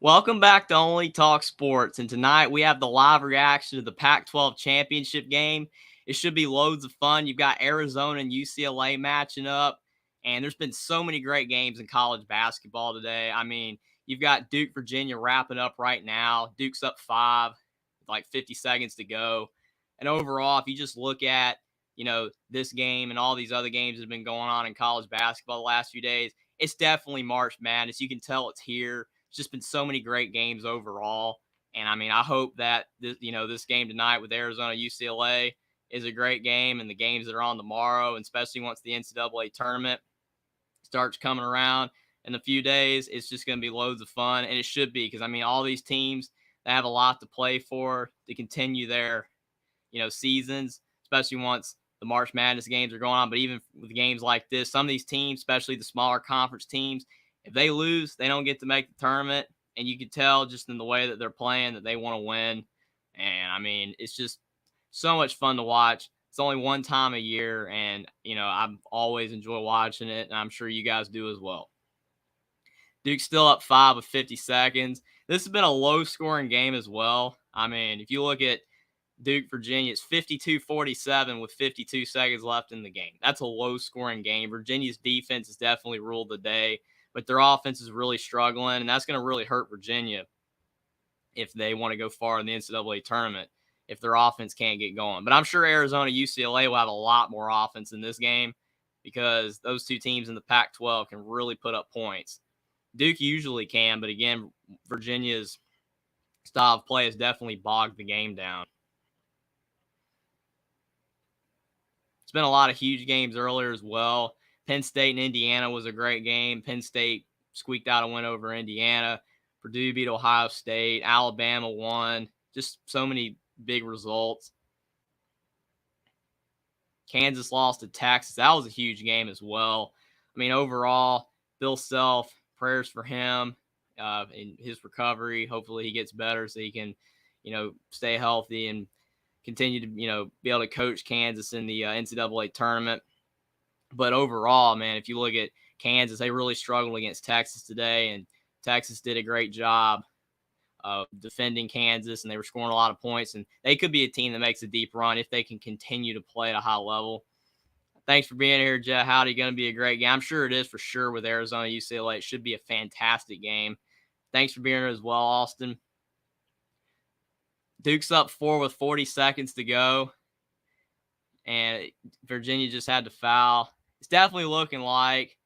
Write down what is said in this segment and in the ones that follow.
Welcome back to Only Talk Sports, and tonight we have the live reaction to the Pac-12 championship game. It should be loads of fun. You've got Arizona and UCLA matching up, and there's been so many great games in college basketball today. I mean, you've got Duke, Virginia wrapping up right now. Duke's up 5, with like 50 seconds to go. And overall, if you just look at, this game and all these other games that have been going on in college basketball the last few days, it's definitely March Madness. You can tell it's here. It's just been so many great games overall. And I mean, I hope that this game tonight with Arizona UCLA is a great game, and the games that are on tomorrow, and especially once the NCAA tournament starts coming around in a few days, it's just going to be loads of fun, and it should be because I mean, all these teams that have a lot to play for to continue their seasons, especially once the March Madness games are going on. But even with games like this, some of these teams, especially the smaller conference teams, if they lose, they don't get to make the tournament. And you can tell just in the way that they're playing that they want to win. And I mean, it's just so much fun to watch. It's only one time a year, and I always enjoy watching it, and I'm sure you guys do as well. Duke's still up 5 with 50 seconds. This has been a low-scoring game as well. I mean, if you look at Duke, Virginia, it's 52-47 with 52 seconds left in the game. That's a low-scoring game. Virginia's defense has definitely ruled the day, but their offense is really struggling, and that's going to really hurt Virginia if they want to go far in the NCAA tournament, if their offense can't get going. But I'm sure Arizona, UCLA will have a lot more offense in this game because those two teams in the Pac-12 can really put up points. Duke usually can, but again, Virginia's style of play has definitely bogged the game down. It's been a lot of huge games earlier as well. Penn State and Indiana was a great game. Penn State squeaked out a win over Indiana. Purdue beat Ohio State. Alabama won. Just so many big results. Kansas lost to Texas. That was a huge game as well. I mean, overall, Bill Self, prayers for him in his recovery. Hopefully he gets better so he can, stay healthy and continue to, be able to coach Kansas in the NCAA tournament. But overall, man, if you look at Kansas, they really struggled against Texas today, and Texas did a great job of defending Kansas, and they were scoring a lot of points, and they could be a team that makes a deep run if they can continue to play at a high level. Thanks for being here, Jeff. Howdy, going to be a great game. I'm sure it is for sure with Arizona UCLA. It should be a fantastic game. Thanks for being here as well, Austin. Duke's up 4 with 40 seconds to go, and Virginia just had to foul. It's definitely looking like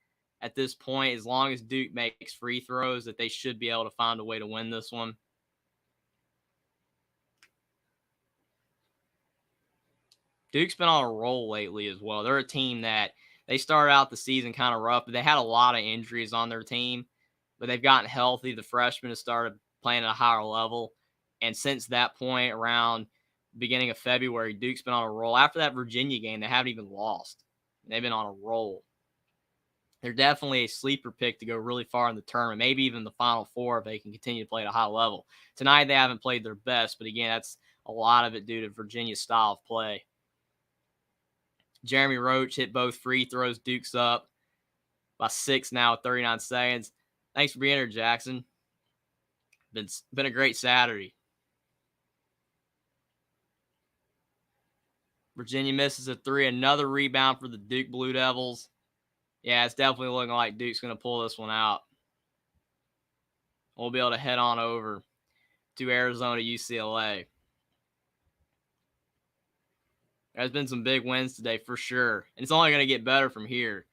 at this point, as long as Duke makes free throws, that they should be able to find a way to win this one. Duke's been on a roll lately as well. They're a team that they started out the season kind of rough, but they had a lot of injuries on their team, but they've gotten healthy. The freshmen have started playing at a higher level. And since that point, around beginning of February, Duke's been on a roll. After that Virginia game, they haven't even lost. They've been on a roll. They're definitely a sleeper pick to go really far in the tournament, maybe even the Final Four if they can continue to play at a high level. Tonight, they haven't played their best, but again, that's a lot of it due to Virginia's style of play. Jeremy Roach hit both free throws. Duke's up by 6 now with 39 seconds. Thanks for being here, Jackson. Been a great Saturday. Virginia misses a 3. Another rebound for the Duke Blue Devils. Yeah, it's definitely looking like Duke's going to pull this one out. We'll be able to head on over to Arizona UCLA. There's been some big wins today for sure, and it's only going to get better from here.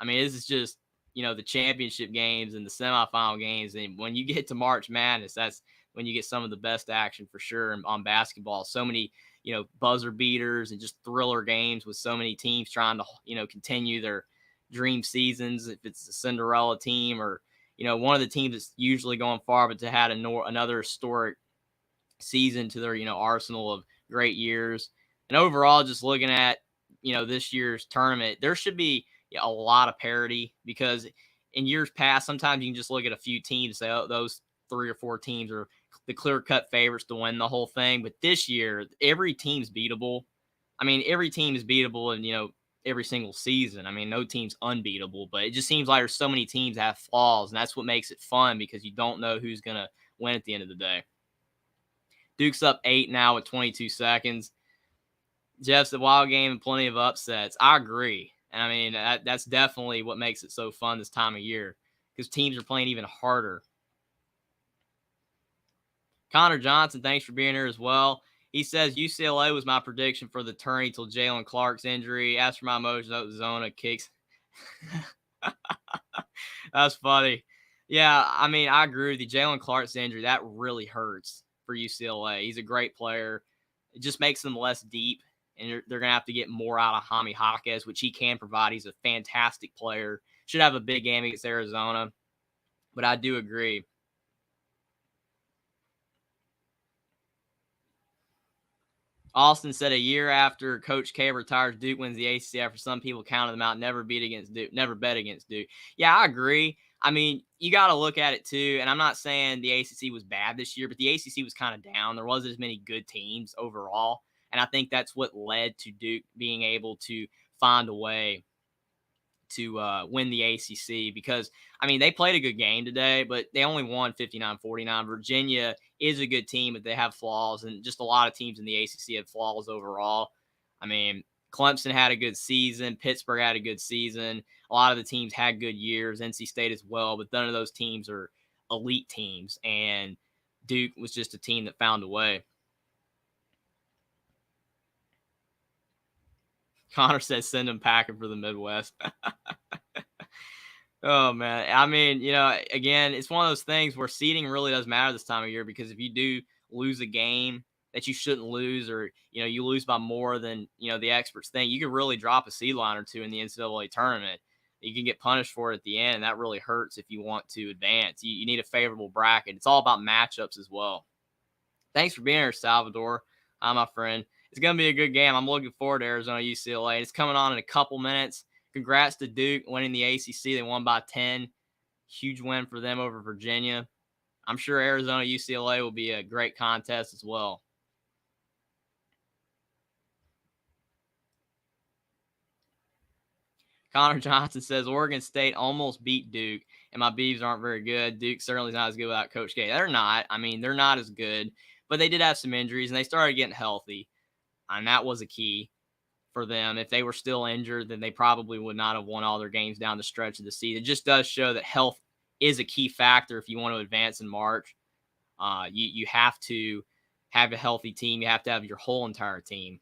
I mean, this is just, the championship games and the semifinal games, and when you get to March Madness, that's when you get some of the best action for sure on basketball. So many, buzzer beaters and just thriller games with so many teams trying to, continue their dream seasons. If it's a Cinderella team or, one of the teams that's usually going far, but to had another historic season to their, arsenal of great years. And overall, just looking at, this year's tournament, there should be a lot of parity because in years past, sometimes you can just look at a few teams and say, oh, those 3 or 4 teams are the clear-cut favorites to win the whole thing. But this year, every team's beatable. I mean, every team is beatable, and, every single season. I mean, no team's unbeatable, but it just seems like there's so many teams that have flaws, and that's what makes it fun because you don't know who's going to win at the end of the day. Duke's up 8 now with 22 seconds. Jeff's a wild game and plenty of upsets. I agree. And I mean, that's definitely what makes it so fun this time of year because teams are playing even harder. Connor Johnson, thanks for being here as well. He says UCLA was my prediction for the tourney till Jalen Clark's injury. As for my emotions, Arizona kicks. That's funny. Yeah, I mean, I agree with you. Jalen Clark's injury, that really hurts for UCLA. He's a great player. It just makes them less deep, and they're going to have to get more out of Jaime Jaquez, which he can provide. He's a fantastic player. Should have a big game against Arizona, but I do agree. Austin said a year after Coach K retires, Duke wins the ACC after some people counted them out. Never bet against Duke. Yeah, I agree. I mean, you got to look at it too. And I'm not saying the ACC was bad this year, but the ACC was kind of down. There wasn't as many good teams overall. And I think that's what led to Duke being able to find a way to win the ACC because, I mean, they played a good game today, but they only won 59-49. Virginia is a good team, but they have flaws, and just a lot of teams in the ACC have flaws overall. I mean, Clemson had a good season. Pittsburgh had a good season. A lot of the teams had good years, NC State as well, but none of those teams are elite teams, and Duke was just a team that found a way. Connor says send them packing for the Midwest. Oh, man. I mean, again, it's one of those things where seeding really does matter this time of year because if you do lose a game that you shouldn't lose or, you lose by more than, the experts think, you could really drop a seed line or two in the NCAA tournament. You can get punished for it at the end, and that really hurts if you want to advance. You need a favorable bracket. It's all about matchups as well. Thanks for being here, Salvador. Hi, my friend. It's going to be a good game. I'm looking forward to Arizona UCLA. It's coming on in a couple minutes. Congrats to Duke winning the ACC. They won by 10. Huge win for them over Virginia. I'm sure Arizona UCLA will be a great contest as well. Connor Johnson says Oregon State almost beat Duke, and my Beavs aren't very good. Duke certainly is not as good without Coach K. They're not. I mean, they're not as good, but they did have some injuries, and they started getting healthy, and that was a key for them. If they were still injured, then they probably would not have won all their games down the stretch of the season. It just does show that health is a key factor if you want to advance in March. You have to have a healthy team. You have to have your whole entire team.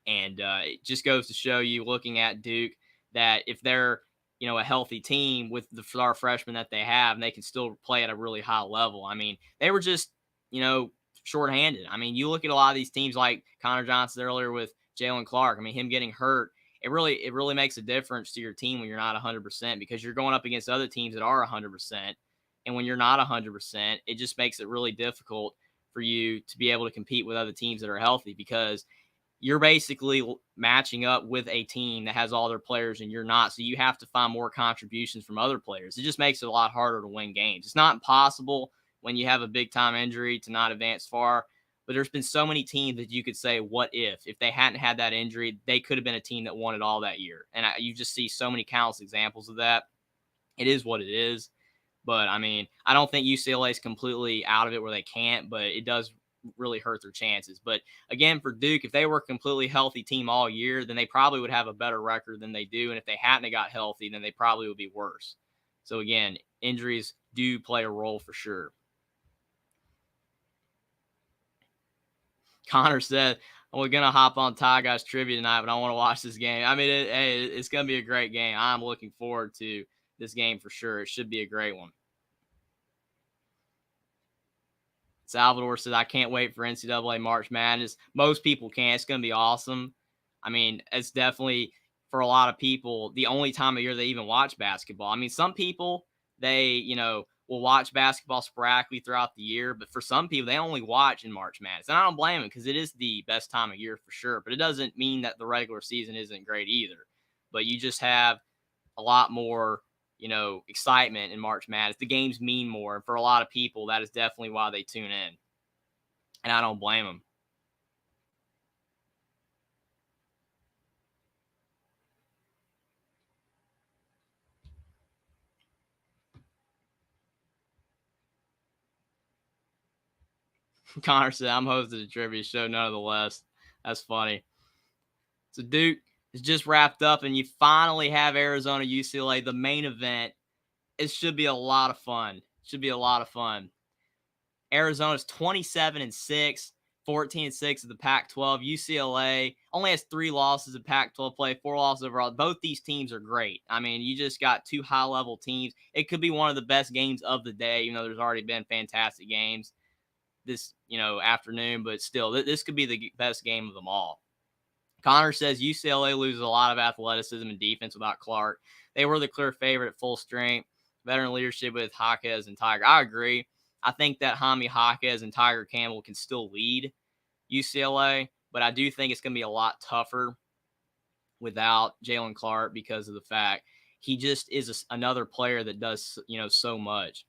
And it just goes to show you, looking at Duke, that if they're, a healthy team with the star freshmen that they have, and they can still play at a really high level. I mean, they were just, shorthanded. I mean, you look at a lot of these teams like Connor Johnson earlier with Jalen Clark. I mean, him getting hurt, it really makes a difference to your team when you're not 100% because you're going up against other teams that are 100%. And when you're not 100%, it just makes it really difficult for you to be able to compete with other teams that are healthy because you're basically matching up with a team that has all their players and you're not. So you have to find more contributions from other players. It just makes it a lot harder to win games. It's not impossible when you have a big time injury to not advance far, but there's been so many teams that you could say, what if they hadn't had that injury, they could have been a team that won it all that year. And you just see so many countless examples of that. It is what it is. But I mean, I don't think UCLA is completely out of it where they can't, but it does really hurt their chances. But again, for Duke, if they were a completely healthy team all year, then they probably would have a better record than they do. And if they hadn't got healthy, then they probably would be worse. So again, injuries do play a role for sure. Connor said, we're going to hop on Ty Guys Trivia tonight, but I want to watch this game. I mean, it's going to be a great game. I'm looking forward to this game for sure. It should be a great one. Salvador says, I can't wait for NCAA March Madness. Most people can. It's going to be awesome. I mean, it's definitely, for a lot of people, the only time of year they even watch basketball. I mean, some people, they, will watch basketball sporadically throughout the year, but for some people, they only watch in March Madness. And I don't blame them because it is the best time of year for sure, but it doesn't mean that the regular season isn't great either. But you just have a lot more, excitement in March Madness. The games mean more. And for a lot of people, that is definitely why they tune in. And I don't blame them. Connor said, I'm hosting a trivia show nonetheless. That's funny. So Duke is just wrapped up, and you finally have Arizona UCLA, the main event. It should be a lot of fun. Should be a lot of fun. Arizona's 27-6, 14-6 of the Pac-12. UCLA only has 3 losses in Pac-12 play, 4 losses overall. Both these teams are great. I mean, you just got 2 high-level teams. It could be one of the best games of the day, even though there's already been fantastic games this, afternoon. But still, this could be the best game of them all. Connor says UCLA loses a lot of athleticism and defense without Clark. They were the clear favorite at full strength. Veteran leadership with Jaquez and Tiger. I agree. I think that Jaime Jaquez and Tiger Campbell can still lead UCLA, but I do think it's going to be a lot tougher without Jalen Clark because of the fact he just is another player that does, so much.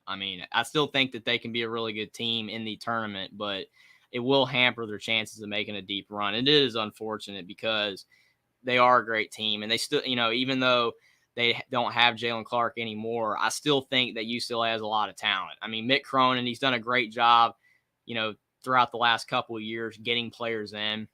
I mean, I still think that they can be a really good team in the tournament, but it will hamper their chances of making a deep run. And it is unfortunate because they are a great team, and they still, even though they don't have Jalen Clark anymore, I still think that UCLA has a lot of talent. I mean, Mick Cronin, he's done a great job, throughout the last couple of years getting players in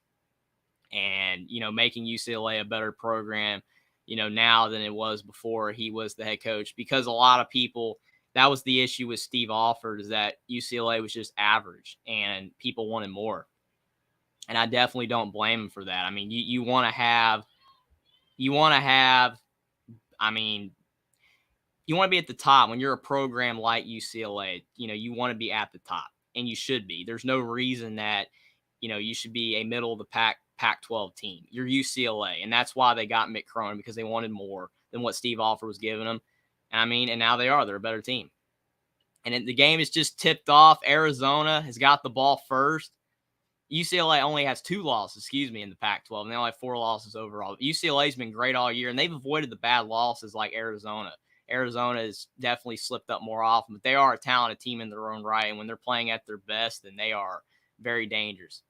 and, making UCLA a better program, now than it was before he was the head coach, because a lot of people, that was the issue with Steve Alford, is that UCLA was just average and people wanted more. And I definitely don't blame him for that. I mean, you want to have, I mean, you want to be at the top when you're a program like UCLA. You want to be at the top, and you should be. There's no reason that, you should be a middle of the Pac-12 team. You're UCLA, and that's why they got Mick Cronin, because they wanted more than what Steve Alford was giving them. And now they're a better team. And the game is just tipped off. Arizona has got the ball first. UCLA only has 2 losses, in the Pac-12, and they only have 4 losses overall. UCLA's been great all year, and they've avoided the bad losses like Arizona. Arizona has definitely slipped up more often, but they are a talented team in their own right, and when they're playing at their best, then they are very dangerous.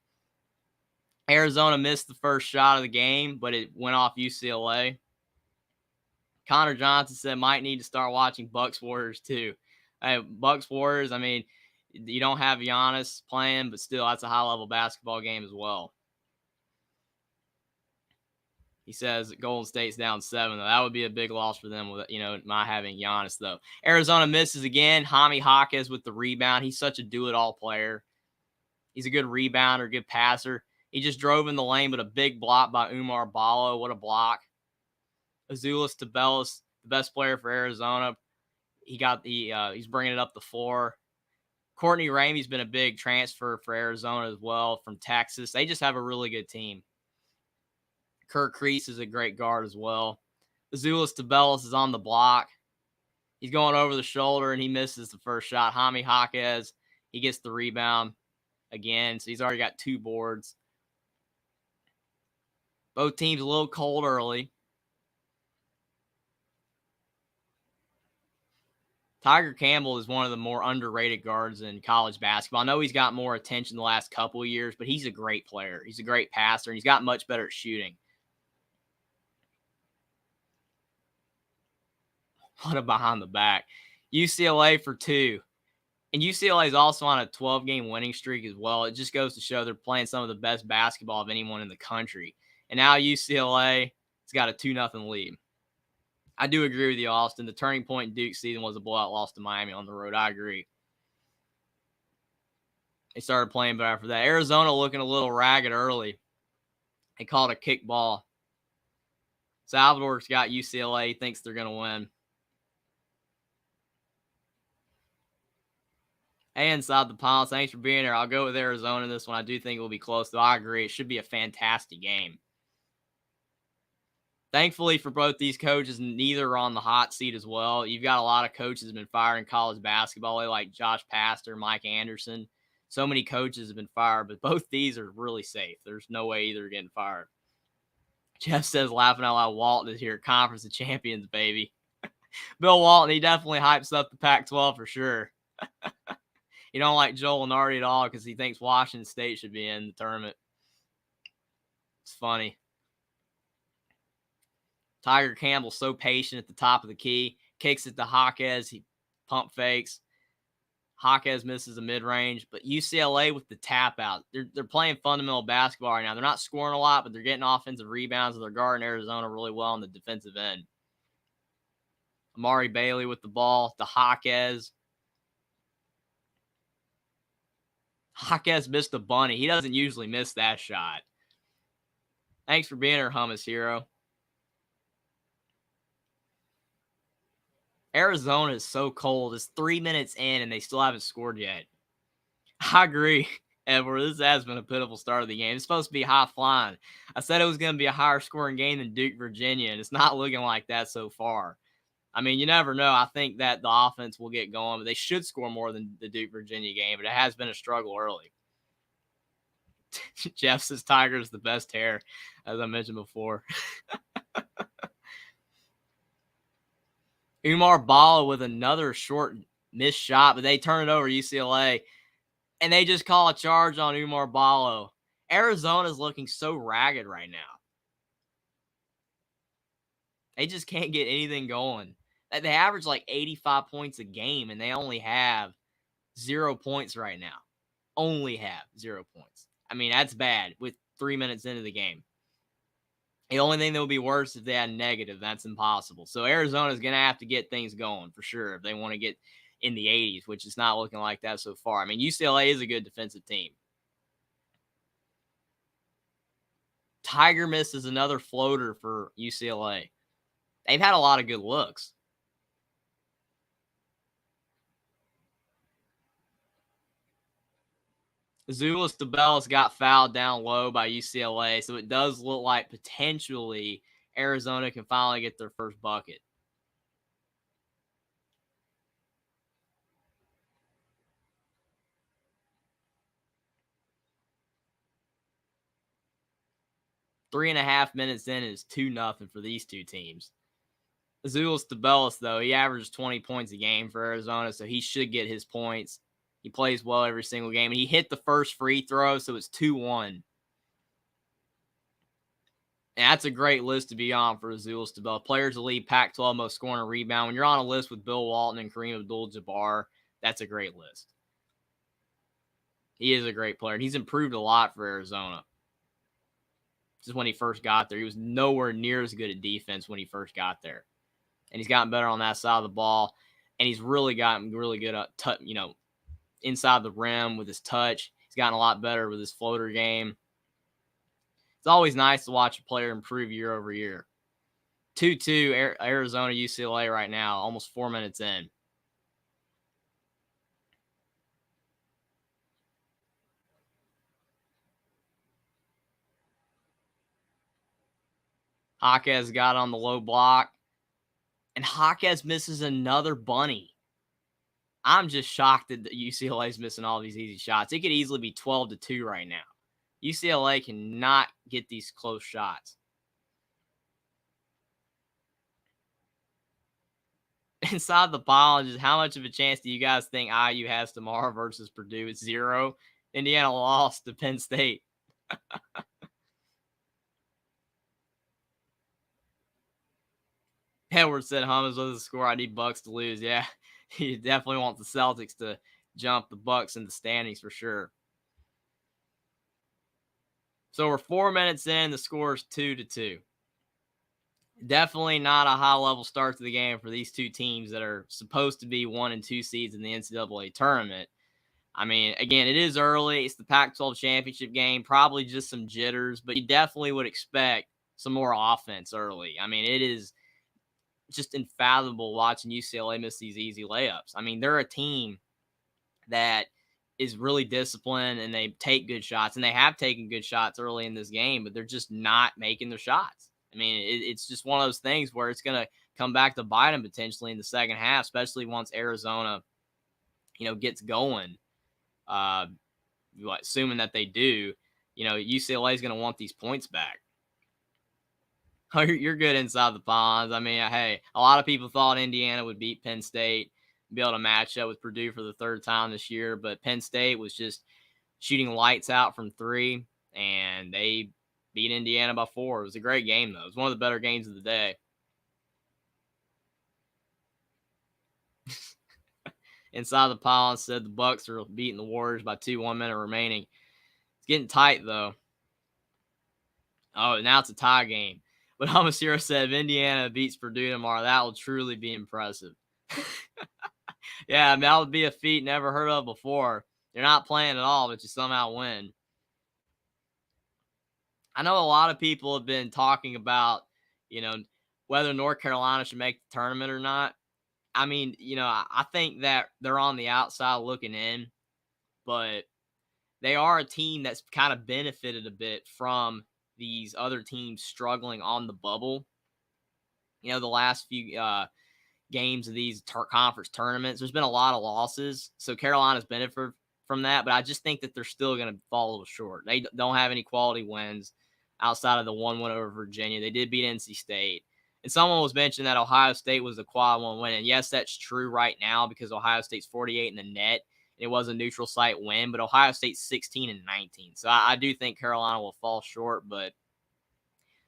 Arizona missed the first shot of the game, but it went off UCLA. Connor Johnson said might need to start watching Bucks Warriors too. Hey, Bucks Warriors, I mean, you don't have Giannis playing, but still, that's a high-level basketball game as well. He says Golden State's down 7, though. That would be a big loss for them with, not having Giannis, though. Arizona misses again. Jaime Jaquez with the rebound. He's such a do-it-all player. He's a good rebounder, good passer. He just drove in the lane, but a big block by Umar Ballo. What a block. Azuolas Tubelis, the best player for Arizona. He's bringing it up the floor. Courtney Ramey's been a big transfer for Arizona as well from Texas. They just have a really good team. Kirk Crease is a great guard as well. Azuolas Tubelis is on the block. He's going over the shoulder, and he misses the first shot. Jaime Jaquez, he gets the rebound again, so he's already got 2 boards. Both teams a little cold early. Tiger Campbell is one of the more underrated guards in college basketball. I know he's got more attention the last couple of years, but he's a great player. He's a great passer, and he's got much better at shooting. What a behind the back. UCLA for 2. And UCLA is also on a 12-game winning streak as well. It just goes to show they're playing some of the best basketball of anyone in the country. And now UCLA has got a 2-0 lead. I do agree with you, Austin. The turning point in Duke's season was a blowout loss to Miami on the road. I agree. They started playing better after that. Arizona looking a little ragged early. They called a kick ball. Salvador's got UCLA. He thinks they're going to win. Hey, Inside the Palace, thanks for being here. I'll go with Arizona in this one. I do think it will be close, though. I agree. It should be a fantastic game. Thankfully for both these coaches, neither are on the hot seat as well. You've got a lot of coaches have been fired in college basketball, like Josh Pastor, Mike Anderson. So many coaches have been fired, but both these are really safe. There's no way either are getting fired. Jeff says, laughing out loud, Walton is here at Conference of Champions, baby. Bill Walton, he definitely hypes up the Pac-12 for sure. You don't like Joel Nardi at all because he thinks Washington State should be in the tournament. It's funny. Tiger Campbell's so patient at the top of the key. Kicks it to Jaquez. He pump fakes. Jaquez misses a mid-range, but UCLA with the tap out. They're playing fundamental basketball right now. They're not scoring a lot, but they're getting offensive rebounds, and they're guarding Arizona really well on the defensive end. Amari Bailey with the ball to Jaquez. Jaquez missed a bunny. He doesn't usually miss that shot. Thanks for being our hummus hero. Arizona is so cold. It's 3 minutes in, and they still haven't scored yet. I agree, Edward. This has been a pitiful start of the game. It's supposed to be high flying. I said it was going to be a higher scoring game than Duke, Virginia, and it's not looking like that so far. I mean, you never know. I think that the offense will get going, but they should score more than the Duke, Virginia game, but it has been a struggle early. Jeff says Tiger's the best hair, as I mentioned before. Umar Bala with another short missed shot, but they turn it over to UCLA, and they just call a charge on Umar Bala. Arizona's looking so ragged right now. They just can't get anything going. They average like 85 points a game, and they only have 0 points right now. Only have 0 points. I mean, that's bad with 3 minutes into the game. The only thing that would be worse if they had negative. That's impossible. So Arizona's going to have to get things going for sure if they want to get in the 80s, which is not looking like that so far. I mean, UCLA is a good defensive team. Tiger misses another floater for UCLA. They've had a lot of good looks. Azuolas Tubelis got fouled down low by UCLA, so it does look like potentially Arizona can finally get their first bucket. Three and a half minutes in is 2-0 for these two teams. Azuolas Tubelis, though, he averages 20 points a game for Arizona, so he should get his points. He plays well every single game, and he hit the first free throw, so it's 2-1. And that's a great list to be on for Azuolas Tubelis. Players to lead Pac-12 most scoring and rebound. When you're on a list with Bill Walton and Kareem Abdul-Jabbar, that's a great list. He is a great player, and he's improved a lot for Arizona. Just when he first got there, he was nowhere near as good at defense when he first got there. And he's gotten better on that side of the ball, and he's really gotten really good at inside the rim with his touch. He's gotten a lot better with his floater game. It's always nice to watch a player improve year over year. 2-2 Arizona UCLA right now, almost 4 minutes in. Jaquez got on the low block, and Jaquez misses another bunny. I'm just shocked that UCLA is missing all these easy shots. It could easily be 12-2 right now. UCLA cannot get these close shots. Inside the pile, just how much of a chance do you guys think IU has tomorrow versus Purdue? It's 0. Indiana lost to Penn State. Edward said, Hummus with the score. I need Bucks to lose. Yeah, he definitely wants the Celtics to jump the Bucks in the standings for sure. So we're 4 minutes in. The score is 2-2. Definitely not a high-level start to the game for these two teams that are supposed to be 1 and 2 seeds in the NCAA tournament. I mean, again, it is early. It's the Pac-12 championship game. Probably just some jitters, but you definitely would expect some more offense early. I mean, it is just unfathomable watching UCLA miss these easy layups. I mean, they're a team that is really disciplined, and they take good shots, and they have taken good shots early in this game, but they're just not making their shots. I mean, it's just one of those things where it's going to come back to bite them potentially in the second half, especially once Arizona, gets going. Assuming that they do, UCLA is going to want these points back. Oh, you're good inside the ponds. I mean, hey, a lot of people thought Indiana would beat Penn State, be able to match up with Purdue for the third time this year, but Penn State was just shooting lights out from 3, and they beat Indiana by 4. It was a great game, though. It was one of the better games of the day. Inside the Pylon said the Bucks are beating the Warriors by 2, 1 minute remaining. It's getting tight, though. Oh, now it's a tie game. But Hamasiro said if Indiana beats Purdue tomorrow, that will truly be impressive. Yeah, I mean, that would be a feat never heard of before. You're not playing at all, but you somehow win. I know a lot of people have been talking about, whether North Carolina should make the tournament or not. I mean, I think that they're on the outside looking in, but they are a team that's kind of benefited a bit from these other teams struggling on the bubble. The last few games of these conference tournaments, there's been a lot of losses. So Carolina's benefited from that, but I just think that they're still going to fall a little short. They don't have any quality wins outside of the 1 win over Virginia. They did beat NC State. And someone was mentioning that Ohio State was the quad 1 win. And yes, that's true right now because Ohio State's 48 in the net. It was a neutral site win, but Ohio State's 16 and 19. So I do think Carolina will fall short, but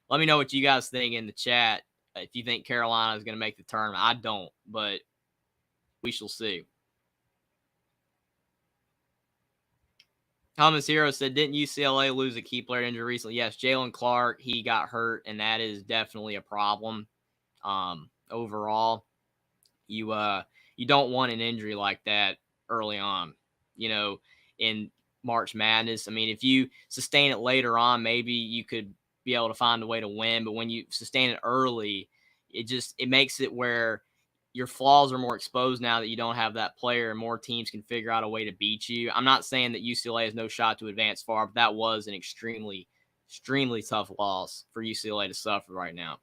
let me know what you guys think in the chat. If you think Carolina is going to make the tournament. I don't, but we shall see. Thomas Hero said, didn't UCLA lose a key player injury recently? Yes, Jalen Clark, he got hurt, and that is definitely a problem. Overall, you don't want an injury like that early on, in March Madness. I mean, if you sustain it later on, maybe you could be able to find a way to win. But when you sustain it early, it makes it where your flaws are more exposed now that you don't have that player, and more teams can figure out a way to beat you. I'm not saying that UCLA has no shot to advance far, but that was an extremely, extremely tough loss for UCLA to suffer right now.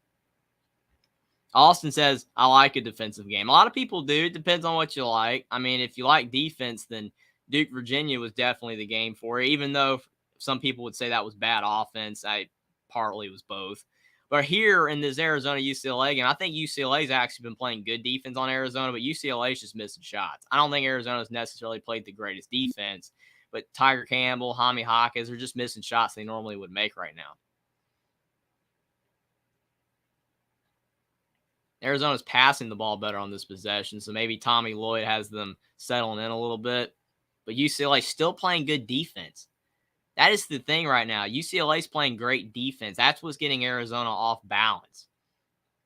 Austin says, I like a defensive game. A lot of people do. It depends on what you like. I mean, if you like defense, then Duke, Virginia was definitely the game for it, even though some people would say that was bad offense. Partly was both. But here in this Arizona-UCLA game, I think UCLA's actually been playing good defense on Arizona, but UCLA's just missing shots. I don't think Arizona's necessarily played the greatest defense, but Tiger Campbell, Jaime Jaquez are just missing shots they normally would make right now. Arizona's passing the ball better on this possession, so maybe Tommy Lloyd has them settling in a little bit. But UCLA's still playing good defense. That is the thing right now. UCLA's playing great defense. That's what's getting Arizona off balance.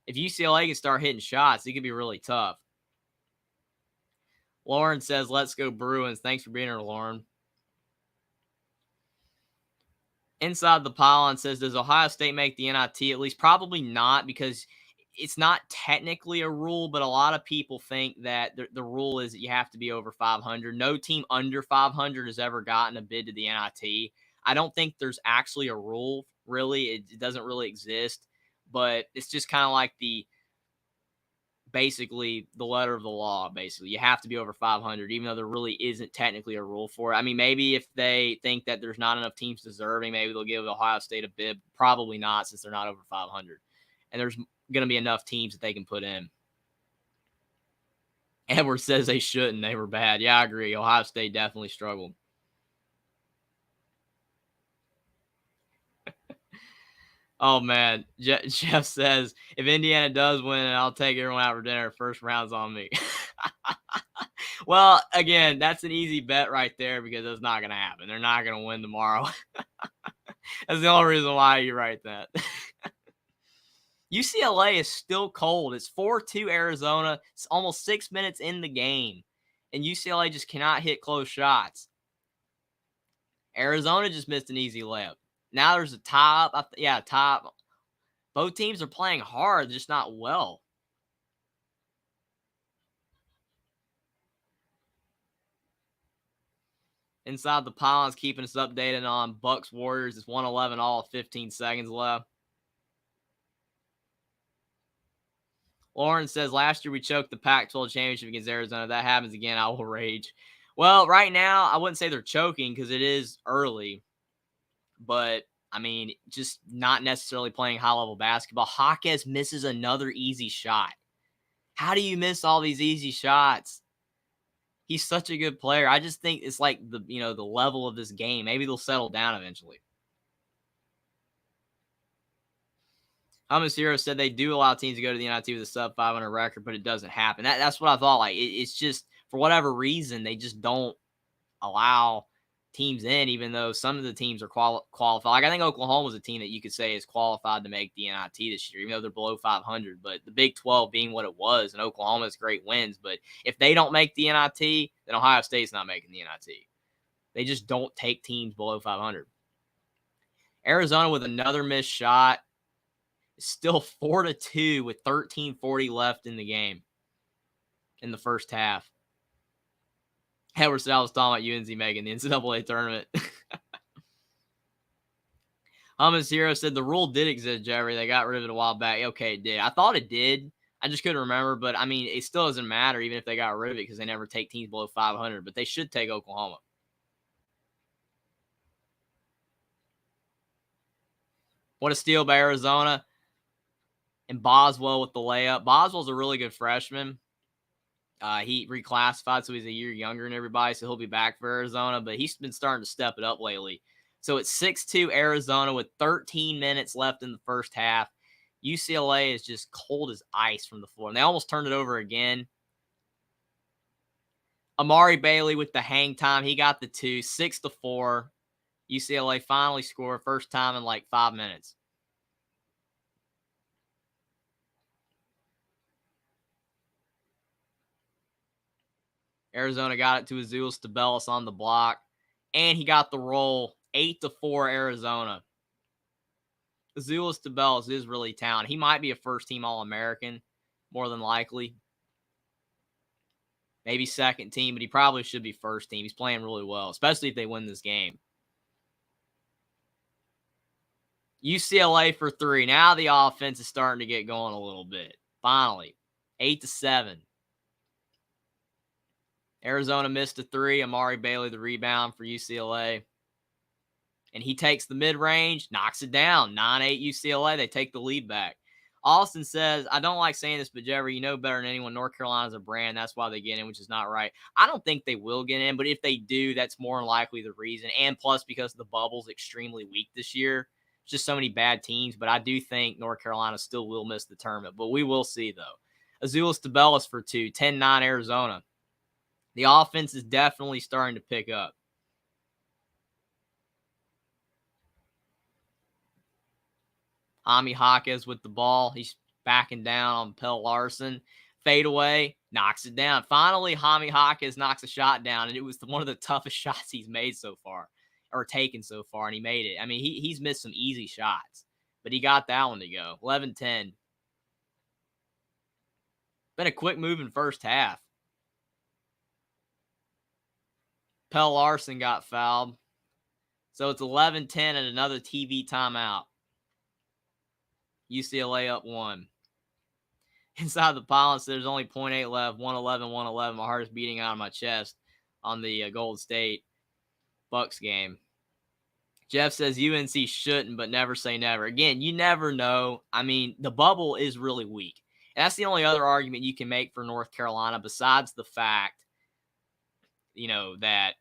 If UCLA can start hitting shots, it could be really tough. Lauren says, let's go Bruins. Thanks for being here, Lauren. Inside the Pylon says, does Ohio State make the NIT at least? Probably not, because it's not technically a rule, but a lot of people think that the rule is that you have to be over 500. No team under 500 has ever gotten a bid to the NIT. I don't think there's actually a rule, really. It doesn't really exist, but it's just kind of like basically the letter of the law, basically. You have to be over 500, even though there really isn't technically a rule for it. I mean, maybe if they think that there's not enough teams deserving, maybe they'll give Ohio State a bid. Probably not, since they're not over 500. And there's going to be enough teams that they can put in. Edward says they shouldn't. They were bad. Yeah, I agree. Ohio State definitely struggled. Oh, man. Jeff says, if Indiana does win, I'll take everyone out for dinner. First round's on me. Well, again, that's an easy bet right there, because it's not going to happen. They're not going to win tomorrow. That's the only reason why you write that. UCLA is still cold. It's 4-2 Arizona. It's almost 6 minutes in the game, and UCLA just cannot hit close shots. Arizona just missed an easy layup. Now there's a tie up. Tie up. Both teams are playing hard, just not well. Inside the Pylons, keeping us updated on Bucks Warriors. It's 111 all, 15 seconds left. Lauren says, last year we choked the Pac-12 championship against Arizona. If that happens again, I will rage. Well, right now, I wouldn't say they're choking because it is early. But, I mean, just not necessarily playing high-level basketball. Jaquez misses another easy shot. How do you miss all these easy shots? He's such a good player. I just think it's like the level of this game. Maybe they'll settle down eventually. Hero said they do allow teams to go to the NIT with a sub 500 record, but it doesn't happen. That's what I thought. Like, it's just for whatever reason, they just don't allow teams in, even though some of the teams are qualified. Like, I think Oklahoma's a team that you could say is qualified to make the NIT this year, even though they're below 500. But the Big 12 being what it was, and Oklahoma's great wins. But if they don't make the NIT, then Ohio State's not making the NIT. They just don't take teams below 500. Arizona with another missed shot. Still 4-2 with 13:40 left in the game in the first half. Edward said I was talking about UNC making the NCAA tournament. Hummus Hero said the rule did exist, Jerry. They got rid of it a while back. Okay, it did. I thought it did. I just couldn't remember. But, I mean, it still doesn't matter even if they got rid of it because they never take teams below 500. But they should take Oklahoma. What a steal by Arizona. And Boswell with the layup. Boswell's a really good freshman. He reclassified, so he's a year younger than everybody, so he'll be back for Arizona. But he's been starting to step it up lately. So it's 6-2 Arizona with 13 minutes left in the first half. UCLA is just cold as ice from the floor. And they almost turned it over again. Amari Bailey with the hang time. He got the 2, 6-4. UCLA finally scored first time in like 5 minutes. Arizona got it to Azuolas Tubelis on the block. And he got the roll. 8-4 Arizona. Azuolas Tubelis is really talented. He might be a first-team All-American, more than likely. Maybe second team, but he probably should be first team. He's playing really well, especially if they win this game. UCLA for 3. Now the offense is starting to get going a little bit. Finally, 8-7. Arizona missed a 3. Amari Bailey the rebound for UCLA. And he takes the mid-range, knocks it down. 9-8 UCLA. They take the lead back. Austin says, I don't like saying this, but Jerry, you know better than anyone, North Carolina's a brand. That's why they get in, which is not right. I don't think they will get in, but if they do, that's more than likely the reason. And plus, because the bubble's extremely weak this year. It's just so many bad teams, but I do think North Carolina still will miss the tournament. But we will see, though. Azuolas Tubelis for 2, 10-9 Arizona. The offense is definitely starting to pick up. Jaime Jaquez with the ball. He's backing down on Pell Larson. Fade away, knocks it down. Finally, Jaime Jaquez knocks a shot down, and it was one of the toughest shots he's made so far, or taken so far, and he made it. I mean, he's missed some easy shots, but he got that one to go. 11-10. Been a quick moving first half. Pell Larson got fouled. So it's 11-10 and another TV timeout. UCLA up 1. Inside the pylon, so there's only 0.8 left. 111, 111. My heart is beating out of my chest on the Golden State Bucks game. Jeff says UNC shouldn't, but never say never. Again, you never know. I mean, the bubble is really weak. And that's the only other argument you can make for North Carolina besides the fact, that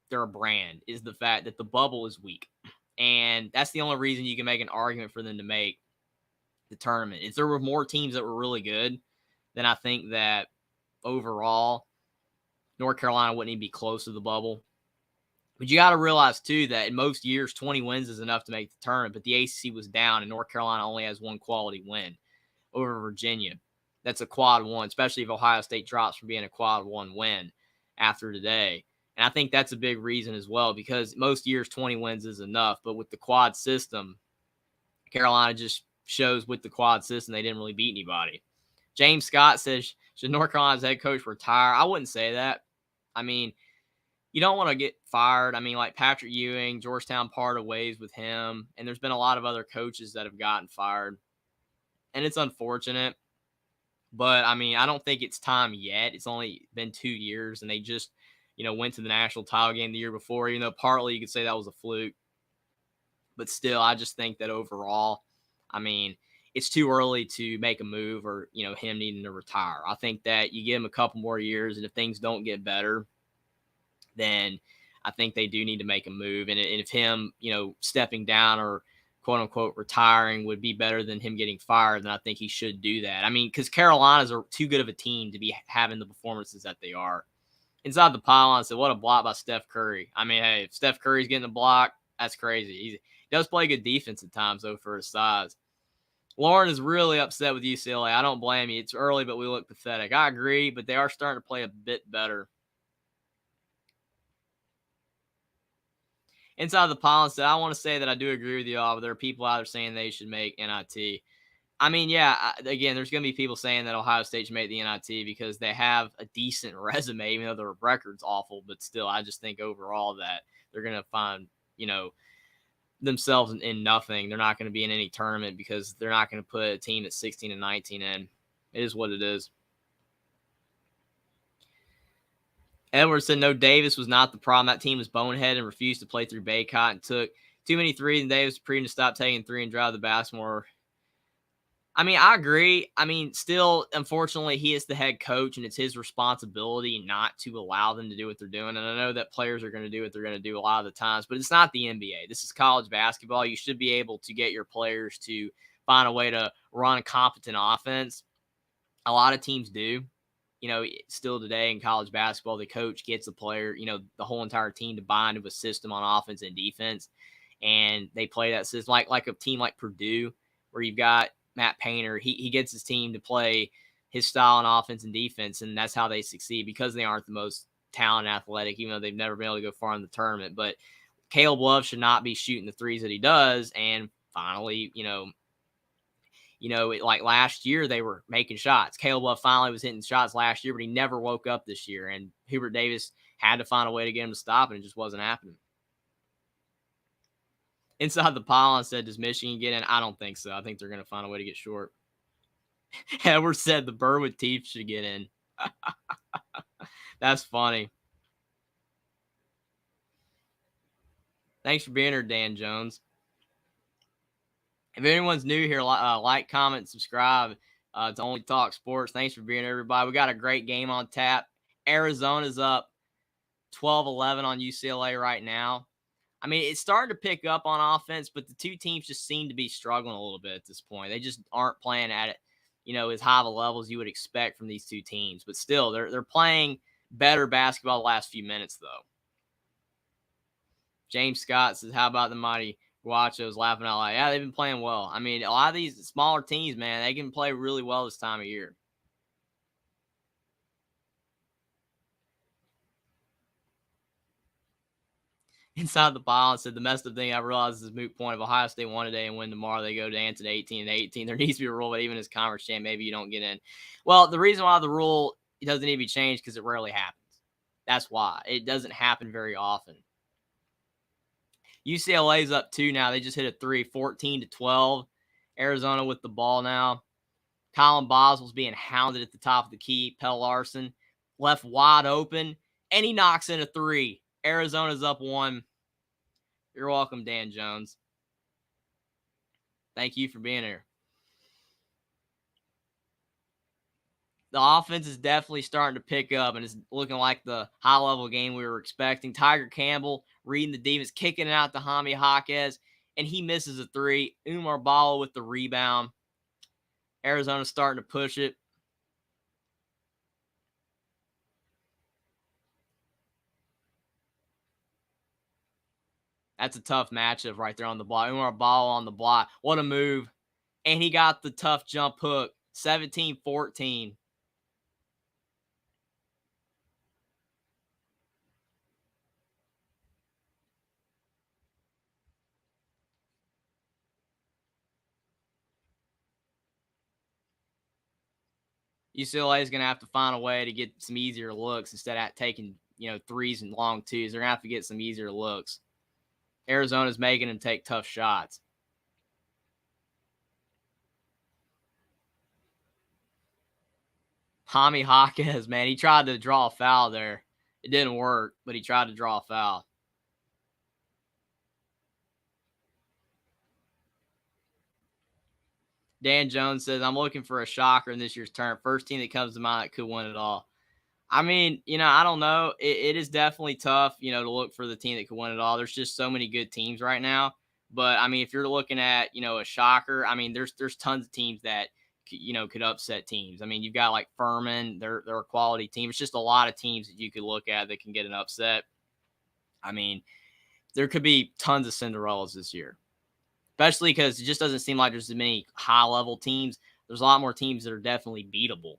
they're a brand, is the fact that the bubble is weak. And that's the only reason you can make an argument for them to make the tournament. If there were more teams that were really good, then I think that overall, North Carolina wouldn't even be close to the bubble. But you got to realize, too, that in most years, 20 wins is enough to make the tournament. But the ACC was down, and North Carolina only has one quality win over Virginia. That's a quad 1, especially if Ohio State drops from being a quad 1 win after today. And I think that's a big reason as well, because most years 20 wins is enough. But with the quad system, Carolina just shows with the quad system they didn't really beat anybody. James Scott says, should North Carolina's head coach retire? I wouldn't say that. I mean, you don't want to get fired. I mean, like Patrick Ewing, Georgetown parted ways with him. And there's been a lot of other coaches that have gotten fired. And it's unfortunate. But, I mean, I don't think it's time yet. It's only been 2 years, and they just went to the national title game the year before, even though partly you could say that was a fluke. But still, I just think that overall, I mean, it's too early to make a move or, him needing to retire. I think that you give him a couple more years, and if things don't get better, then I think they do need to make a move. And if him, stepping down or quote unquote retiring would be better than him getting fired, then I think he should do that. I mean, because Carolinas are too good of a team to be having the performances that they are. Inside the pylon, said, what a block by Steph Curry. I mean, hey, if Steph Curry's getting the block, that's crazy. He does play good defense at times, though, for his size. Lauren is really upset with UCLA. I don't blame you. It's early, but we look pathetic. I agree, but they are starting to play a bit better. Inside the pylon said, I want to say that I do agree with you all, but there are people out there saying they should make NIT. I mean, yeah, again, there's going to be people saying that Ohio State should make the NIT because they have a decent resume, even though their record's awful. But still, I just think overall that they're going to find, themselves in nothing. They're not going to be in any tournament because they're not going to put a team that's 16 and 19 in. It is what it is. Edwards said, no, Davis was not the problem. That team was bonehead and refused to play through Baycott and took too many threes, and Davis pretended to stop taking three and drive the basket more. I mean, I agree. I mean, still, unfortunately, he is the head coach, and it's his responsibility not to allow them to do what they're doing. And I know that players are going to do what they're going to do a lot of the times, but it's not the NBA. This is college basketball. You should be able to get your players to find a way to run a competent offense. A lot of teams do. Still today in college basketball, the coach gets the player, the whole entire team to buy into a system on offense and defense, and they play that system like a team like Purdue, where you've got Matt Painter. He gets his team to play his style on offense and defense, and that's how they succeed because they aren't the most talented athletic, even though they've never been able to go far in the tournament. But Caleb Love should not be shooting the threes that he does. And finally, like last year, they were making shots. Caleb Love finally was hitting shots last year, but he never woke up this year. And Hubert Davis had to find a way to get him to stop, and it just wasn't happening. Inside the pylon said, does Michigan get in? I don't think so. I think they're going to find a way to get short. Edwards said the bird with teeth should get in. That's funny. Thanks for being here, Dan Jones. If anyone's new here, like, comment, subscribe to Only Talk Sports. Thanks for being here, everybody. We got a great game on tap. Arizona's up 12-11 on UCLA right now. I mean, it's starting to pick up on offense, but the two teams just seem to be struggling a little bit at this point. They just aren't playing at it, as high of a level as you would expect from these two teams. But still, they're playing better basketball the last few minutes, though. James Scott says, how about the mighty Guachos laughing out loud? Yeah, they've been playing well. I mean, a lot of these smaller teams, man, they can play really well this time of year. Inside the pile said, the messed up thing I realized is moot point. If Ohio State won today and win tomorrow, they go down to 18-18. There needs to be a rule, but even as conference champ, maybe you don't get in. Well, the reason why the rule doesn't need to be changed because it rarely happens. That's why. It doesn't happen very often. UCLA's up 2 now. They just hit a 3, 14-12. Arizona with the ball now. Colin Boswell's being hounded at the top of the key. Pell Larson left wide open, and he knocks in a 3. Arizona's up 1. You're welcome, Dan Jones. Thank you for being here. The offense is definitely starting to pick up, and it's looking like the high-level game we were expecting. Tiger Campbell reading the defense, kicking it out to Jaime Jaquez, and he misses a 3. Umar Bala with the rebound. Arizona's starting to push it. That's a tough matchup right there on the block. Umar Bala on the block. What a move. And he got the tough jump hook. 17-14. UCLA is going to have to find a way to get some easier looks instead of taking, threes and long twos. They're going to have to get some easier looks. Arizona's making them take tough shots. Jaime Jaquez, man, he tried to draw a foul there. It didn't work, but he tried to draw a foul. Dan Jones says, I'm looking for a shocker in this year's tournament. First team that comes to mind that could win it all. I mean, I don't know. It is definitely tough, to look for the team that could win it all. There's just so many good teams right now. But I mean, if you're looking at, a shocker, I mean, there's tons of teams that could upset teams. I mean, you've got like Furman, they're a quality team. It's just a lot of teams that you could look at that can get an upset. I mean, there could be tons of Cinderellas this year, especially because it just doesn't seem like there's as many high level teams. There's a lot more teams that are definitely beatable.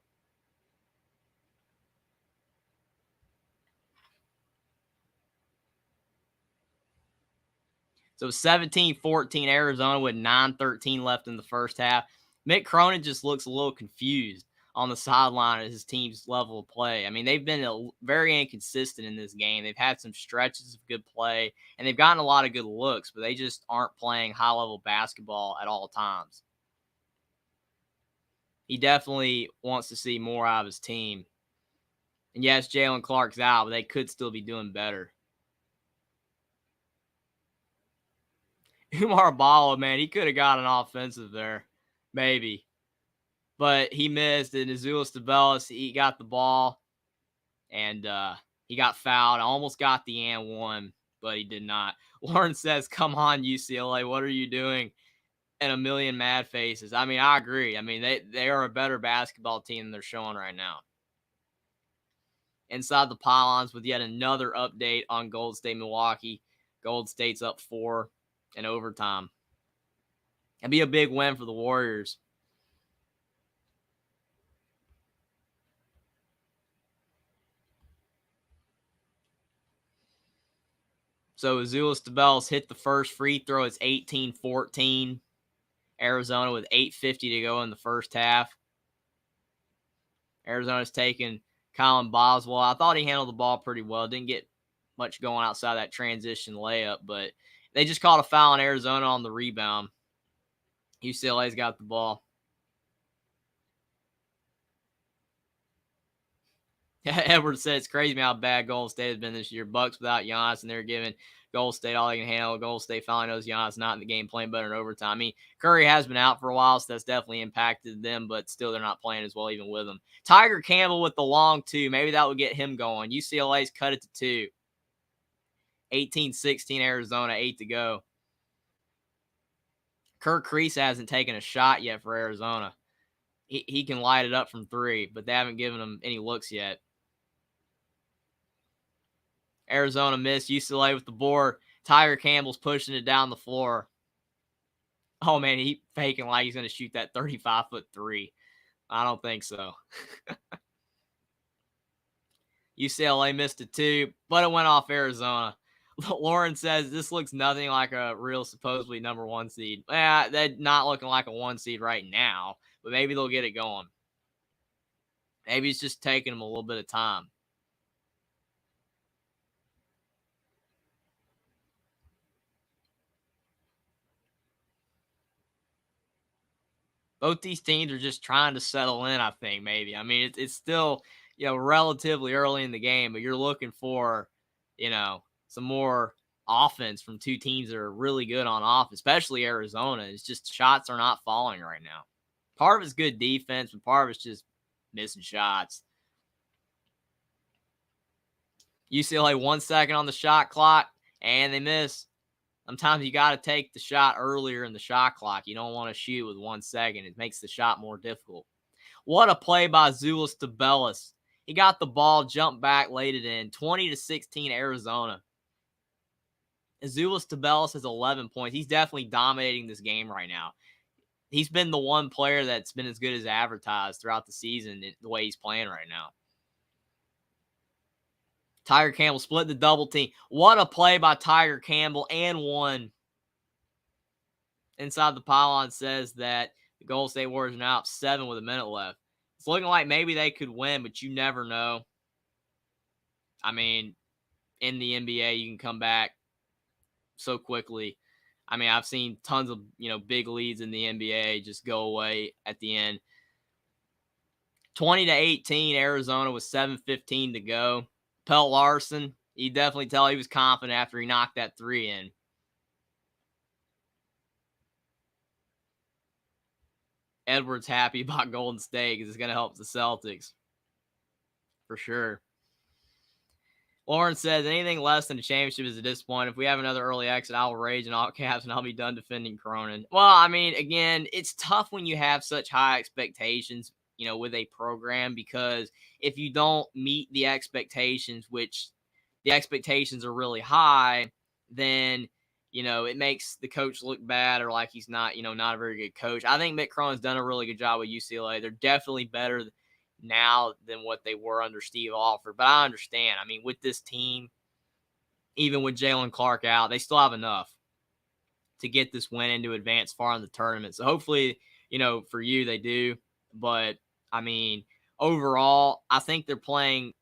So 17-14 Arizona with 9:13 left in the first half. Mick Cronin just looks a little confused on the sideline at his team's level of play. I mean, they've been very inconsistent in this game. They've had some stretches of good play, and they've gotten a lot of good looks, but they just aren't playing high-level basketball at all times. He definitely wants to see more out of his team. And yes, Jalen Clark's out, but they could still be doing better. Umar Bala, man, he could have got an offensive there. Maybe. But he missed, and Azuolas Tubelis, he got the ball, and he got fouled. Almost got the and one, but he did not. Lauren says, come on, UCLA, what are you doing? And a million mad faces. I mean, I agree. I mean, they are a better basketball team than they're showing right now. Inside the pylons with yet another update on Gold State Milwaukee. Gold State's up 4 in overtime. It'd be a big win for the Warriors. So Azuolas Tubelis hit the first free throw. It's 18-14. Arizona with 8:50 to go in the first half. Arizona's taking Colin Boswell. I thought he handled the ball pretty well. Didn't get much going outside that transition layup, but they just called a foul on Arizona on the rebound. UCLA's got the ball. Edwards said it's crazy how bad Golden State has been this year. Bucks without Giannis, and they're giving Golden State all they can handle. Golden State finally knows Giannis not in the game, playing better in overtime. I mean, Curry has been out for a while, so that's definitely impacted them, but still they're not playing as well even with him. Tiger Campbell with the long two. Maybe that would get him going. UCLA's cut it to 2. 18-16 Arizona, 8 to go. Kirk Crease hasn't taken a shot yet for Arizona. He can light it up from 3, but they haven't given him any looks yet. Arizona missed. UCLA with the board. Tiger Campbell's pushing it down the floor. Oh, man, he faking like he's going to shoot that 35-foot 3. I don't think so. UCLA missed it too, but it went off Arizona. Lauren says this looks nothing like a real supposedly number 1 seed. Yeah, they're not looking like a 1 seed right now, but maybe they'll get it going. Maybe it's just taking them a little bit of time. Both these teams are just trying to settle in, I think, maybe. I mean, it's still, relatively early in the game, but you're looking for, some more offense from two teams that are really good on offense, especially Arizona. It's just shots are not falling right now. Part of it's good defense, but part of it's just missing shots. UCLA 1 second on the shot clock, and they miss. Sometimes you got to take the shot earlier in the shot clock. You don't want to shoot with 1 second. It makes the shot more difficult. What a play by Azuolas Tubelis. He got the ball, jumped back, laid it in. 20-16 Arizona. Azuolas Tubelis has 11 points. He's definitely dominating this game right now. He's been the one player that's been as good as advertised throughout the season the way he's playing right now. Tiger Campbell split the double team. What a play by Tiger Campbell, and one. Inside the pylon says that the Golden State Warriors are now up 7 with a minute left. It's looking like maybe they could win, but you never know. I mean, in the NBA, you can come back so quickly. I mean, I've seen tons of, big leads in the NBA just go away at the end. 20-18, Arizona with 7:15 to go. Pelt Larson, you definitely tell he was confident after he knocked that 3 in. Edwards happy about Golden State because it's going to help the Celtics. For sure. Lauren says anything less than a championship is a disappointment. If we have another early exit, I will rage in all caps and I'll be done defending Cronin. Well, I mean, again, it's tough when you have such high expectations, with a program, because if you don't meet the expectations, which the expectations are really high, then it makes the coach look bad or like he's not, not a very good coach. I think Mick Cronin's done a really good job with UCLA. They're definitely better now than what they were under Steve Alford. But I understand. I mean, with this team, even with Jalen Clark out, they still have enough to get this win and to advance far in the tournament. So hopefully, for you, they do. But, I mean, overall, I think they're playing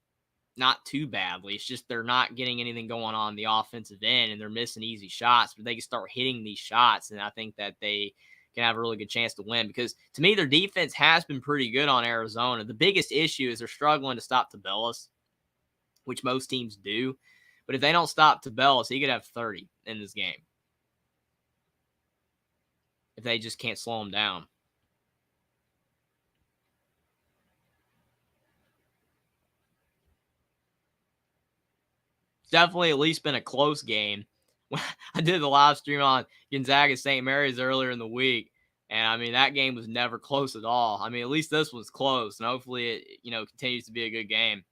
not too badly. It's just they're not getting anything going on the offensive end, and they're missing easy shots. But they can start hitting these shots, and I think that they can have a really good chance to win, because to me, their defense has been pretty good on Arizona. The biggest issue is they're struggling to stop Tabellis, which most teams do. But if they don't stop Tabellis, he could have 30 in this game if they just can't slow him down. It's definitely at least been a close game. I did the live stream on Gonzaga St. Mary's earlier in the week, and I mean, that game was never close at all. I mean, at least this was close, and hopefully it, continues to be a good game.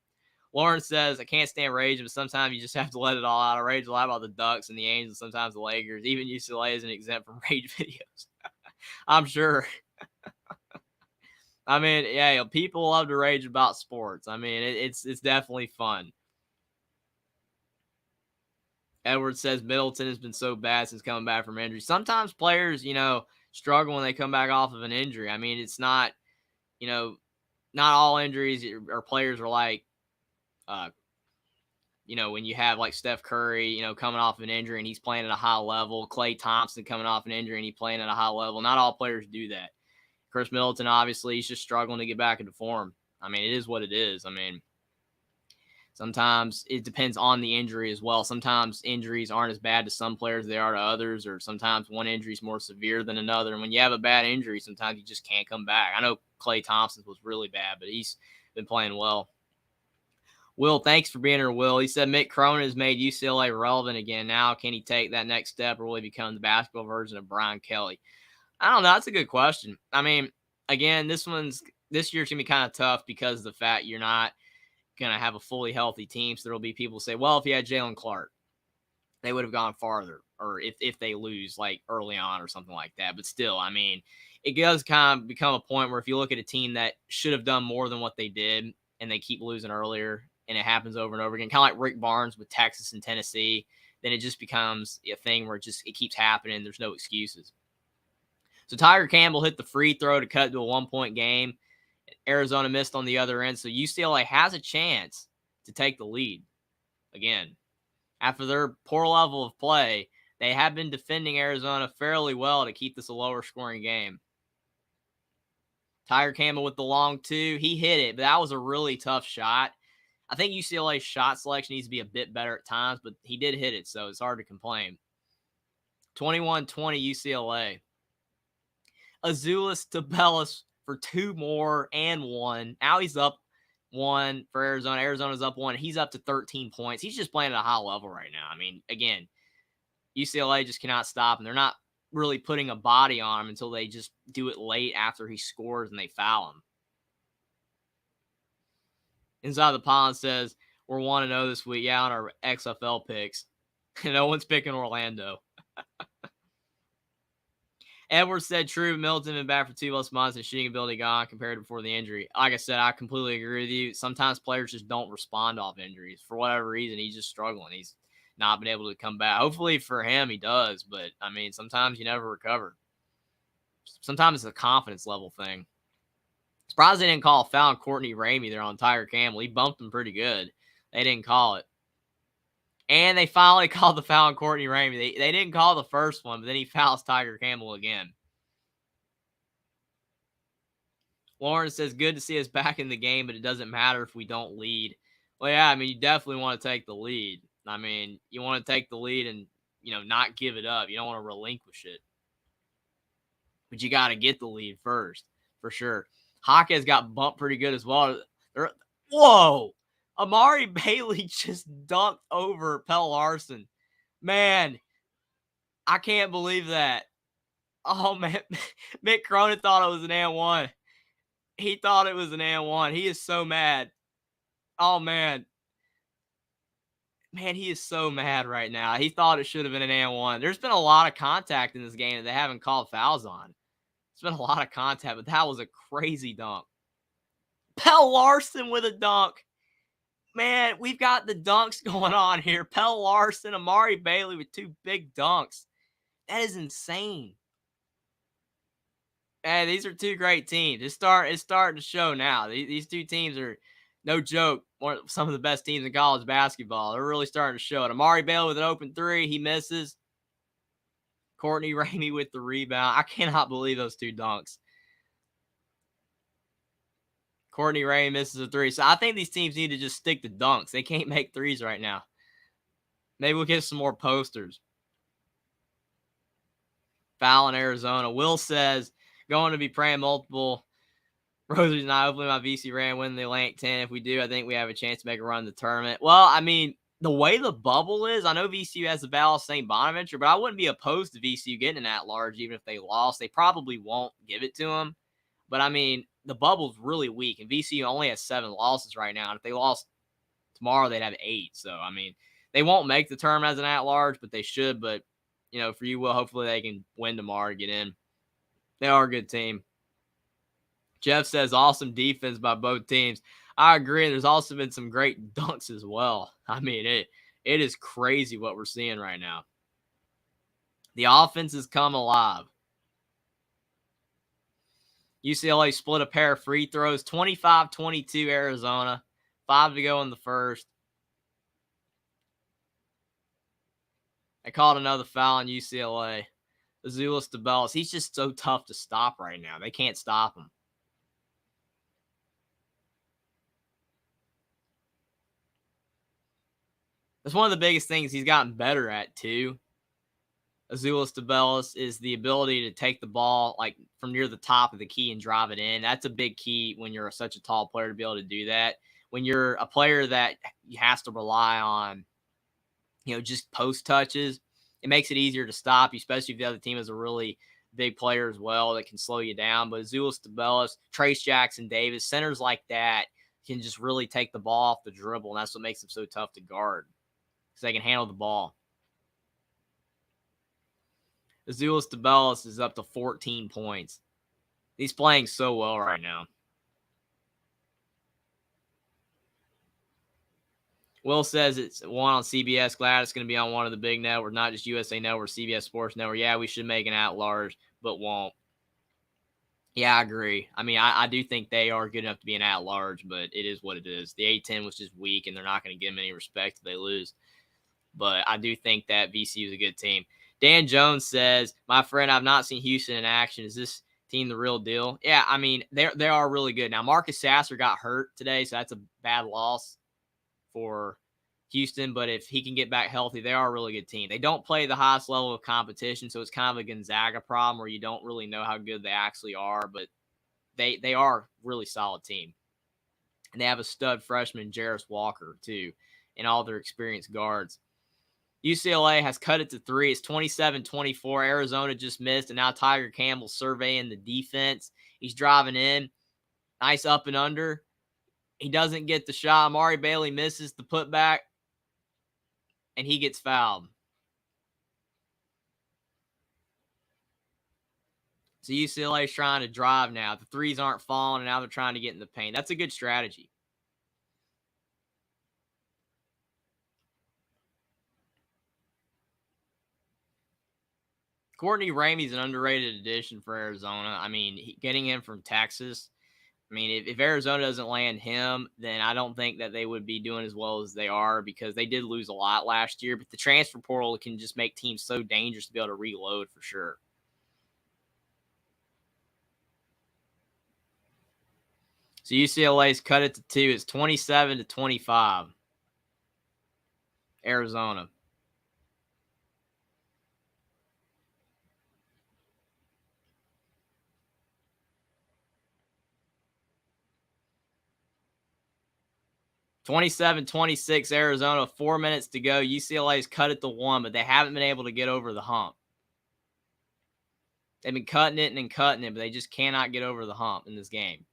Lauren says, I can't stand rage, but sometimes you just have to let it all out. I rage a lot about the Ducks and the Angels, sometimes the Lakers. Even UCLA isn't exempt from rage videos. I'm sure. I mean, yeah, people love to rage about sports. I mean, it's definitely fun. Edwards says Middleton has been so bad since coming back from injury. Sometimes players, struggle when they come back off of an injury. I mean, it's not, not all injuries or players are like, when you have like Steph Curry, coming off of an injury and he's playing at a high level, Klay Thompson coming off an injury and he's playing at a high level. Not all players do that. Chris Middleton, obviously, he's just struggling to get back into form. I mean, it is what it is. I mean, sometimes it depends on the injury as well. Sometimes injuries aren't as bad to some players as they are to others, or sometimes one injury is more severe than another. And when you have a bad injury, sometimes you just can't come back. I know Klay Thompson was really bad, but he's been playing well. Will, thanks for being here, Will. He said Mick Cronin has made UCLA relevant again. Now, can he take that next step or will he become the basketball version of Brian Kelly? I don't know. That's a good question. I mean, again, this year's going to be kind of tough because of the fact you're not going to have a fully healthy team. So there will be people who say, well, if you had Jalen Clark, they would have gone farther, or if they lose like early on or something like that. But still, I mean, it does kind of become a point where if you look at a team that should have done more than what they did and they keep losing earlier and it happens over and over again, kind of like Rick Barnes with Texas and Tennessee, then it just becomes a thing where it keeps happening. There's no excuses. So Tiger Campbell hit the free throw to cut it to a 1-point game. Arizona missed on the other end. So UCLA has a chance to take the lead again. After their poor level of play, they have been defending Arizona fairly well to keep this a lower scoring game. Tiger Campbell with the long two. He hit it, but that was a really tough shot. I think UCLA's shot selection needs to be a bit better at times, but he did hit it, so it's hard to complain. 21-20 UCLA. Azuolas Tabellis for 2 more and 1. Now he's up 1 for Arizona. Arizona's up 1. He's up to 13 points. He's just playing at a high level right now. I mean, again, UCLA just cannot stop him. They're not really putting a body on him until they just do it late after he scores and they foul him. Inside the Pond says, we're 1-0 this week. Yeah, on our XFL picks. No one's picking Orlando. Edwards said, true, Middleton been back for 2+ months and shooting ability gone compared to before the injury. Like I said, I completely agree with you. Sometimes players just don't respond off injuries. For whatever reason, he's just struggling. He's not been able to come back. Hopefully for him, he does. But, I mean, sometimes you never recover. Sometimes it's a confidence level thing. Surprised they didn't call a foul on Courtney Ramey there on Tiger Campbell. He bumped him pretty good. They didn't call it. And they finally called the foul on Courtney Ramey. They didn't call the first one, but then he fouls Tiger Campbell again. Lauren says, good to see us back in the game, but it doesn't matter if we don't lead. Well, yeah, I mean, you definitely want to take the lead. I mean, you want to take the lead and, not give it up. You don't want to relinquish it. But you got to get the lead first, for sure. Jaquez got bumped pretty good as well. Whoa! Amari Bailey just dunked over Pell Larson. Man, I can't believe that. Oh, man. Mick Cronin thought it was an and one. He thought it was an and one. He is so mad. Oh, man. Man, he is so mad right now. He thought it should have been an and one. There's been a lot of contact in this game that they haven't called fouls on. It's been a lot of contact, but that was a crazy dunk. Pell Larson with a dunk. Man, we've got the dunks going on here. Pell Larson, Amari Bailey with two big dunks. That is insane. And these are two great teams. It's starting to show now. These two teams are, no joke, some of the best teams in college basketball. They're really starting to show it. Amari Bailey with an open three. He misses. Courtney Ramey with the rebound. I cannot believe those two dunks. Courtney Ramey misses a three. So I think these teams need to just stick to dunks. They can't make threes right now. Maybe we'll get some more posters. Foul in Arizona. Will says, going to be praying multiple. Rosaries and I, hopefully my VC Ram win the Atlantic 10. If we do, I think we have a chance to make a run in the tournament. Well, I mean, the way the bubble is, I know VCU has the battle of St. Bonaventure, but I wouldn't be opposed to VCU getting an at-large even if they lost. They probably won't give it to them. But, I mean, the bubble's really weak, and VCU only has 7 losses right now. And if they lost tomorrow, they'd have 8. So, I mean, they won't make the tournament as an at-large, but they should. But, you know, for you, Will, hopefully they can win tomorrow to get in. They are a good team. Jeff says awesome defense by both teams. I agree. There's also been some great dunks as well. I mean, it is crazy what we're seeing right now. The offense has come alive. UCLA split a pair of free throws, 25-22 Arizona. 5 to go in the first. They called another foul on UCLA. Azuolas DeBellis, he's just so tough to stop right now. They can't stop him. That's one of the biggest things he's gotten better at, too. Azuolas DeBellis is the ability to take the ball like from near the top of the key and drive it in. That's a big key when you're such a tall player to be able to do that. When you're a player that has to rely on, you know, just post touches, it makes it easier to stop you, especially if the other team is a really big player as well that can slow you down. But Azuolas DeBellis, Trace Jackson Davis, centers like that can just really take the ball off the dribble, and that's what makes them so tough to guard because they can handle the ball. Azuolas DeBellis is up to 14 points. He's playing so well right now. Will says it's one on CBS. Glad it's going to be on one of the big networks, not just USA Network, CBS Sports Network. Yeah, we should make an at-large, but won't. Yeah, I agree. I mean, I do think they are good enough to be an at-large, but it is what it is. The A-10 was just weak, and they're not going to give them any respect if they lose. But I do think that VCU is a good team. Dan Jones says, my friend, I've not seen Houston in action. Is this team the real deal? Yeah, I mean, they are really good. Now, Marcus Sasser got hurt today, so that's a bad loss for Houston. But if he can get back healthy, they are a really good team. They don't play the highest level of competition, so it's kind of a Gonzaga problem where you don't really know how good they actually are. But they are a really solid team. And they have a stud freshman, Jarris Walker, too, and all their experienced guards. UCLA has cut it to 3. It's 27-24. Arizona just missed, and now Tiger Campbell's surveying the defense. He's driving in. Nice up and under. He doesn't get the shot. Amari Bailey misses the putback, and he gets fouled. So UCLA is trying to drive now. The threes aren't falling, and now they're trying to get in the paint. That's a good strategy. Courtney Ramey's an underrated addition for Arizona. I mean, getting him from Texas. I mean, if Arizona doesn't land him, then I don't think that they would be doing as well as they are because they did lose a lot last year. But the transfer portal can just make teams so dangerous to be able to reload for sure. So UCLA's cut it to 2. It's 27-25. Arizona. 27-26 Arizona, 4 minutes to go. UCLA's cut it to 1, but they haven't been able to get over the hump. They've been cutting it and cutting it, but they just cannot get over the hump in this game.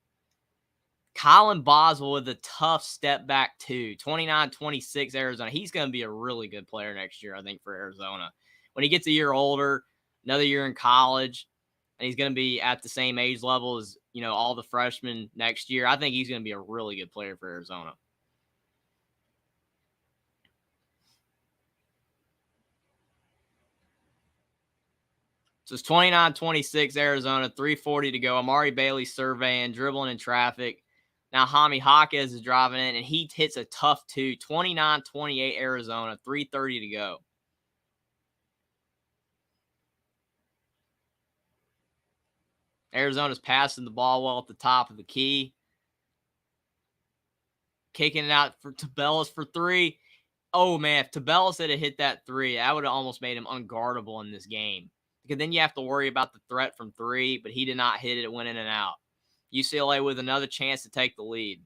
Colin Boswell with a tough step back too. 29-26 Arizona. He's going to be a really good player next year, I think, for Arizona. When he gets a year older, another year in college, and he's going to be at the same age level as, all the freshmen next year, I think he's going to be a really good player for Arizona. So it's 29-26 Arizona, 3:40 to go. Amari Bailey surveying, dribbling in traffic. Now Jaime Jaquez is driving in, and he hits a tough two. 29-28 Arizona, 3:30 to go. Arizona's passing the ball well at the top of the key. Kicking it out for Tabellas for 3. Oh, man, if Tabellas had hit that 3, that would have almost made him unguardable in this game. Because then you have to worry about the threat from 3, but he did not hit it. It went in and out. UCLA with another chance to take the lead.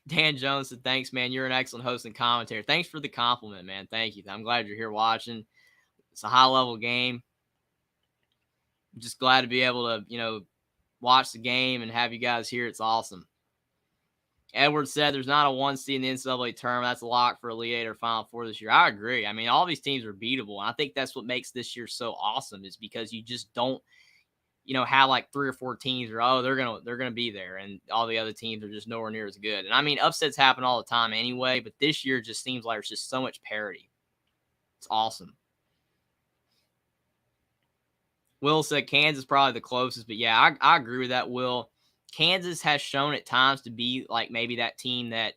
Dan Jones said, thanks, man. You're an excellent host and commentator. Thanks for the compliment, man. Thank you. I'm glad you're here watching. It's a high-level game. I'm just glad to be able to, watch the game and have you guys here. It's awesome. Edwards said there's not a 1 seed in the NCAA tournament. That's a lock for Elite Eight or Final Four this year. I agree. I mean, all these teams are beatable. And I think that's what makes this year so awesome is because you just don't, have like 3 or 4 teams where, they're gonna be there, and all the other teams are just nowhere near as good. And I mean, upsets happen all the time anyway, but this year just seems like there's just so much parity. It's awesome. Will said Kansas probably the closest, but yeah, I agree with that, Will. Kansas has shown at times to be like maybe that team that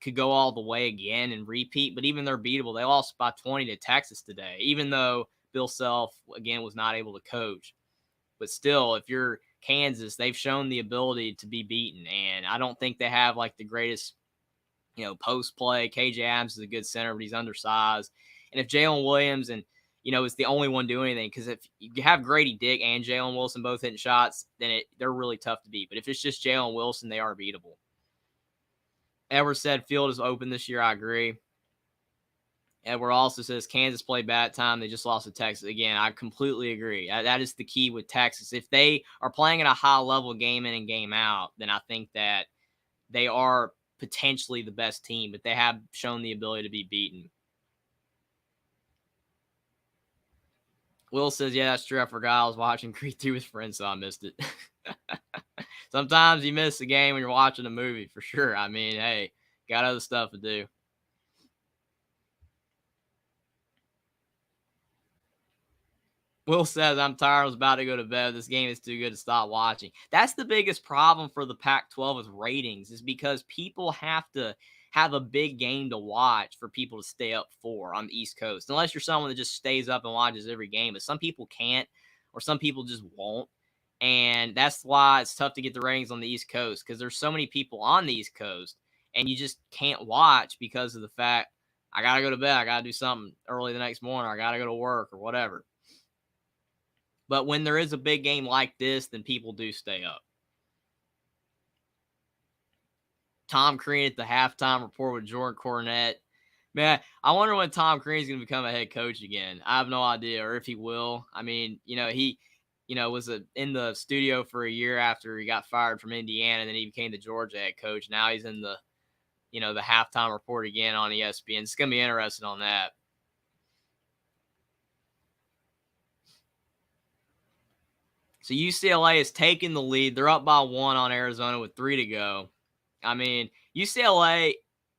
could go all the way again and repeat, but even they're beatable. They lost by 20 to Texas today, even though Bill Self, again, was not able to coach. But still, if you're Kansas, they've shown the ability to be beaten, and I don't think they have like the greatest, post play. KJ Adams is a good center, but he's undersized. And if Jalen Williams and is the only one doing anything, because if you have Grady Dick and Jalen Wilson both hitting shots, then they're really tough to beat. But if it's just Jalen Wilson, they are beatable. Edward said field is open this year. I agree. Edward also says Kansas played bad time. They just lost to Texas. Again, I completely agree. That is the key with Texas. If they are playing at a high level game in and game out, then I think that they are potentially the best team, but they have shown the ability to be beaten. Will says, yeah, that's true. I forgot I was watching Creed 3 with friends, so I missed it. Sometimes you miss a game when you're watching a movie, for sure. I mean, hey, got other stuff to do. Will says, I'm tired. I was about to go to bed. This game is too good to stop watching. That's the biggest problem for the Pac-12 with ratings, is because people have to have a big game to watch for people to stay up for on the East Coast. Unless you're someone that just stays up and watches every game. But some people can't, or some people just won't. And that's why it's tough to get the ratings on the East Coast, because there's so many people on the East Coast, and you just can't watch because of the fact, I got to go to bed. I got to do something early the next morning. Or I got to go to work or whatever. But when there is a big game like this, then people do stay up. Tom Crean at the halftime report with Jordan Cornette. Man, I wonder when Tom Crean's going to become a head coach again. I have no idea, or if he will. I mean, he, was in the studio for a year after he got fired from Indiana, and then he became the Georgia head coach. Now he's in the, the halftime report again on ESPN. It's going to be interesting on that. So UCLA is taking the lead. They're up by 1 on Arizona with 3 to go. I mean, UCLA,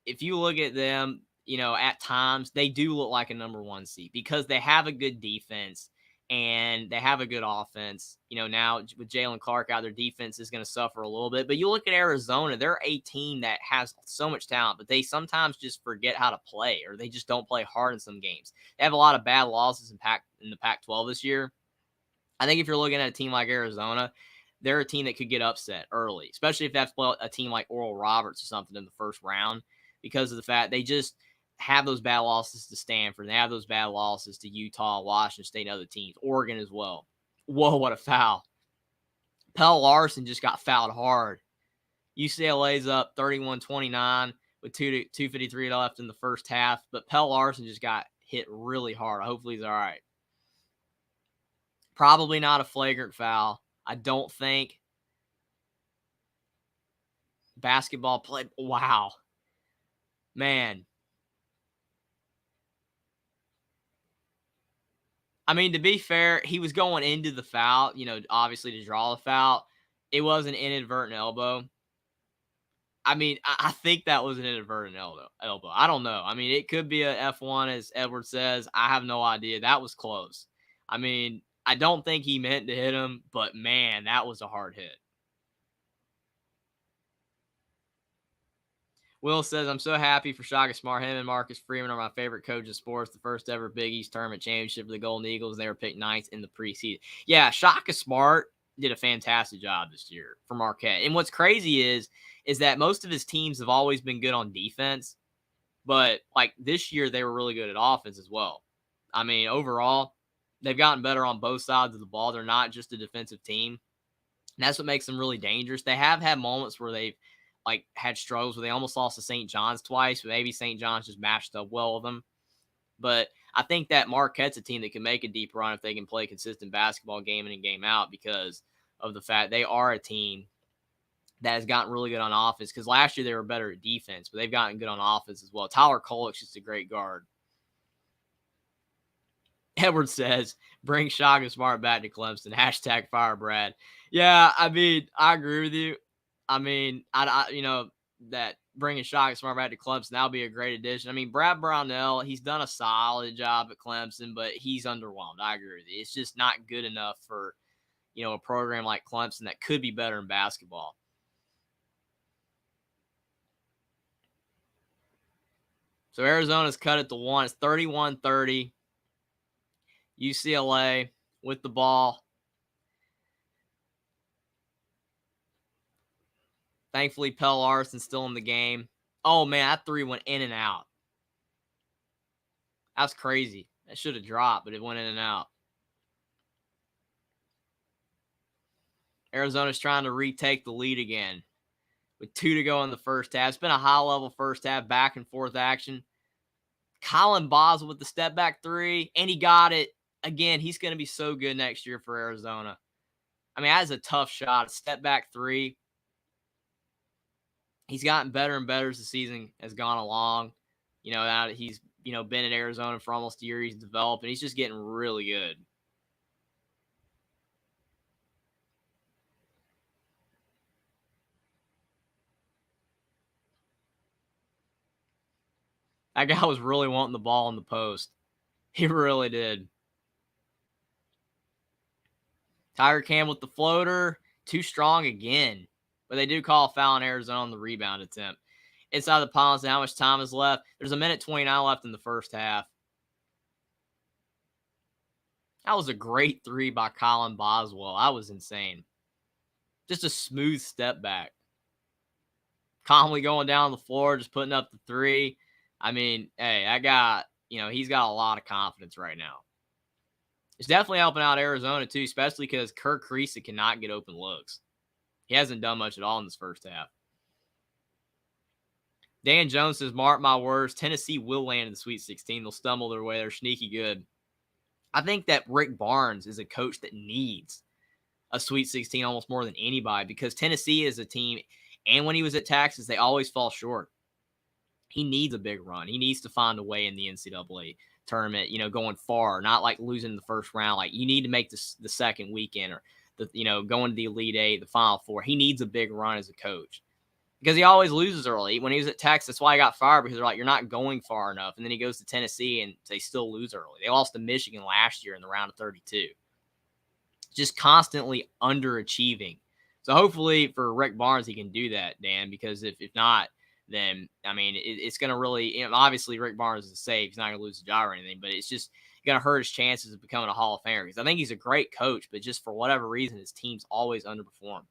if you look at them, at times they do look like a number 1 seed because they have a good defense and they have a good offense. Now with Jalen Clark out, their defense is going to suffer a little bit. But you look at Arizona, they're a team that has so much talent, but they sometimes just forget how to play, or they just don't play hard in some games. They have a lot of bad losses in the Pac-12 this year. I think if you're looking at a team like Arizona, they're a team that could get upset early, especially if that's a team like Oral Roberts or something in the first round, because of the fact they just have those bad losses to Stanford. They have those bad losses to Utah, Washington State, and other teams, Oregon as well. Whoa, what a foul. Pell Larson just got fouled hard. UCLA's up 31-29 with 2:53 left in the first half, but Pell Larson just got hit really hard. Hopefully he's all right. Probably not a flagrant foul. I don't think. Basketball play. Wow. Man. I mean, to be fair, he was going into the foul, obviously to draw the foul. It was an inadvertent elbow. I mean, I think that was an inadvertent elbow. I don't know. I mean, it could be a F1, as Edward says. I have no idea. That was close. I mean, I don't think he meant to hit him, but man, that was a hard hit. Will says, I'm so happy for Shaka Smart. Him and Marcus Freeman are my favorite coach in sports. The first ever Big East tournament championship for the Golden Eagles. They were picked ninth in the preseason. Yeah, Shaka Smart did a fantastic job this year for Marquette. And what's crazy is that most of his teams have always been good on defense. But, like, this year they were really good at offense as well. I mean, overall, they've gotten better on both sides of the ball. They're not just a defensive team. And that's what makes them really dangerous. They have had moments where they've had struggles where they almost lost to St. John's twice. But maybe St. John's just matched up well with them. But I think that Marquette's a team that can make a deep run if they can play consistent basketball game in and game out because of the fact they are a team that has gotten really good on offense. Because last year they were better at defense, but they've gotten good on offense as well. Tyler Kolek's just a great guard. Edward says, bring Shaka Smart back to Clemson. # fire Brad. Yeah, I mean, I agree with you. I mean, that bringing Shaka Smart back to Clemson, that'll be a great addition. I mean, Brad Brownell, he's done a solid job at Clemson, but he's underwhelmed. I agree with you. It's just not good enough for, a program like Clemson that could be better in basketball. So Arizona's cut it to 1. It's 31-30. UCLA with the ball. Thankfully, Pell Larson's still in the game. Oh, man, that 3 went in and out. That's crazy. That should have dropped, but it went in and out. Arizona's trying to retake the lead again with 2 to go in the first half. It's been a high-level first half, back-and-forth action. Colin Boswell with the step-back 3, and he got it. Again, he's going to be so good next year for Arizona. I mean, that is a tough shot. A step-back 3. He's gotten better and better as the season has gone along. Now that he's, been in Arizona for almost a year, he's developed, and he's just getting really good. That guy was really wanting the ball in the post. He really did. Tiger Cam with the floater. Too strong again. But they do call a foul on Arizona on the rebound attempt. Inside the pylons, and how much time is left? There's 1:29 left in the first half. That was a great 3 by Colin Boswell. That was insane. Just a smooth step back. Calmly going down the floor, just putting up the 3. I mean, hey, that guy, he's got a lot of confidence right now. It's definitely helping out Arizona, too, especially because Kirk Creasy cannot get open looks. He hasn't done much at all in this first half. Dan Jones says, mark my words, Tennessee will land in the Sweet 16. They'll stumble their way. They're sneaky good. I think that Rick Barnes is a coach that needs a Sweet 16 almost more than anybody because Tennessee is a team, and when he was at Texas, they always fall short. He needs a big run. He needs to find a way in the NCAA tournament, going far, not like losing the first round. Like, you need to make the second weekend or, going to the Elite Eight, the Final Four. He needs a big run as a coach because he always loses early. When he was at Texas, that's why he got fired, because they're like, you're not going far enough. And then he goes to Tennessee and they still lose early. They lost to Michigan last year in the round of 32. Just constantly underachieving. So hopefully for Rick Barnes, he can do that, Dan, because if not, then, I mean, it's going to really, obviously Rick Barnes is safe. He's not going to lose a job or anything, but it's just going to hurt his chances of becoming a Hall of Famer, because I think he's a great coach, but just for whatever reason, his teams always underperform.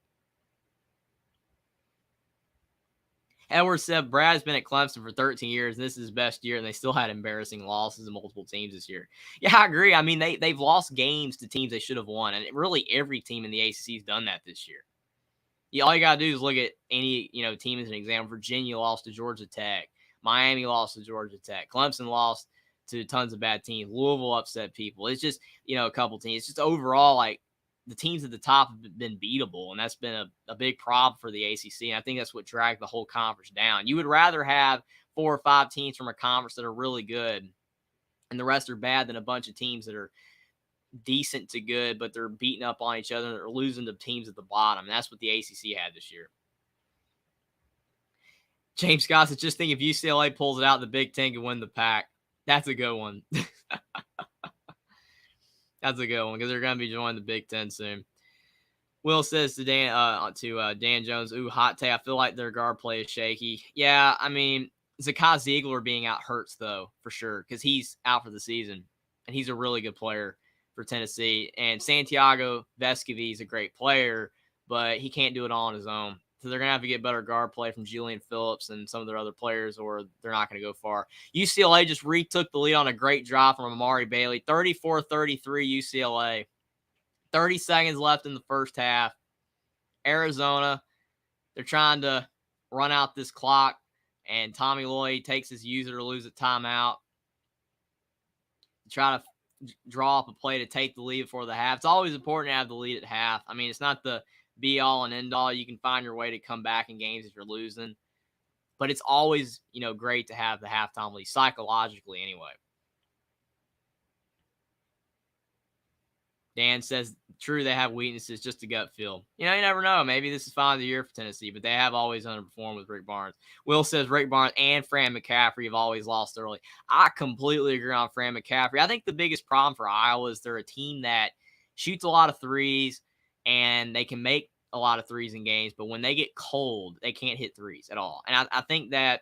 Edwards said Brad's been at Clemson for 13 years, and this is his best year, and they still had embarrassing losses to multiple teams this year. Yeah, I agree. I mean, they've lost games to teams they should have won, and really every team in the ACC has done that this year. all you got to do is look at any, team as an example. Virginia lost to Georgia Tech. Miami lost to Georgia Tech. Clemson lost to tons of bad teams. Louisville upset people. It's just, a couple teams. It's just overall, like, the teams at the top have been beatable, and that's been a big problem for the ACC, and I think that's what dragged the whole conference down. You would rather have 4 or 5 teams from a conference that are really good and the rest are bad than a bunch of teams that are decent to good, but they're beating up on each other and they're losing to teams at the bottom. And that's what the ACC had this year. James Scott said, just think if UCLA pulls it out, the Big Ten can win the PAC. That's a good one. That's a good one because they're going to be joining the Big Ten soon. Will says to Dan Jones, ooh, hot take. I feel like their guard play is shaky. Yeah, I mean, Zakai Ziegler being out hurts, though, for sure, because he's out for the season, and he's a really good player for Tennessee. And Santiago Vescovi is a great player, but he can't do it all on his own. So they're going to have to get better guard play from Julian Phillips and some of their other players, or they're not going to go far. UCLA just retook the lead on a great drive from Amari Bailey. 34-33 UCLA. 30 seconds left in the first half. Arizona, they're trying to run out this clock, and Tommy Lloyd takes his user to lose a timeout. Try to draw up a play to take the lead before the half. It's always important to have the lead at half. I mean, it's not the be-all and end-all. You can find your way to come back in games if you're losing. But it's always, great to have the halftime lead, psychologically anyway. Dan says, true, they have weaknesses, just a gut feel. You never know. Maybe this is finally the year for Tennessee, but they have always underperformed with Rick Barnes. Will says Rick Barnes and Fran McCaffrey have always lost early. I completely agree on Fran McCaffrey. I think the biggest problem for Iowa is they're a team that shoots a lot of threes, and they can make a lot of threes in games, but when they get cold, they can't hit threes at all. And I think that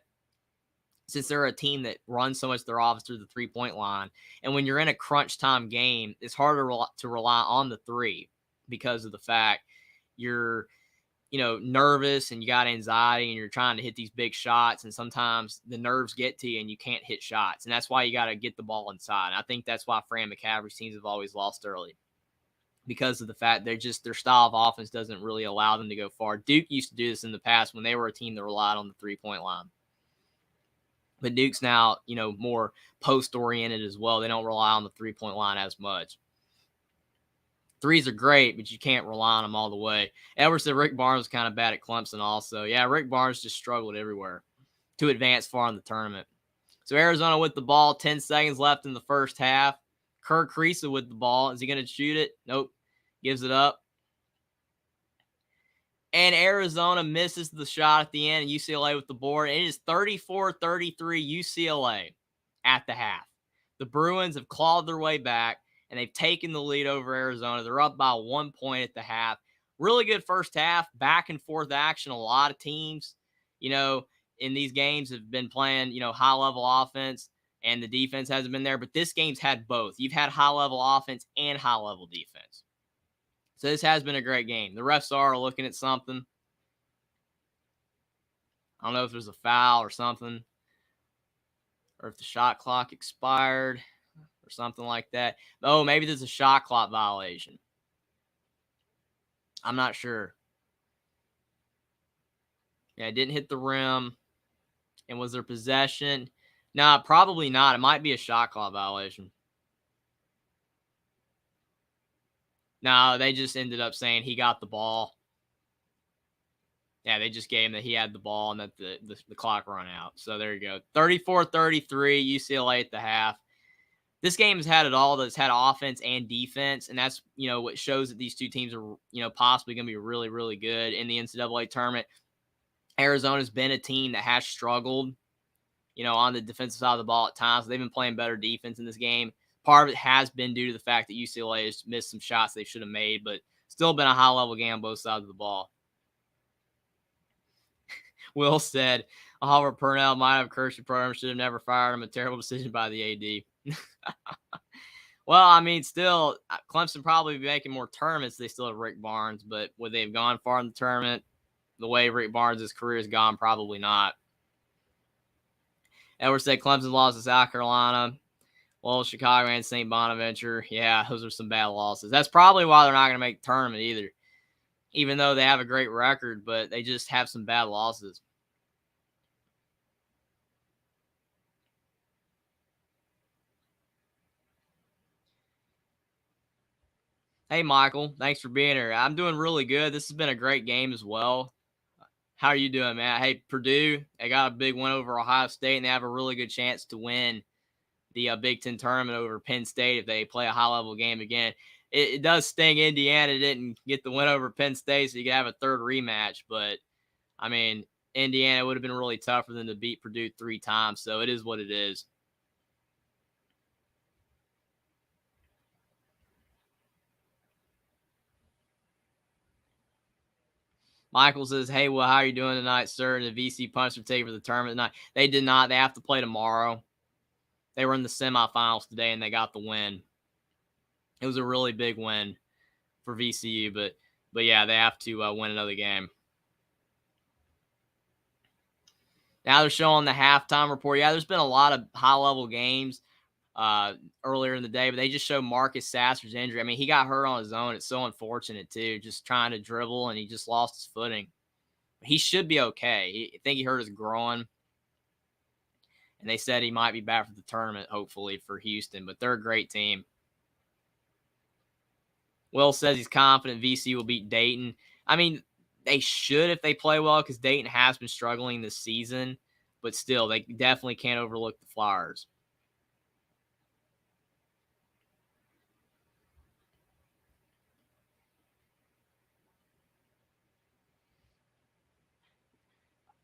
since they're a team that runs so much of their offense through the three-point line, and when you're in a crunch time game, it's harder to rely on the three because of the fact you're, nervous and you got anxiety and you're trying to hit these big shots, and sometimes the nerves get to you and you can't hit shots, and that's why you got to get the ball inside. And I think that's why Fran McCaffrey's teams have always lost early, because of the fact their style of offense doesn't really allow them to go far. Duke used to do this in the past when they were a team that relied on the three-point line. But Duke's now, more post-oriented as well. They don't rely on the three-point line as much. Threes are great, but you can't rely on them all the way. Edwards said Rick Barnes was kind of bad at Clemson also. Yeah, Rick Barnes just struggled everywhere to advance far in the tournament. So Arizona with the ball, 10 seconds left in the first half. Kerr Kriisa with the ball. Is he going to shoot it? Nope. Gives it up. And Arizona misses the shot at the end, and UCLA with the board. And it is 34-33 UCLA at the half. The Bruins have clawed their way back, and they've taken the lead over Arizona. They're up by 1 point at the half. Really good first half, back and forth action. A lot of teams, in these games have been playing, high-level offense, and the defense hasn't been there. But this game's had both. You've had high-level offense and high-level defense. So this has been a great game. The refs are looking at something. I don't know if there's a foul or something, or if the shot clock expired or something like that. Oh, maybe there's a shot clock violation. I'm not sure. Yeah, it didn't hit the rim. And was there possession? No, probably not. It might be a shot clock violation. No, they just ended up saying he got the ball. Yeah, they just gave him that he had the ball and that the clock run out. So there you go. 34-33, UCLA at the half. This game has had it all. That's had offense and defense, and that's, what shows that these two teams are, possibly going to be really, really good in the NCAA tournament. Arizona's been a team that has struggled, on the defensive side of the ball at times. They've been playing better defense in this game. Part of it has been due to the fact that UCLA has missed some shots they should have made, but still been a high-level game on both sides of the ball. Will said, Oliver Purnell might have cursed the program, should have never fired him. A terrible decision by the AD. Well, I mean, still, Clemson probably be making more tournaments. They still have Rick Barnes, but would they have gone far in the tournament the way Rick Barnes' career has gone? Probably not. Edwards said Clemson lost to South Carolina. Well, Chicago and St. Bonaventure, yeah, those are some bad losses. That's probably why they're not going to make the tournament either. even though they have a great record, but they just have some bad losses. Hey, Michael, thanks for being here. I'm doing really good. This has been a great game as well. How are you doing, man? Hey, Purdue, they got a big win over Ohio State, and they have a really good chance to win the Big Ten tournament over Penn State if they play a high-level game again. It does sting Indiana didn't get the win over Penn State, so you can have a third rematch. But, I mean, Indiana would have been really tough for them to beat Purdue 3 times, so it is what it is. Michael says, hey, well, how are you doing tonight, sir? And the VC punch for taking for the tournament tonight. They did not. They have to play tomorrow. They were in the semifinals today, and they got the win. It was a really big win for VCU, but yeah, they have to win another game. Now they're showing the halftime report. Yeah, there's been a lot of high-level games earlier in the day, but they just showed Marcus Sasser's injury. I mean, he got hurt on his own. It's so unfortunate, too, just trying to dribble, and he just lost his footing. He should be okay. I think he hurt his groin, and they said he might be back for the tournament, hopefully, for Houston, but they're a great team. Will says he's confident VC will beat Dayton. I mean, they should if they play well because Dayton has been struggling this season, but still, they definitely can't overlook the Flyers.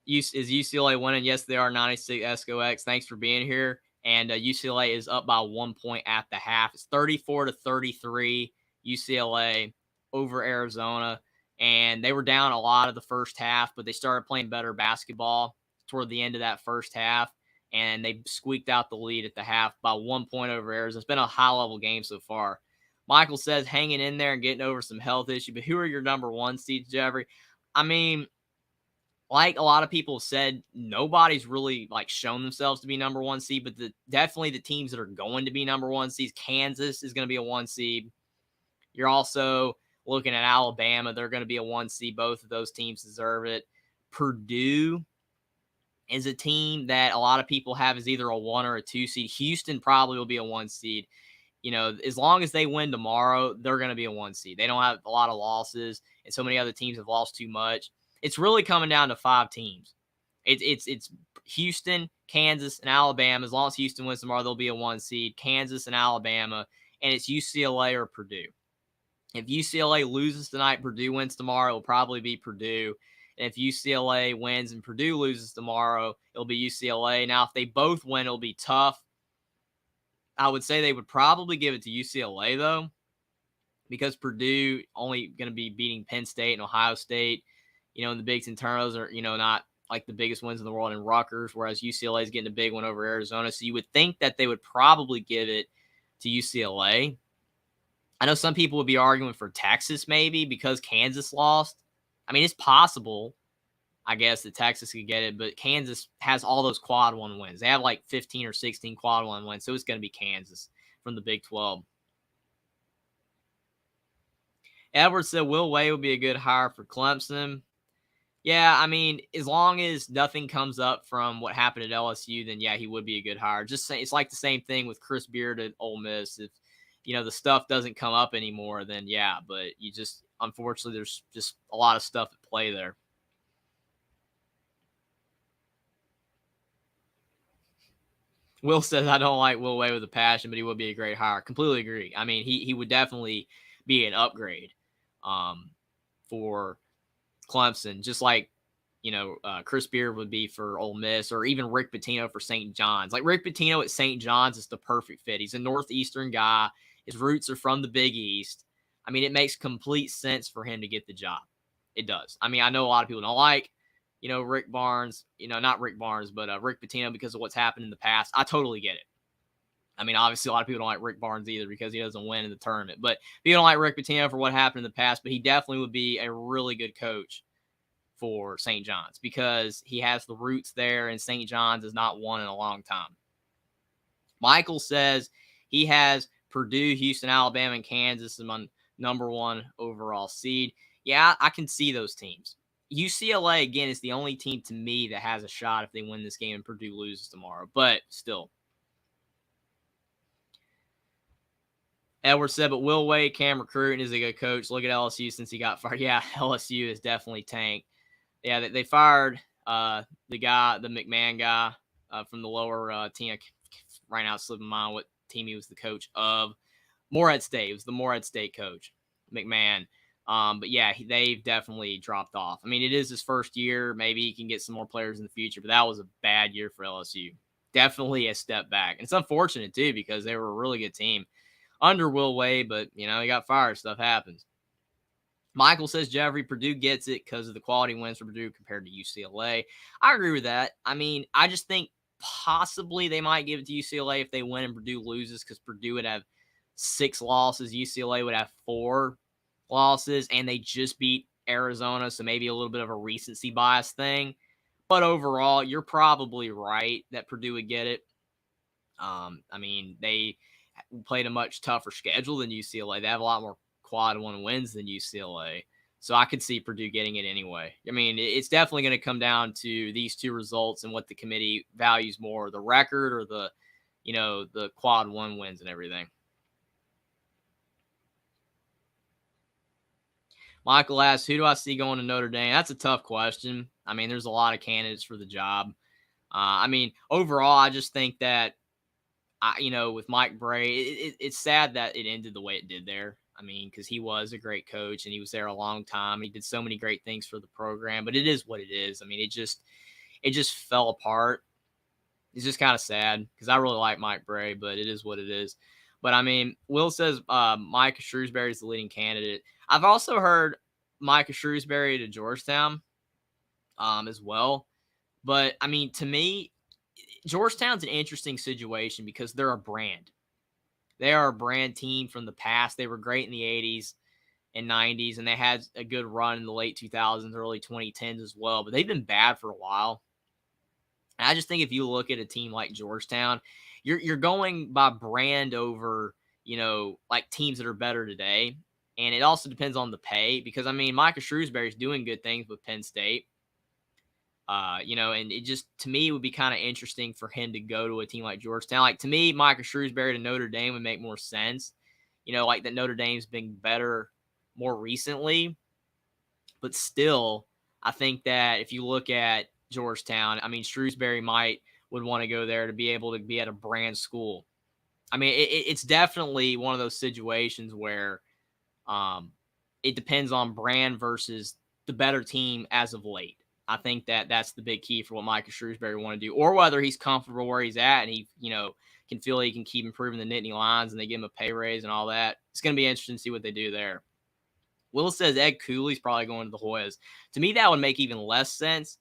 Is UCLA winning? Yes, they are. 96 SCOX. Thanks for being here. And UCLA is up by 1 point at the half. It's 34-33 UCLA over Arizona. And they were down a lot of the first half, but they started playing better basketball toward the end of that first half. And they squeaked out the lead at the half by 1 point over Arizona. It's been a high-level game so far. Michael says hanging in there and getting over some health issue. But who are your number one seeds, Jeffrey? I mean, like a lot of people said, nobody's really like shown themselves to be number one seed, but definitely the teams that are going to be number one seeds. Kansas is going to be a 1 seed. You're also looking at Alabama. They're going to be a 1 seed. Both of those teams deserve it. Purdue is a team that a lot of people have as either a 1 or a 2 seed. Houston probably will be a 1 seed. You know, as long as they win tomorrow, they're going to be a 1 seed. They don't have a lot of losses, and so many other teams have lost too much. It's really coming down to 5 teams. It's Houston, Kansas, and Alabama. As long as Houston wins tomorrow, they'll be a 1 seed. Kansas and Alabama, and it's UCLA or Purdue. If UCLA loses tonight, Purdue wins tomorrow, it'll probably be Purdue. And if UCLA wins and Purdue loses tomorrow, it'll be UCLA. Now, if they both win, it'll be tough. I would say they would probably give it to UCLA, though, because Purdue only going to be beating Penn State and Ohio State. You know, in the Big Ten tournaments are, you know, not like the biggest wins in the world in Rutgers, whereas UCLA is getting a big one over Arizona. So you would think that they would probably give it to UCLA. I know some people would be arguing for Texas maybe because Kansas lost. I mean, it's possible, I guess, that Texas could get it, but Kansas has all those quad 1 wins. They have like 15 or 16 quad 1 wins, so it's going to be Kansas from the Big 12. Edwards said Will Wade would be a good hire for Clemson. Yeah, I mean, as long as nothing comes up from what happened at LSU, then yeah, he would be a good hire. It's like the same thing with Chris Beard at Ole Miss. If you know the stuff doesn't come up anymore, then yeah, but you just unfortunately there's just a lot of stuff at play there. Will says I don't like Will Wade with a passion, but he would be a great hire. Completely agree. I mean, he would definitely be an upgrade for Clemson, just like Chris Beard would be for Ole Miss, or even Rick Pitino for St. John's. Like Rick Pitino at St. John's is the perfect fit. He's a Northeastern guy. His roots are from the Big East. I mean, it makes complete sense for him to get the job. It does. I mean, I know a lot of people don't like, Rick Barnes, not Rick Barnes, but Rick Pitino because of what's happened in the past. I totally get it. I mean, obviously, a lot of people don't like Rick Barnes either because he doesn't win in the tournament. But people don't like Rick Pitino for what happened in the past, but he definitely would be a really good coach for St. John's because he has the roots there, and St. John's has not won in a long time. Michael says he has Purdue, Houston, Alabama, and Kansas among number 1 overall seed. Yeah, I can see those teams. UCLA, again, is the only team to me that has a shot if they win this game and Purdue loses tomorrow. But still. Edward said, but Will Wade, Cam recruiting is a good coach. Look at LSU since he got fired. Yeah, LSU is definitely tanked. Yeah, they fired the guy, the McMahon guy from the lower team. Right now, it's slipping my mind what team he was the coach of. Morehead State. It was the Morehead State coach, McMahon. But yeah, they've definitely dropped off. I mean, it is his first year. Maybe he can get some more players in the future, but that was a bad year for LSU. Definitely a step back. And it's unfortunate, too, because they were a really good team under Will Wade, but, he got fired. Stuff happens. Michael says, Jeffrey, Purdue gets it because of the quality wins for Purdue compared to UCLA. I agree with that. I mean, I just think possibly they might give it to UCLA if they win and Purdue loses because Purdue would have 6 losses. UCLA would have 4 losses, and they just beat Arizona, so maybe a little bit of a recency bias thing. But overall, you're probably right that Purdue would get it. I mean, they played a much tougher schedule than UCLA. They have a lot more quad 1 wins than UCLA. So I could see Purdue getting it anyway. I mean, it's definitely going to come down to these 2 results and what the committee values more, the record or the quad 1 wins and everything. Michael asks, who do I see going to Notre Dame? That's a tough question. I mean, there's a lot of candidates for the job. I mean, overall, I just think that, with Mike Bray, it's sad that it ended the way it did there. I mean, because he was a great coach and he was there a long time. He did so many great things for the program, but it is what it is. I mean, it just fell apart. It's just kind of sad because I really like Mike Bray, but it is what it is. But I mean, Will says Micah Shrewsbury is the leading candidate. I've also heard Micah Shrewsbury to Georgetown as well. But I mean, to me, Georgetown's an interesting situation because they're a brand. They are a brand team from the past. They were great in the 80s and 90s, and they had a good run in the late 2000s, early 2010s as well. But they've been bad for a while. And I just think if you look at a team like Georgetown, you're going by brand over, like teams that are better today. And it also depends on the pay because, I mean, Micah Shrewsbury is doing good things with Penn State. And it just, to me, it would be kind of interesting for him to go to a team like Georgetown. Like, to me, Micah Shrewsbury to Notre Dame would make more sense. Like that Notre Dame's been better more recently. But still, I think that if you look at Georgetown, I mean, Shrewsbury would want to go there to be able to be at a brand school. I mean, it's definitely one of those situations where it depends on brand versus the better team as of late. I think that's the big key for what Micah Shrewsbury want to do, or whether he's comfortable where he's at and he, can feel he can keep improving the Nittany Lions and they give him a pay raise and all that. It's going to be interesting to see what they do there. Will says Ed Cooley's probably going to the Hoyas. To me, that would make even less sense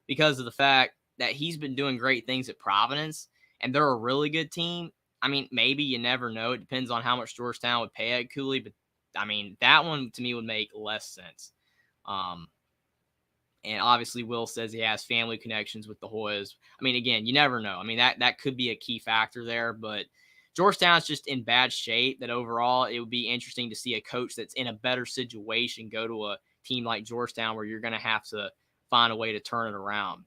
because of the fact that he's been doing great things at Providence and they're a really good team. I mean, maybe you never know. It depends on how much Georgetown would pay Ed Cooley, but I mean, that one to me would make less sense. And obviously, Will says he has family connections with the Hoyas. I mean, again, you never know. I mean, that could be a key factor there. But Georgetown's just in bad shape that overall it would be interesting to see a coach that's in a better situation go to a team like Georgetown where you're going to have to find a way to turn it around.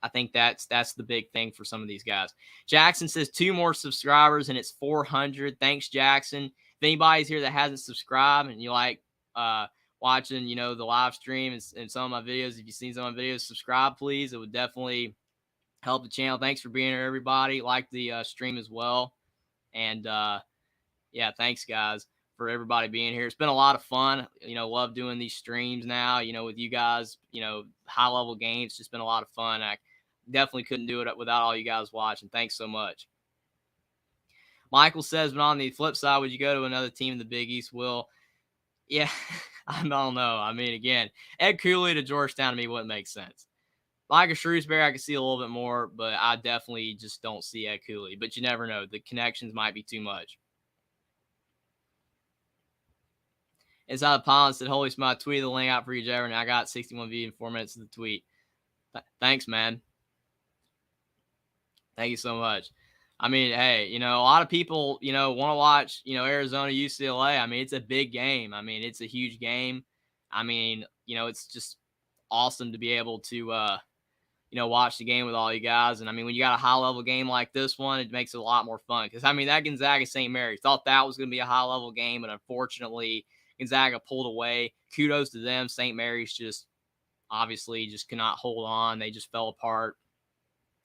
I think that's the big thing for some of these guys. Jackson says 2 more subscribers and it's 400. Thanks, Jackson. If anybody's here that hasn't subscribed and you like watching, the live stream and some of my videos, if you've seen some of my videos, subscribe, please. It would definitely help the channel. Thanks for being here, everybody. Like the stream as well. And, yeah, thanks, guys, for everybody being here. It's been a lot of fun. Love doing these streams now, with you guys, high-level games. It's just been a lot of fun. I definitely couldn't do it without all you guys watching. Thanks so much. Michael says, but on the flip side, would you go to another team in the Big East? Will? Yeah, I don't know. I mean, again, Ed Cooley to Georgetown to me wouldn't make sense. Micah Shrewsbury, I can see a little bit more, but I definitely just don't see Ed Cooley. But you never know. The connections might be too much. Inside the Pond said, holy smart, tweeted the link out for you, Jeffrey, and I got 61 views in 4 minutes of the tweet. Thanks, man. Thank you so much. I mean, hey, a lot of people, want to watch, Arizona, UCLA. I mean, it's a big game. I mean, it's a huge game. I mean, it's just awesome to be able to, watch the game with all you guys. And I mean, when you got a high level game like this one, it makes it a lot more fun. Because I mean, that Gonzaga St. Mary's, thought that was going to be a high level game, but unfortunately, Gonzaga pulled away. Kudos to them. St. Mary's just obviously just could not hold on. They just fell apart.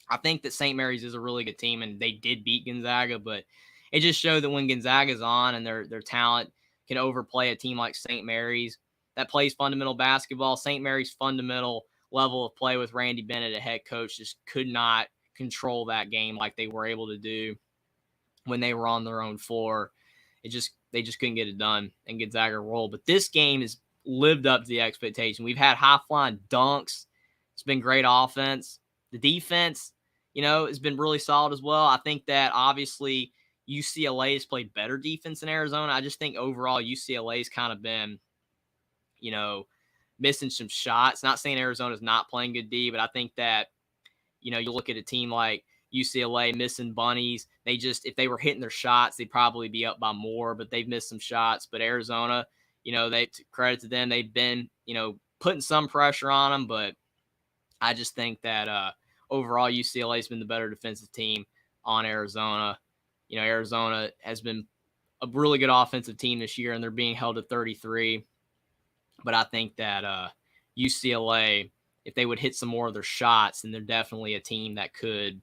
I think that St. Mary's is a really good team, and they did beat Gonzaga, but it just showed that when Gonzaga's on and their talent can overplay a team like St. Mary's that plays fundamental basketball. St. Mary's fundamental level of play with Randy Bennett, a head coach, just could not control that game like they were able to do when they were on their own floor. They just couldn't get it done, and Gonzaga rolled. But this game has lived up to the expectation. We've had high flying dunks. It's been great offense. The defense, has been really solid as well. I think that obviously UCLA has played better defense in Arizona. I just think overall UCLA has kind of been, missing some shots. Not saying Arizona's not playing good D, but I think that, you look at a team like UCLA missing bunnies. If they were hitting their shots, they'd probably be up by more, but they've missed some shots. But Arizona, they credit to them. They've been, putting some pressure on them, but I just think that overall UCLA has been the better defensive team on Arizona. Arizona has been a really good offensive team this year, and they're being held to 33. But I think that UCLA, if they would hit some more of their shots, then they're definitely a team that could,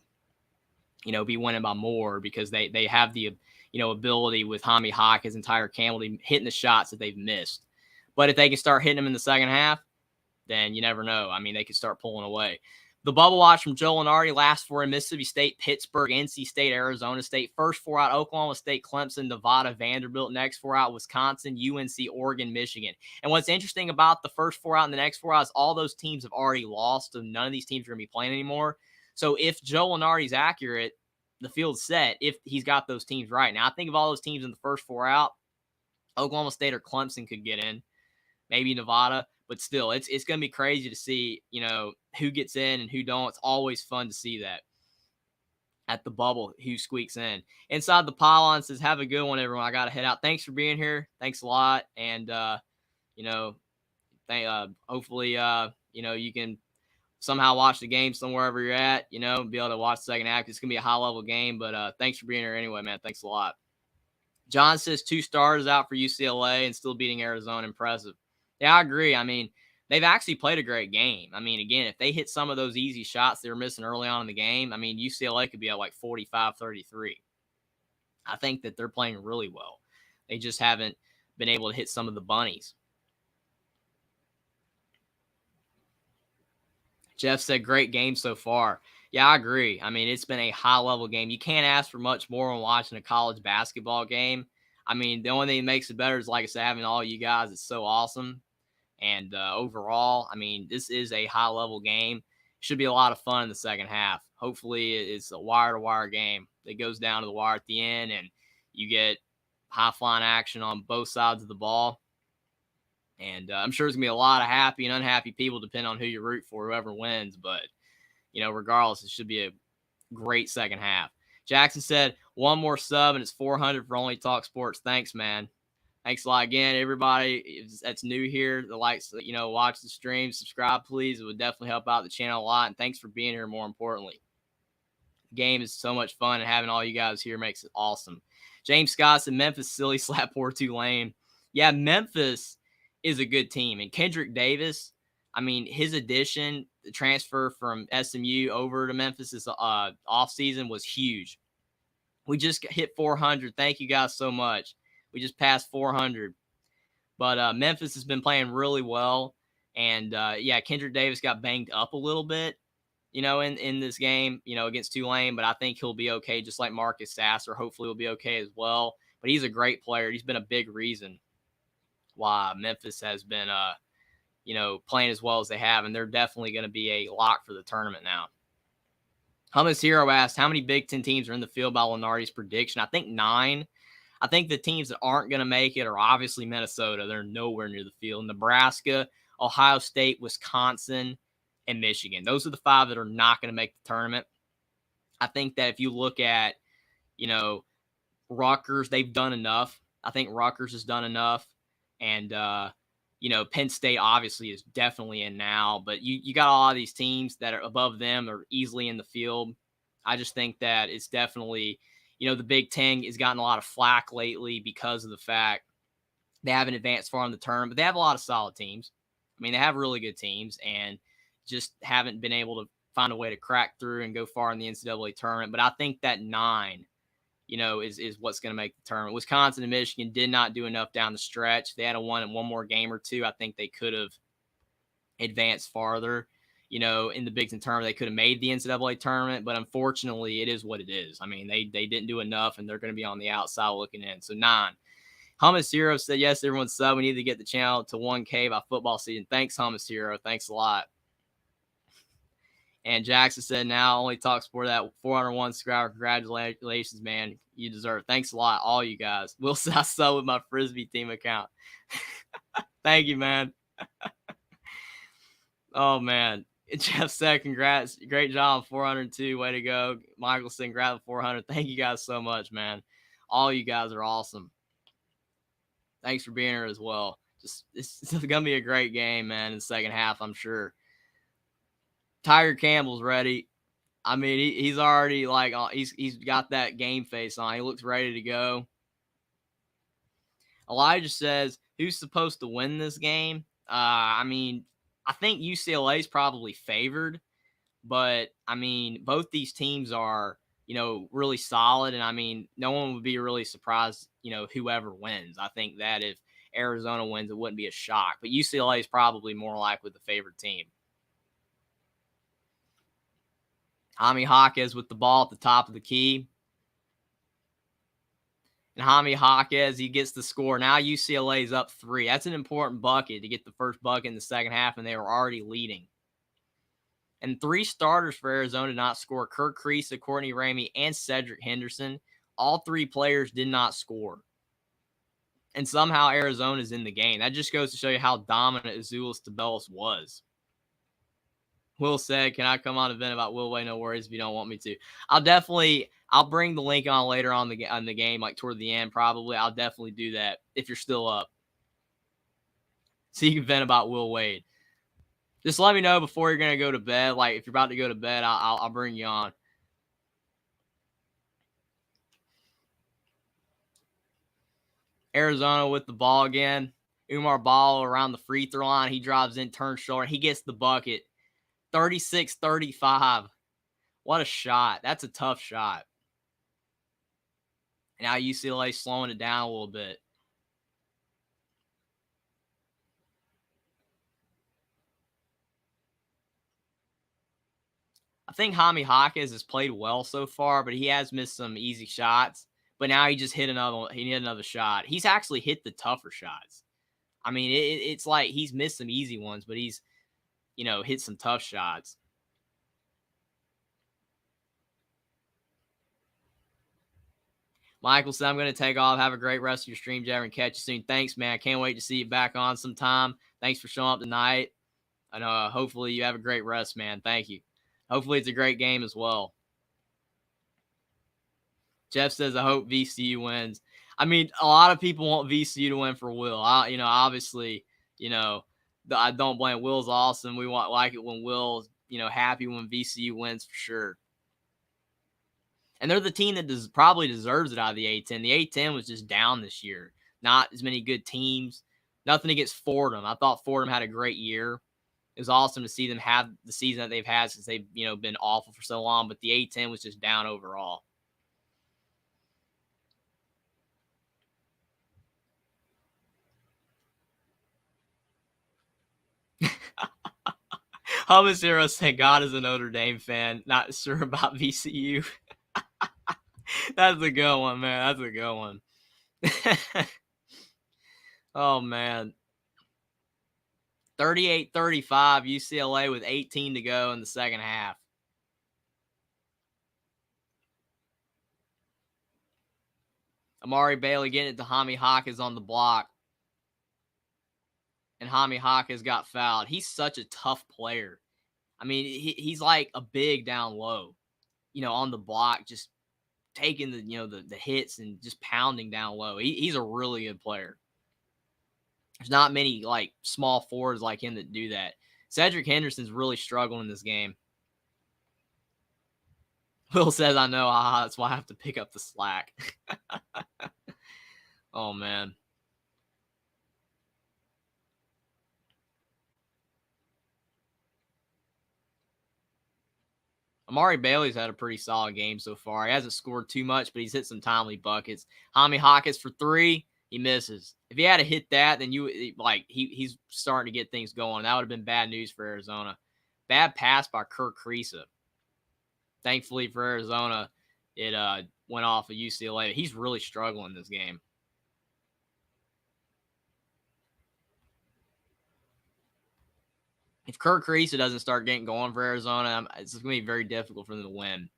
be winning by more, because they have the, ability with Hami Hawk, his entire Campbell team, hitting the shots that they've missed. But if they can start hitting them in the second half, then you never know. I mean, they could start pulling away. The bubble watch from Joe Lenardi, last four in Mississippi State, Pittsburgh, NC State, Arizona State. First four out, Oklahoma State, Clemson, Nevada, Vanderbilt. Next four out, Wisconsin, UNC, Oregon, Michigan. And what's interesting about the first four out and the next four out is all those teams have already lost, so none of these teams are going to be playing anymore. So if Joe Lenardi's accurate, the field's set if he's got those teams right. Now, I think of all those teams in the first four out, Oklahoma State or Clemson could get in, maybe Nevada. But still, it's going to be crazy to see, who gets in and who don't. It's always fun to see that at the bubble, who squeaks in. Inside the Pylon says, have a good one, everyone. I got to head out. Thanks for being here. Thanks a lot. And, hopefully, you can somehow watch the game somewhere wherever you're at, be able to watch the second half. It's going to be a high-level game. But thanks for being here anyway, man. Thanks a lot. John says 2 stars out for UCLA and still beating Arizona. Impressive. Yeah, I agree. I mean, they've actually played a great game. I mean, again, if they hit some of those easy shots they were missing early on in the game, I mean, UCLA could be at like 45-33. I think that they're playing really well. They just haven't been able to hit some of the bunnies. Jeff said, great game so far. Yeah, I agree. I mean, it's been a high-level game. You can't ask for much more when watching a college basketball game. I mean, the only thing that makes it better is, like I said, having all you guys. It's so awesome. And overall, I mean, this is a high-level game. Should be a lot of fun in the second half. Hopefully, it's a wire-to-wire game that goes down to the wire at the end, and you get high-flying action on both sides of the ball. And I'm sure there's going to be a lot of happy and unhappy people, depending on who you root for, whoever wins. But, regardless, it should be a great second half. Jackson said, one more sub, and it's 400 for Only Talk Sports. Thanks, man. Thanks a lot again, everybody that's new here, the likes, watch the stream, subscribe, please. It would definitely help out the channel a lot. And thanks for being here, more importantly. The game is so much fun, and having all you guys here makes it awesome. James Scott said, Memphis silly slap poor Tulane. Yeah, Memphis is a good team. And Kendrick Davis, I mean, his addition, the transfer from SMU over to Memphis this offseason was huge. We just hit 400. Thank you guys so much. We just passed 400. But Memphis has been playing really well. And, Kendrick Davis got banged up a little bit, in this game, against Tulane. But I think he'll be okay, just like Marcus Sasser. Hopefully he'll be okay as well. But he's a great player. He's been a big reason why Memphis has been, playing as well as they have. And they're definitely going to be a lock for the tournament now. Hummus Hero asked, how many Big Ten teams are in the field by Lenardi's prediction? I think 9. I think the teams that aren't going to make it are obviously Minnesota. They're nowhere near the field. Nebraska, Ohio State, Wisconsin, and Michigan. Those are the 5 that are not going to make the tournament. I think that if you look at, Rutgers, they've done enough. I think Rutgers has done enough. And, Penn State obviously is definitely in now, but you got a lot of these teams that are above them are easily in the field. I just think that it's definitely, the Big Ten has gotten a lot of flack lately because of the fact they haven't advanced far in the tournament, but they have a lot of solid teams. I mean, they have really good teams and just haven't been able to find a way to crack through and go far in the NCAA tournament. But I think that 9, is what's going to make the tournament. Wisconsin and Michigan did not do enough down the stretch. They had one more game or two. I think they could have advanced farther. In the Big Ten tournament, they could have made the NCAA tournament, but unfortunately, it is what it is. I mean, they didn't do enough, and they're going to be on the outside looking in. So 9. Hummus Hero said, yes, everyone's sub. We need to get the channel to 1K by football season. Thanks, Hummus Hero. Thanks a lot. And Jackson said, now only talk sport that 401 subscriber. Congratulations, man. You deserve it. Thanks a lot, all you guys. Will I sub with my Frisbee team account? Thank you, man. Oh, man. Jeff said, congrats. Great job, 402. Way to go. Michael said, congrats, 400. Thank you guys so much, man. All you guys are awesome. Thanks for being here as well. It's going to be a great game, man, in the second half, I'm sure. Tiger Campbell's ready. I mean, he's already he's got that game face on. He looks ready to go. Elijah says, who's supposed to win this game? I mean, I think UCLA is probably favored, but I mean, both these teams are, really solid. And I mean, no one would be really surprised, whoever wins. I think that if Arizona wins, it wouldn't be a shock, but UCLA is probably more likely the favorite team. Jaime Jaquez with the ball at the top of the key. And Jaime Jaquez, he gets the score. Now UCLA is up 3. That's an important bucket to get the first bucket in the second half, and they were already leading. And 3 starters for Arizona did not score. Kirk Creesa, Courtney Ramey, and Cedric Henderson. All 3 players did not score. And somehow Arizona is in the game. That just goes to show you how dominant Azuolas Tubelis was. Will said, can I come on a vent about Will Wade? No worries if you don't want me to. I'll bring the link on later on the game, like toward the end probably. I'll definitely do that if you're still up. So you can vent about Will Wade. Just let me know before you're going to go to bed. Like if you're about to go to bed, I'll bring you on. Arizona with the ball again. Umar Ball around the free throw line. He drives in, turns shoulder. He gets the bucket. 36-35. What a shot. That's a tough shot. Now UCLA slowing it down a little bit. I think Jaime Jaquez has played well so far, but he has missed some easy shots. But now he just hit another shot. He's actually hit the tougher shots. I mean, it's like he's missed some easy ones, but he's, hit some tough shots. Michael said, I'm going to take off. Have a great rest of your stream, Jeff, and catch you soon. Thanks, man. I can't wait to see you back on sometime. Thanks for showing up tonight. And hopefully you have a great rest, man. Thank you. Hopefully it's a great game as well. Jeff says, I hope VCU wins. I mean, a lot of people want VCU to win for Will. Obviously, I don't blame Will's awesome. We like it when Will's, happy when VCU wins for sure. And they're the team that probably deserves it out of the A-10. The A-10 was just down this year. Not as many good teams. Nothing against Fordham. I thought Fordham had a great year. It was awesome to see them have the season that they've had since they've, been awful for so long. But the A-10 was just down overall. Hummus Hero said, God is a Notre Dame fan. Not sure about VCU. That's a good one, man. That's a good one. Oh, man. 38-35 UCLA with 18 to go in the second half. Amari Bailey getting it to Jaime Jaquez on the block. And Jaime Jaquez got fouled. He's such a tough player. I mean, he's like a big down low, on the block, just taking the hits and just pounding down low. He's a really good player. There's not many like small forwards like him that do that. Cedric Henderson's really struggling in this game. Will says, I know, that's why I have to pick up the slack. Oh, man. Amari Bailey's had a pretty solid game so far. He hasn't scored too much, but he's hit some timely buckets. Jaime Jaquez for 3, he misses. If he had to hit that, then he's starting to get things going. That would have been bad news for Arizona. Bad pass by Kirk Kriisa. Thankfully for Arizona, it went off of UCLA. He's really struggling this game. If Kirk Kriisa doesn't start getting going for Arizona, it's going to be very difficult for them to win.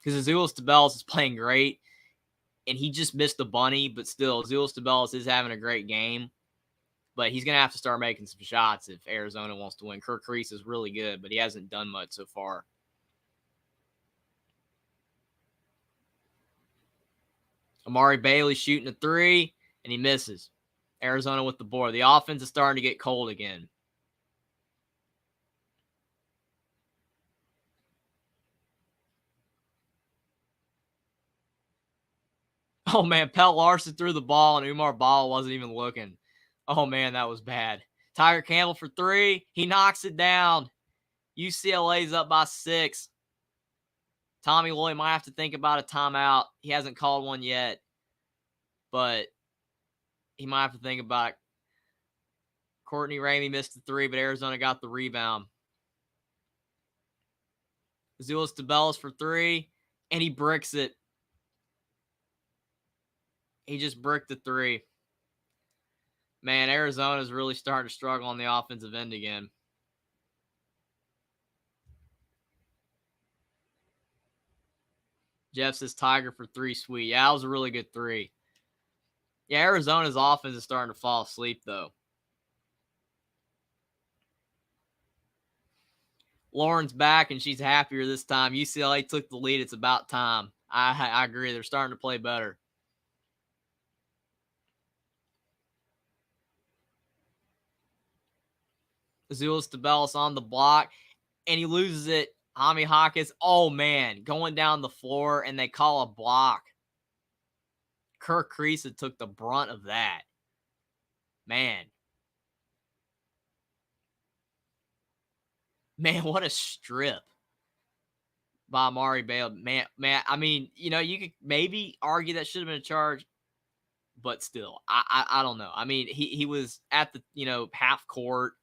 Because Azuolas Tubelis is playing great, and he just missed the bunny, but still, Azuolas Tubelis is having a great game. But he's going to have to start making some shots if Arizona wants to win. Kirk Kriisa is really good, but he hasn't done much so far. Amari Bailey shooting a 3, and he misses. Arizona with the board. The offense is starting to get cold again. Oh, man, Pell Larson threw the ball, and Umar Ball wasn't even looking. Oh, man, that was bad. Tiger Campbell for 3. He knocks it down. UCLA's up by 6. Tommy Lloyd might have to think about a timeout. He hasn't called one yet, but he might have to think about it. Courtney Ramey missed the 3, but Arizona got the rebound. Azuolas Tubelis for 3, and he bricks it. He just bricked the 3. Man, Arizona's really starting to struggle on the offensive end again. Jeff says Tiger for 3, sweet. Yeah, that was a really good 3. Yeah, Arizona's offense is starting to fall asleep, though. Lauren's back, and she's happier this time. UCLA took the lead. It's about time. I agree. They're starting to play better. Azuolas Tubelis on the block, and he loses it. Jaime Jaquez, oh, man, going down the floor, and they call a block. Kirk Kriisa took the brunt of that. Man, what a strip by Amari Bailey. Man, I mean, you could maybe argue that should have been a charge, but still, I don't know. I mean, he was at the, half court.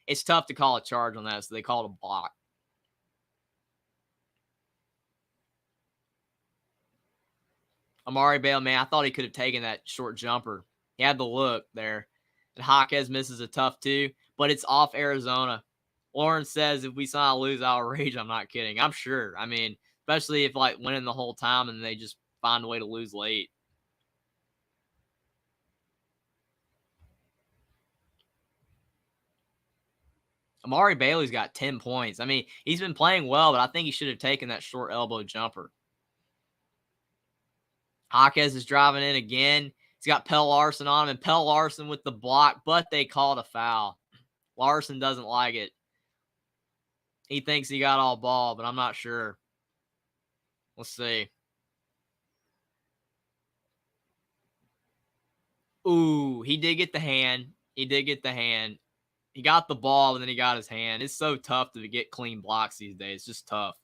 It's tough to call a charge on that, so they called a block. Amari Bailey, man, I thought he could have taken that short jumper. He had the look there. And Jaquez misses a tough 2, but it's off Arizona. Lauren says if we somehow lose, I'll rage. I'm not kidding. I'm sure. I mean, especially if winning the whole time and they just find a way to lose late. Amari Bailey's got 10 points. I mean, he's been playing well, but I think he should have taken that short elbow jumper. Jaquez is driving in again. He's got Pell Larson on him, and Pell Larson with the block, but they called a foul. Larson doesn't like it. He thinks he got all ball, but I'm not sure. Let's see. Ooh, he did get the hand. He got the ball, and then he got his hand. It's so tough to get clean blocks these days. It's just tough.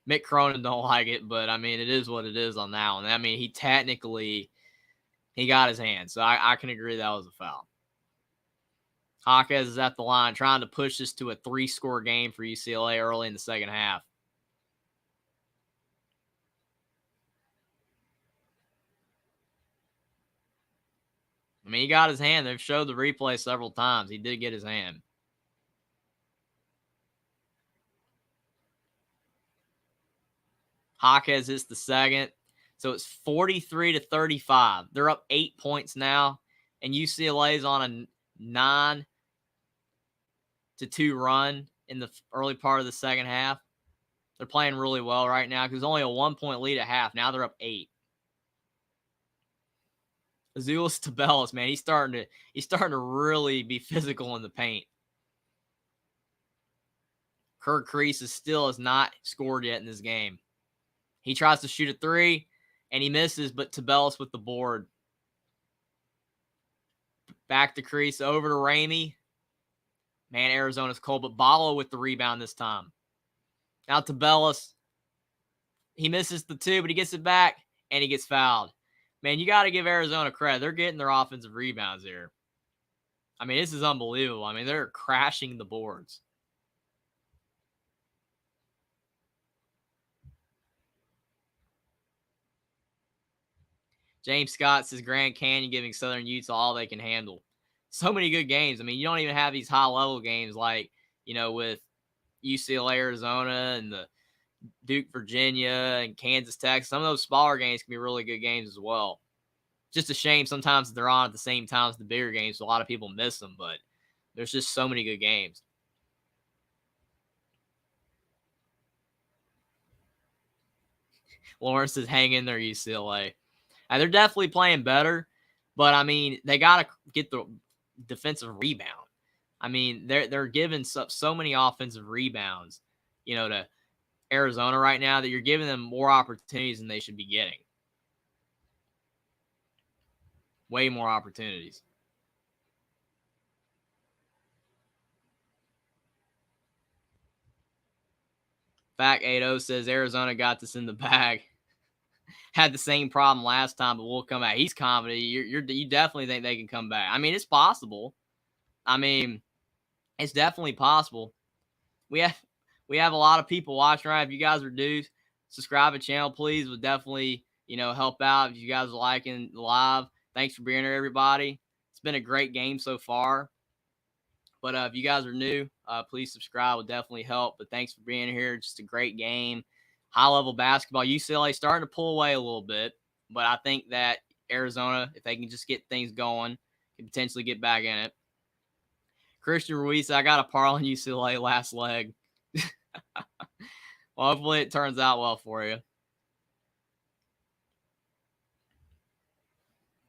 Mick Cronin don't like it, but, I mean, it is what it is on that one. I mean, he got his hand, so I can agree that was a foul. Jaquez is at the line trying to push this to a 3-score game for UCLA early in the second half. I mean, he got his hand. They've showed the replay several times. He did get his hand. Jaquez is the second. So it's 43-35. They're up 8 points now, and UCLA is on a 9-2 run in the early part of the second half. They're playing really well right now because there's only a 1-point lead at half. Now they're up 8. Azuolas Tubelis, man, he's starting to really be physical in the paint. Kirk Crease still has not scored yet in this game. He tries to shoot a three, and he misses, but Tubelis with the board. Back to Crease, over to Ramey. Man, Arizona's cold, but Ballo with the rebound this time. Now Tubelis. He misses the two, but he gets it back, and he gets fouled. Man, you got to give Arizona credit. They're getting their offensive rebounds here. I mean, this is unbelievable. I mean, they're crashing the boards. James Scott says Grand Canyon giving Southern Utah all they can handle. So many good games. I mean, you don't even have these high-level games like, with UCLA, Arizona, and the Duke, Virginia, and Kansas, Texas. Some of those smaller games can be really good games as well. Just a shame sometimes that they're on at the same time as the bigger games, so a lot of people miss them, but there's just so many good games. Lawrence is hanging in there, UCLA. They're definitely playing better, but, I mean, they got to get the defensive rebound. I mean, they're giving so many offensive rebounds, to Arizona right now that you're giving them more opportunities than they should be getting. Way more opportunities. Fact 80 says Arizona got this in the bag. Had the same problem last time, but we'll come back. He's confident. You definitely think they can come back. I mean, it's possible. I mean, it's definitely possible. We have a lot of people watching, right? If you guys are new, subscribe to the channel, please. Would definitely, help out if you guys are liking the live. Thanks for being here, everybody. It's been a great game so far. But if you guys are new, please subscribe. Would definitely help. But thanks for being here. Just a great game. High-level basketball. UCLA starting to pull away a little bit. But I think that Arizona, if they can just get things going, can potentially get back in it. Christian Ruiz, I got a parlay on UCLA last leg. Well, hopefully it turns out well for you.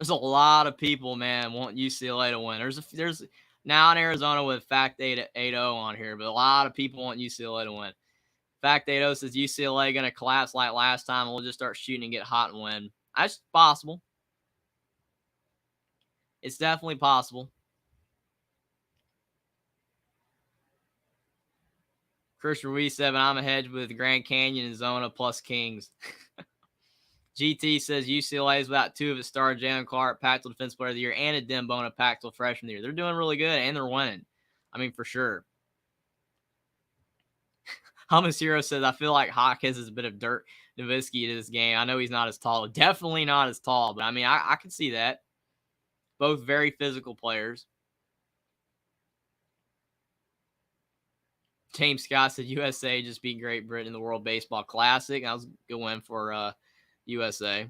There's a lot of people, man, want UCLA to win. There's now in Arizona with Fact 80 on here, but a lot of people want UCLA to win. Fact 80 says UCLA going to collapse like last time, and we'll just start shooting and get hot and win. That's possible. It's definitely possible. Christian Ruiz said, I'm a hedge with Grand Canyon and Zona plus Kings. GT says UCLA is without two of its stars, Jalen Clark, Pac-12 Defensive Player of the Year, and a Dembona, Pac-12 Freshman of the Year. They're doing really good, and they're winning. I mean, for sure. Hummus Hero says, I feel like Hawkins is a bit of Dirk Nowitzki to this game. I know he's not as tall. Definitely not as tall, but I mean, I can see that. Both very physical players. James Scott said USA just beat Great Britain in the World Baseball Classic. That was a good win for USA.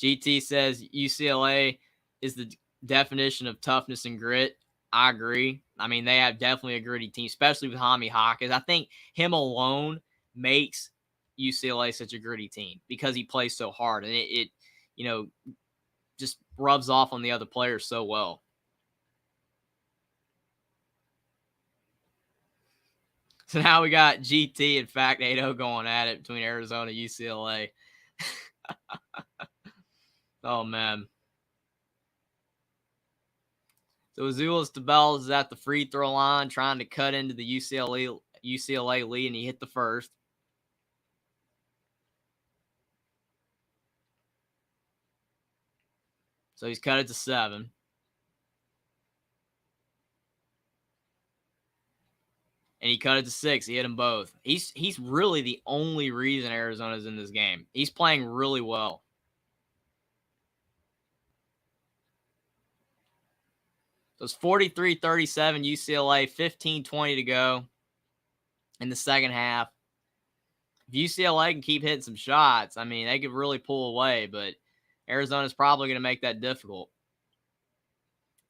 GT says UCLA is the definition of toughness and grit. I agree. I mean, they have definitely a gritty team, especially with Jaime Hawkins. I think him alone makes UCLA such a gritty team because he plays so hard, and it just rubs off on the other players so well. So now we got GT and Fact 80 going at it between Arizona and UCLA. Oh, man. So Azuolas Tubelis is at the free throw line trying to cut into the UCLA lead, and he hit the first. So he's cut it to 7. And he cut it to 6. He hit them both. He's really the only reason Arizona's in this game. He's playing really well. So it's 43-37 UCLA, 15-20 to go in the second half. If UCLA can keep hitting some shots, I mean, they could really pull away, but Arizona's probably going to make that difficult.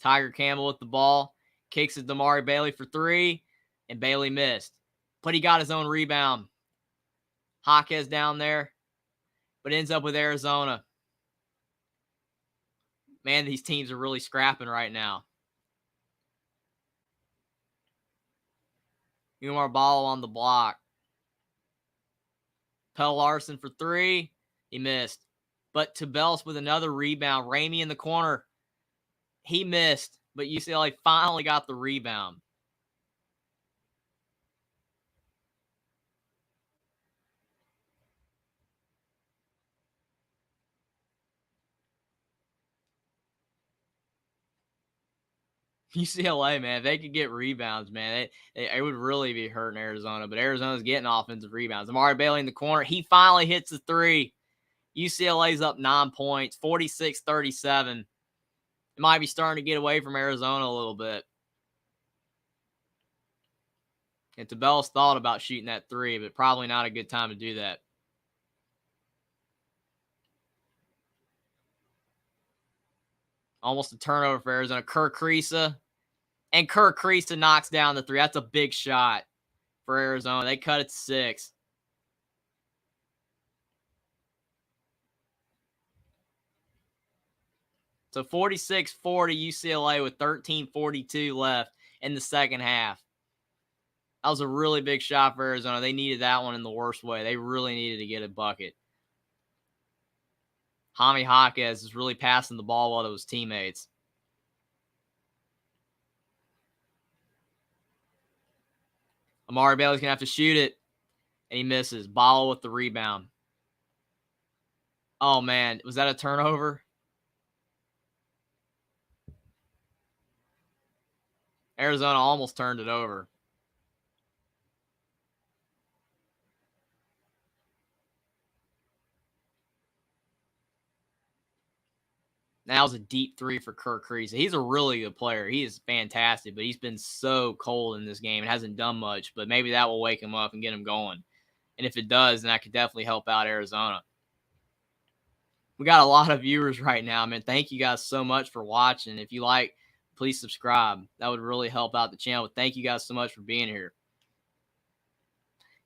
Tiger Campbell with the ball, kicks it to Damari Bailey for 3, and Bailey missed. But he got his own rebound. Jaquez down there, but ends up with Arizona. Man, these teams are really scrapping right now. Umar Ball on the block. Pell Larson for three. He missed. But Tabels with another rebound. Ramey in the corner. He missed, but UCLA finally got the rebound. UCLA, man, if they could get rebounds, man, it would really be hurting Arizona. But Arizona's getting offensive rebounds. Amari Bailey in the corner. He finally hits the three. UCLA's up 9 points, 46-37. It might be starting to get away from Arizona a little bit. And Tabell's thought about shooting that three, but probably not a good time to do that. Almost a turnover for Arizona. Kirk Kriisa. And Kirk Kriisa knocks down the three. That's a big shot for Arizona. They cut it to 6. So 46-40 UCLA with 13:42 left in the second half. That was a really big shot for Arizona. They needed that one in the worst way. They really needed to get a bucket. Jaime Jaquez is really passing the ball well to his teammates. Amari Bailey's going to have to shoot it, and he misses. Ball with the rebound. Oh, man. Was that a turnover? Arizona almost turned it over. That was a deep three for Kirk Kriisa. He's a really good player. He is fantastic, but he's been so cold in this game. It hasn't done much, but maybe that will wake him up and get him going. And if it does, then that could definitely help out Arizona. We got a lot of viewers right now, man. Thank you guys so much for watching. If you like, please subscribe. That would really help out the channel. But thank you guys so much for being here.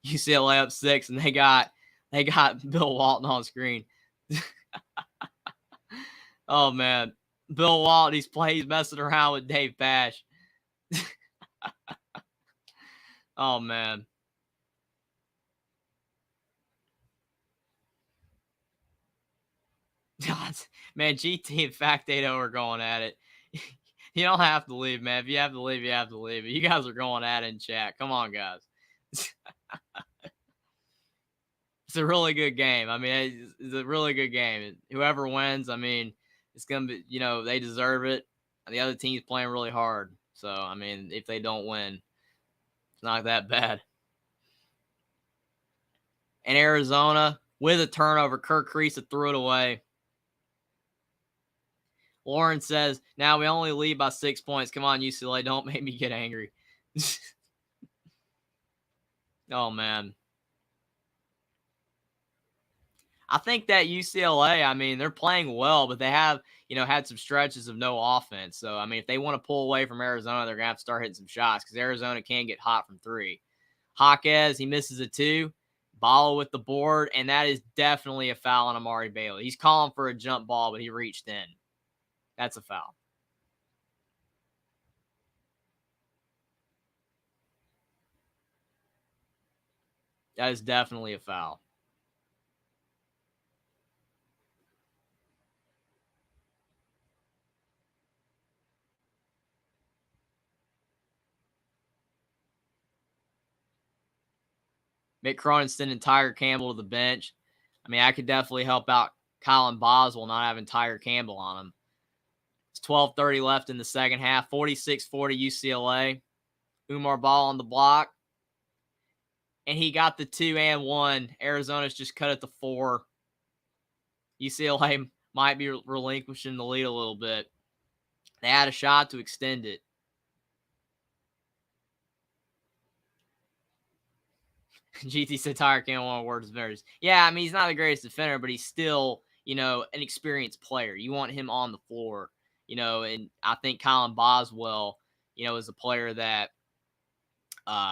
UCLA up 6, and they got Bill Walton on screen. Oh, man. Bill Walton, he's messing around with Dave Pasch. Oh, man. Man, GT and Factato are going at it. You don't have to leave, man. If you have to leave, you have to leave. You guys are going at it in chat. Come on, guys. It's a really good game. I mean, it's a really good game. Whoever wins, I mean, it's going to be, they deserve it. The other team's playing really hard. So, I mean, if they don't win, it's not that bad. And Arizona, with a turnover, Kirk Kriisa threw it away. Lauren says, now we only lead by 6 points. Come on, UCLA, don't make me get angry. Oh, man. I think that UCLA, I mean, they're playing well, but they have, had some stretches of no offense. So, I mean, if they want to pull away from Arizona, they're going to have to start hitting some shots because Arizona can get hot from 3. Jaquez, he misses a 2. Ball with the board, and that is definitely a foul on Amari Bailey. He's calling for a jump ball, but he reached in. That's a foul. That is definitely a foul. Mick Cronin sending Tiger Campbell to the bench. I mean, I could definitely help out Colin Boswell not having Tiger Campbell on him. It's 12:30 left in the second half. 46-40 UCLA. Umar Ball on the block. And he got the 2 and 1. Arizona's just cut it to 4. UCLA might be relinquishing the lead a little bit. They had a shot to extend it. GT said Tiger Campbell on words defenders. Yeah, I mean, he's not the greatest defender, but he's still, an experienced player. You want him on the floor, and I think Colin Boswell, is a player that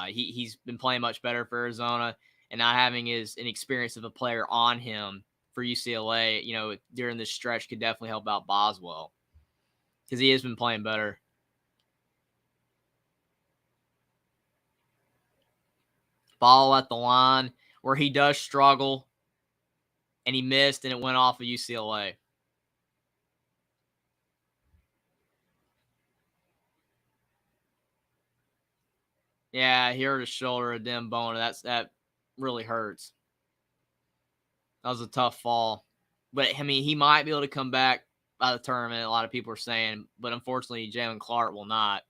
he's been playing much better for Arizona, and not having an experience of a player on him for UCLA, during this stretch could definitely help out Boswell. because he has been playing better. Ball at the line where he does struggle, and he missed, and it went off of UCLA. Yeah, he hurt his shoulder, a dim bone. That really hurts. That was a tough fall. But, I mean, he might be able to come back by the tournament, a lot of people are saying. But, unfortunately, Jalen Clark will not.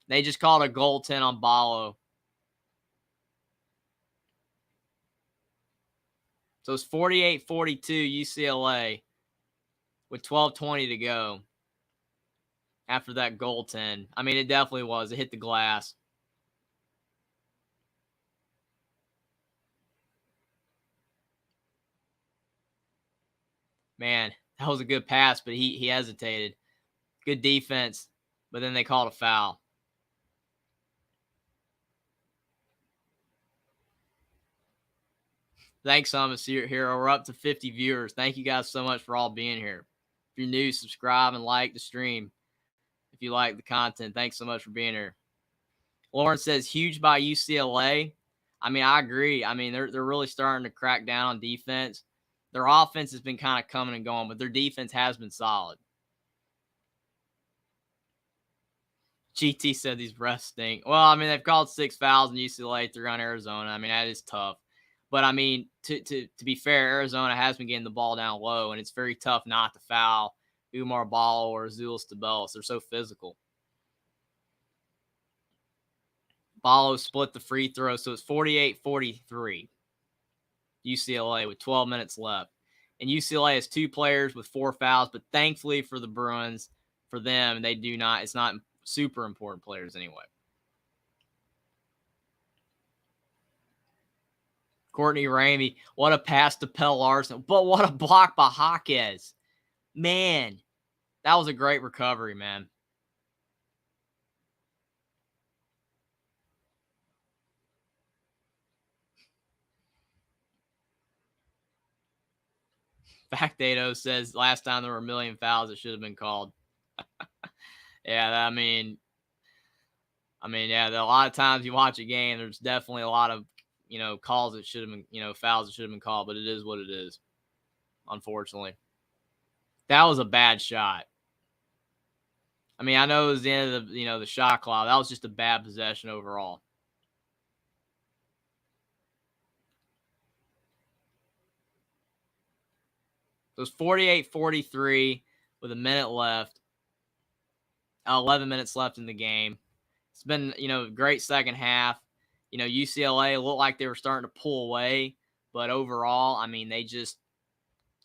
They just called a goaltend on Ballo. So, it's 48-42 UCLA with 12:20 to go after that goaltend. I mean, it definitely was. It hit the glass. Man, that was a good pass, but he hesitated. Good defense, but then they called a foul. Thanks, Thomas Hero. We're up to 50 viewers. Thank you guys so much for all being here. If you're new, subscribe and like the stream. If you like the content, thanks so much for being here. Lauren says huge by UCLA. I mean, I agree. I mean, they're really starting to crack down on defense. Their offense has been kind of coming and going, but their defense has been solid. GT said these refs stink. Well, I mean, they've called 6 fouls in UCLA, 3 on Arizona. I mean, that is tough. But, I mean, to be fair, Arizona has been getting the ball down low, and it's very tough not to foul Umar Ball or Azul Stabelis. They're so physical. Ballo split the free throw, so it's 48-43. UCLA with 12 minutes left. And UCLA has 2 players with 4 fouls, but thankfully for the Bruins, for them, they do not. It's not super important players anyway. Courtney Ramey, what a pass to Pell Larson, but what a block by Jaquez. Man, that was a great recovery, man. Factato says last time there were a million fouls, it should have been called. Yeah, I mean, yeah, a lot of times you watch a game, there's definitely a lot of, calls that should have been, fouls that should have been called, but it is what it is, unfortunately. That was a bad shot. I mean, I know it was the end of the shot clock. That was just a bad possession overall. It was 48-43 with a minute left. 11 minutes left in the game. It's been, a great second half. UCLA looked like they were starting to pull away, but overall, I mean, they just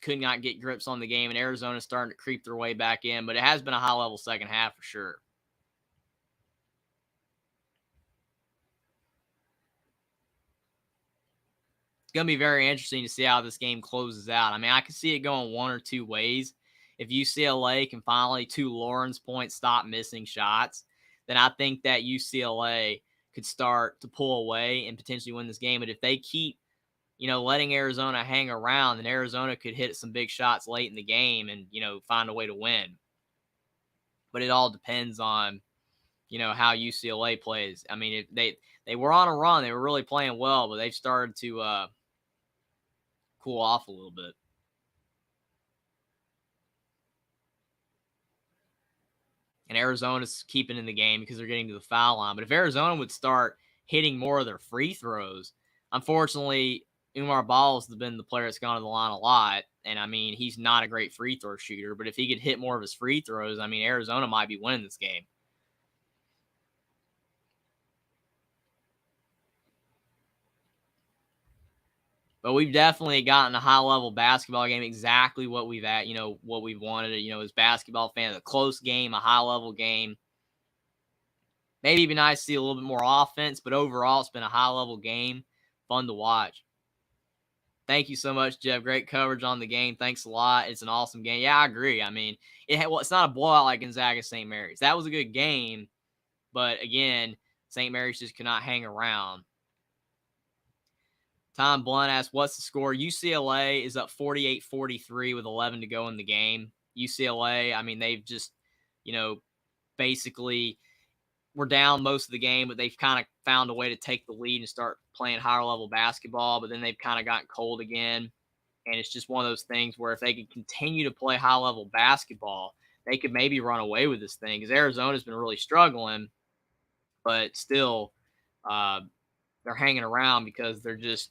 could not get grips on the game, and Arizona's starting to creep their way back in, but it has been a high-level second half for sure. It's going to be very interesting to see how this game closes out. I mean, I can see it going one or two ways. If UCLA can finally, to Lauren's point, stop missing shots, then I think that UCLA could start to pull away and potentially win this game. But if they keep, letting Arizona hang around, then Arizona could hit some big shots late in the game and, find a way to win. But it all depends on, how UCLA plays. I mean, if they were on a run. They were really playing well, but they've started to cool off a little bit. And Arizona's keeping in the game because they're getting to the foul line. But if Arizona would start hitting more of their free throws, unfortunately, Umar Ball has been the player that's gone to the line a lot. And, I mean, he's not a great free throw shooter. But if he could hit more of his free throws, I mean, Arizona might be winning this game. But we've definitely gotten a high-level basketball game, exactly what we've what we've wanted, as basketball fans, a close game, a high-level game. Maybe it'd be nice to see a little bit more offense, but overall, it's been a high-level game, fun to watch. Thank you so much, Jeff. Great coverage on the game. Thanks a lot. It's an awesome game. Yeah, I agree. I mean, it's not a blowout like Gonzaga St. Mary's. That was a good game, but again, St. Mary's just could not hang around. Tom Blunt asks, what's the score? UCLA is up 48-43 with 11 to go in the game. UCLA, I mean, they've just basically were down most of the game, but they've kind of found a way to take the lead and start playing higher level basketball. But then they've kind of gotten cold again. And it's just one of those things where if they could continue to play high level basketball, they could maybe run away with this thing because Arizona's been really struggling, but still they're hanging around because they're just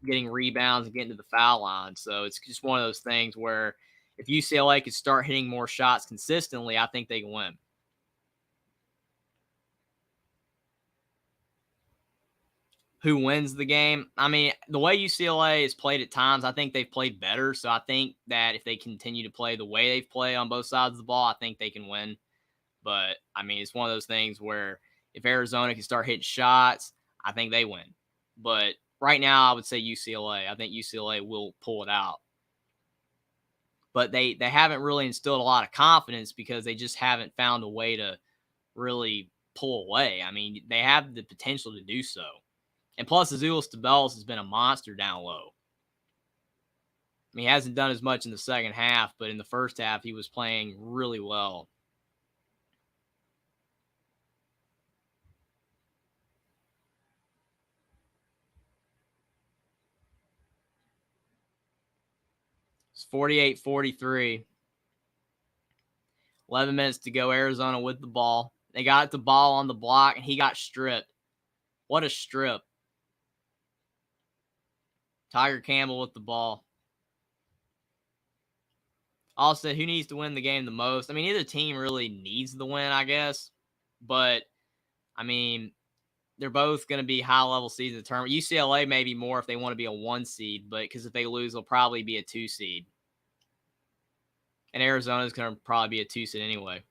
getting rebounds and getting to the foul line. So it's just one of those things where if UCLA could start hitting more shots consistently, I think they can win. Who wins the game? I mean, the way UCLA has played at times, I think they've played better. So I think that if they continue to play the way they've played on both sides of the ball, I think they can win. But I mean, it's one of those things where if Arizona can start hitting shots, I think they win. But right now, I would say UCLA. I think UCLA will pull it out. But they haven't really instilled a lot of confidence because they just haven't found a way to really pull away. I mean, they have the potential to do so. And plus, Azuolas Tubelis has been a monster down low. I mean, he hasn't done as much in the second half, but in the first half, he was playing really well. It's 48-43. 11 minutes to go. Arizona with the ball. They got the ball on the block, and he got stripped. What a strip. Tiger Campbell with the ball. Also, who needs to win the game the most? I mean, neither team really needs the win, I guess. But, I mean, they're both going to be high-level seeds in the tournament. UCLA maybe more if they want to be a 1 seed, but because if they lose, they'll probably be a 2 seed. And Arizona's going to probably be a 2 seed anyway.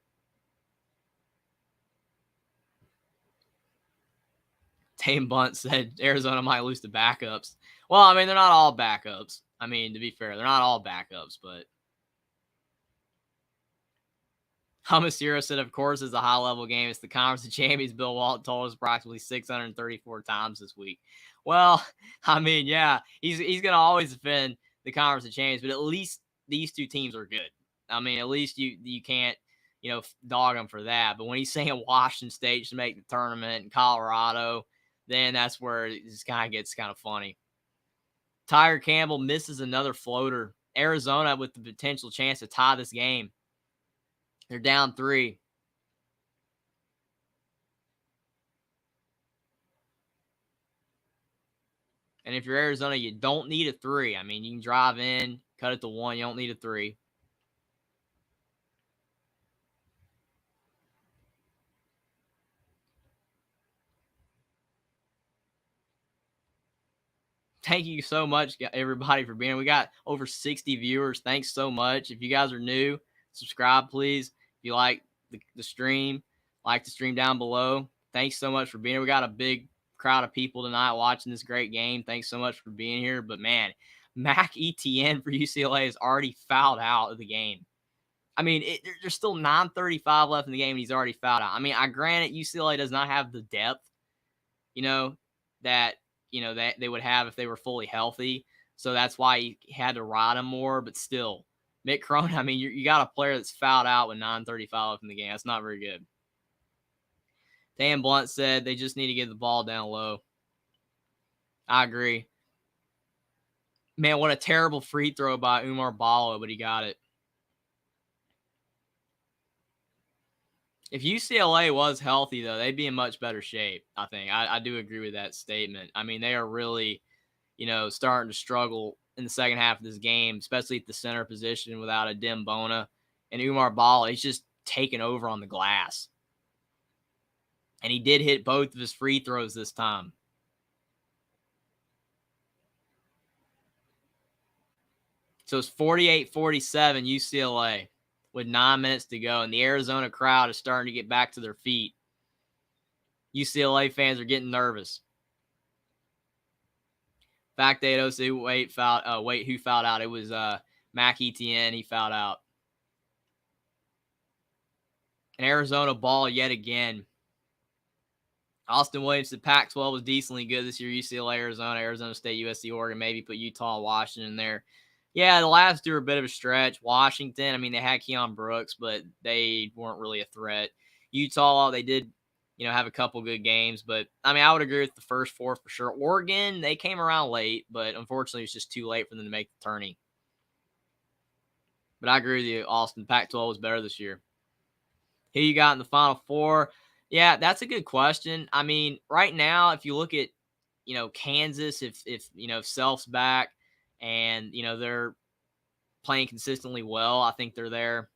Tame Bunt said Arizona might lose to backups. Well, I mean, they're not all backups. I mean, to be fair, they're not all backups, but Hummus Hero said, of course, it's a high-level game. It's the Conference of Champions. Bill Walton told us approximately 634 times this week. Well, I mean, yeah, he's going to always defend the Conference of Champions, but at least these two teams are good. I mean, at least you can't, dog them for that. But when he's saying Washington State should make the tournament and Colorado, then that's where it just kind of gets kind of funny. Tiger Campbell misses another floater. Arizona with the potential chance to tie this game. They're down 3. And if you're Arizona, you don't need a 3. I mean, you can drive in, cut it to 1. You don't need a 3. Thank you so much, everybody, for being here. We got over 60 viewers. Thanks so much. If you guys are new, subscribe, please. If you like the stream, like the stream down below. Thanks so much for being here. We got a big crowd of people tonight watching this great game. Thanks so much for being here. But, man, Mac Etienne for UCLA is already fouled out of the game. I mean, there's still 9:35 left in the game, and he's already fouled out. I mean, I granted UCLA does not have the depth, that that they would have if they were fully healthy. So that's why he had to ride him more. But still, Mick Cronin, I mean, you got a player that's fouled out with 9:35 left in the game. That's not very good. Dan Blunt said they just need to get the ball down low. I agree. Man, what a terrible free throw by Umar Ballo, but he got it. If UCLA was healthy, though, they'd be in much better shape, I think. I do agree with that statement. I mean, they are really, starting to struggle in the second half of this game, especially at the center position without a Dim Bona. And Umar Ballo, he's just taken over on the glass. And he did hit both of his free throws this time. So it's 48-47 UCLA with 9 minutes to go. And the Arizona crowd is starting to get back to their feet. UCLA fans are getting nervous. Fact 802, who fouled out? It was Mac Etienne. He fouled out. And Arizona ball yet again. Austin Williams said Pac-12 was decently good this year. UCLA, Arizona State, USC, Oregon, maybe put Utah and Washington in there. Yeah, the last two were a bit of a stretch. Washington, I mean, they had Keon Brooks, but they weren't really a threat. Utah, they did, have a couple good games, but I mean, I would agree with the first four for sure. Oregon, they came around late, but unfortunately, it's just too late for them to make the tourney. But I agree with you, Austin. Pac-12 was better this year. Who you got in the Final Four? Yeah, that's a good question. I mean, right now, if you look at, Kansas, if Self's back and, they're playing consistently well, I think they're there.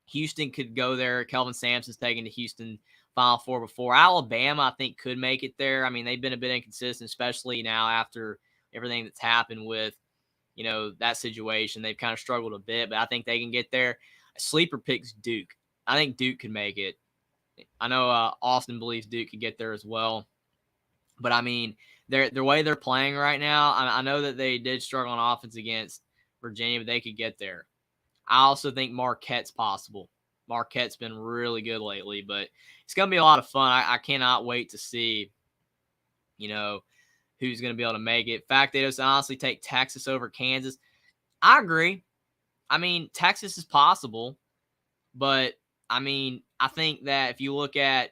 Houston could go there. Kelvin Sampson's taken to Houston Final Four before. Alabama, I think, could make it there. I mean, they've been a bit inconsistent, especially now after everything that's happened with, that situation. They've kind of struggled a bit, but I think they can get there. A sleeper picks Duke. I think Duke can make it. I know Austin believes Duke could get there as well. But, I mean, the way they're playing right now, I know that they did struggle on offense against Virginia, but they could get there. I also think Marquette's possible. Marquette's been really good lately, but it's going to be a lot of fun. I cannot wait to see, who's going to be able to make it. Fact, they just honestly take Texas over Kansas. I agree. I mean, Texas is possible, but I mean, I think that if you look at,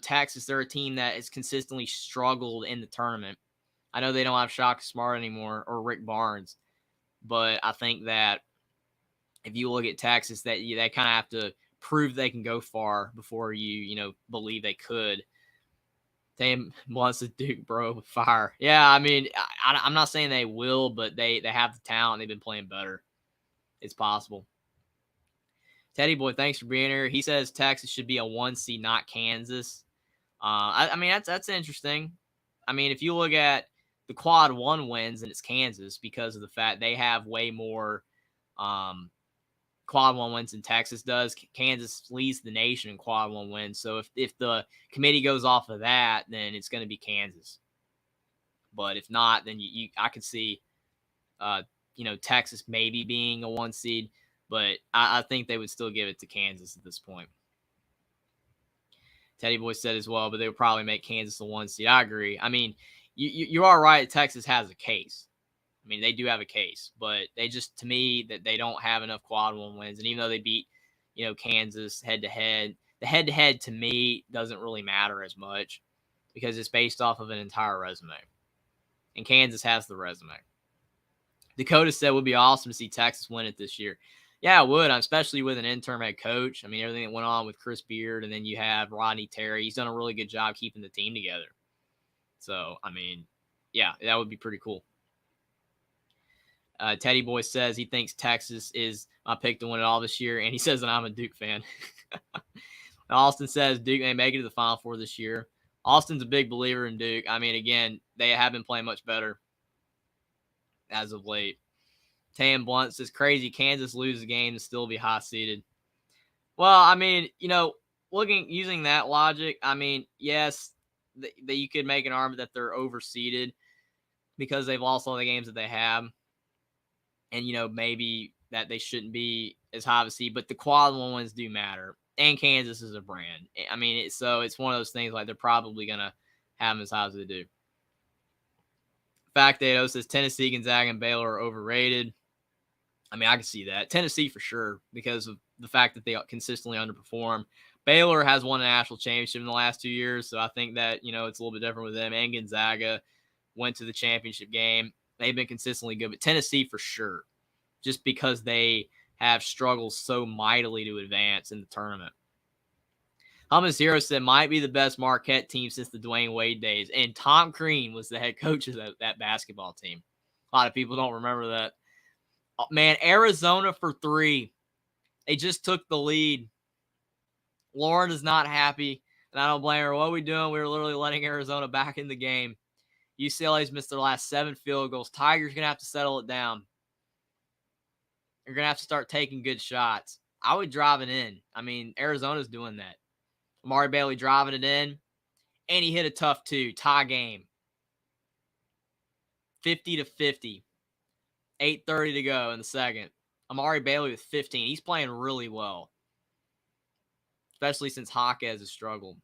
Texas, they're a team that has consistently struggled in the tournament. I know they don't have Shaka Smart anymore or Rick Barnes, but I think that if you look at Texas, that they kind of have to prove they can go far before you believe they could. Damn, wants to Duke, bro, fire. Yeah, I mean, I'm not saying they will, but they have the talent. They've been playing better. It's possible. Teddy boy, thanks for being here. He says Texas should be a 1 seed, not Kansas. I mean, that's interesting. I mean, if you look at the quad 1 wins, and it's Kansas because of the fact they have way more quad 1 wins than Texas does. Kansas leads the nation in quad 1 wins. So if the committee goes off of that, then it's going to be Kansas. But if not, then I could see, Texas maybe being a 1 seed. But I think they would still give it to Kansas at this point. Teddy Boy said as well, but they would probably make Kansas a 1 seed. I agree. I mean, you are right. Texas has a case. I mean, they do have a case, but they just, to me, that they don't have enough quad 1 wins. And even though they beat, Kansas head to head, the head to head to me doesn't really matter as much because it's based off of an entire resume. And Kansas has the resume. Dakota said it would be awesome to see Texas win it this year. Yeah, it would, especially with an interim head coach. I mean, everything that went on with Chris Beard, and then you have Rodney Terry. He's done a really good job keeping the team together. So, I mean, yeah, that would be pretty cool. Teddy Boy says he thinks Texas is my pick to win it all this year, and he says that I'm a Duke fan. Austin says Duke may make it to the Final Four this year. Austin's a big believer in Duke. I mean, again, they have been playing much better as of late. Tam Blunt says crazy Kansas loses a game to still be high seeded. Well, I mean, using that logic, I mean, yes, that you could make an argument that they're overseeded because they've lost all the games that they have. And, maybe that they shouldn't be as high of a seed, but the quad 1 wins do matter. And Kansas is a brand. I mean, it's one of those things like they're probably going to have them as high as they do. Fact Dado says Tennessee, Gonzaga, and Baylor are overrated. I mean, I can see that. Tennessee for sure because of the fact that they consistently underperform. Baylor has won a national championship in the last 2 years, so I think that, it's a little bit different with them. And Gonzaga went to the championship game. They've been consistently good, but Tennessee for sure, just because they have struggled so mightily to advance in the tournament. Hummus Hero said might be the best Marquette team since the Dwayne Wade days, and Tom Crean was the head coach of that basketball team. A lot of people don't remember that. Oh, man, Arizona for 3. They just took the lead. Lauren is not happy, and I don't blame her. What are we doing? We were literally letting Arizona back in the game. UCLA's missed their last 7 field goals. Tigers going to have to settle it down. You're going to have to start taking good shots. I would drive it in. I mean, Arizona's doing that. Amari Bailey driving it in, and he hit a tough 2. Tie game. 50-50. 8:30 to go in the second. Amari Bailey with 15. He's playing really well, especially since Jaquez has struggled.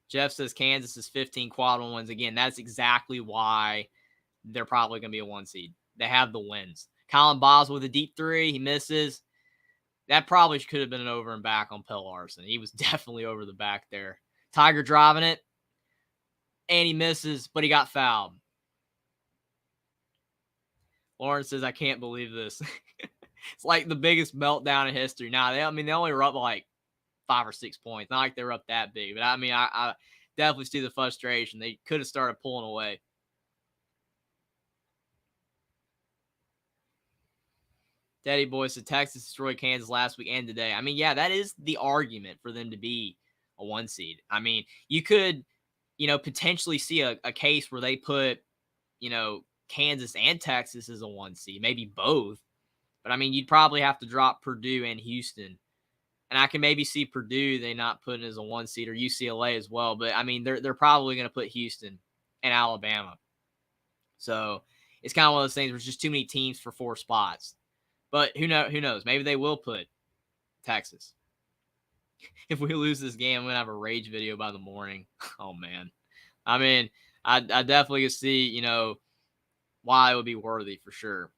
Jeff says Kansas is 15 quad one wins. Again, that's exactly why they're probably going to be a 1 seed. They have the wins. Colin Boswell with a deep three. He misses. That probably could have been an over and back on Pell Larson. He was definitely over the back there. Tiger driving it. And he misses, but he got fouled. Lauren says, I can't believe this. It's like the biggest meltdown in history. Now, they only were up like 5 or 6 points. Not like they were up that big. But, I definitely see the frustration. They could have started pulling away. Teddy Boy said Texas destroyed Kansas last week and today. Yeah, that is the argument for them to be a 1 seed. You could, potentially see a case where they put, Kansas and Texas as a 1 seed, maybe both. But, you'd probably have to drop Purdue and Houston. And I can maybe see Purdue, they not putting as a 1 seed, or UCLA as well. But, they're probably going to put Houston and Alabama. So it's kind of one of those things where it's just too many teams for 4 spots. But who knows? Maybe they will put Texas. If we lose this game, I'm going to have a rage video by the morning. Oh, man. I definitely could see, why it would be worthy for sure.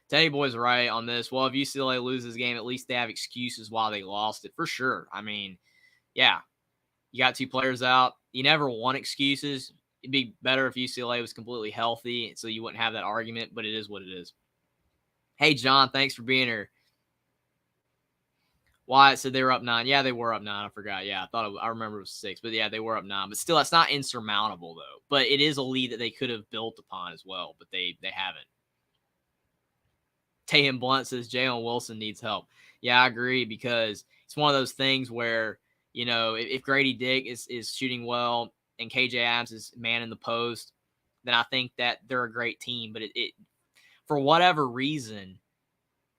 Teddy Boy's right on this. Well, if UCLA loses this game, at least they have excuses why they lost it, for sure. Yeah, you got 2 players out. You never want excuses. It'd be better if UCLA was completely healthy, so you wouldn't have that argument, but it is what it is. Hey, John, thanks for being here. Wyatt said they were up 9. Yeah, they were up 9. I forgot. Yeah, I remember it was 6. But, yeah, they were up 9. But still, that's not insurmountable, though. But it is a lead that they could have built upon as well, but they haven't. Tatum Blunt says Jalen Wilson needs help. Yeah, I agree, because it's one of those things where, if Grady Dick is shooting well and KJ Adams is man in the post, then I think that they're a great team. But it for whatever reason,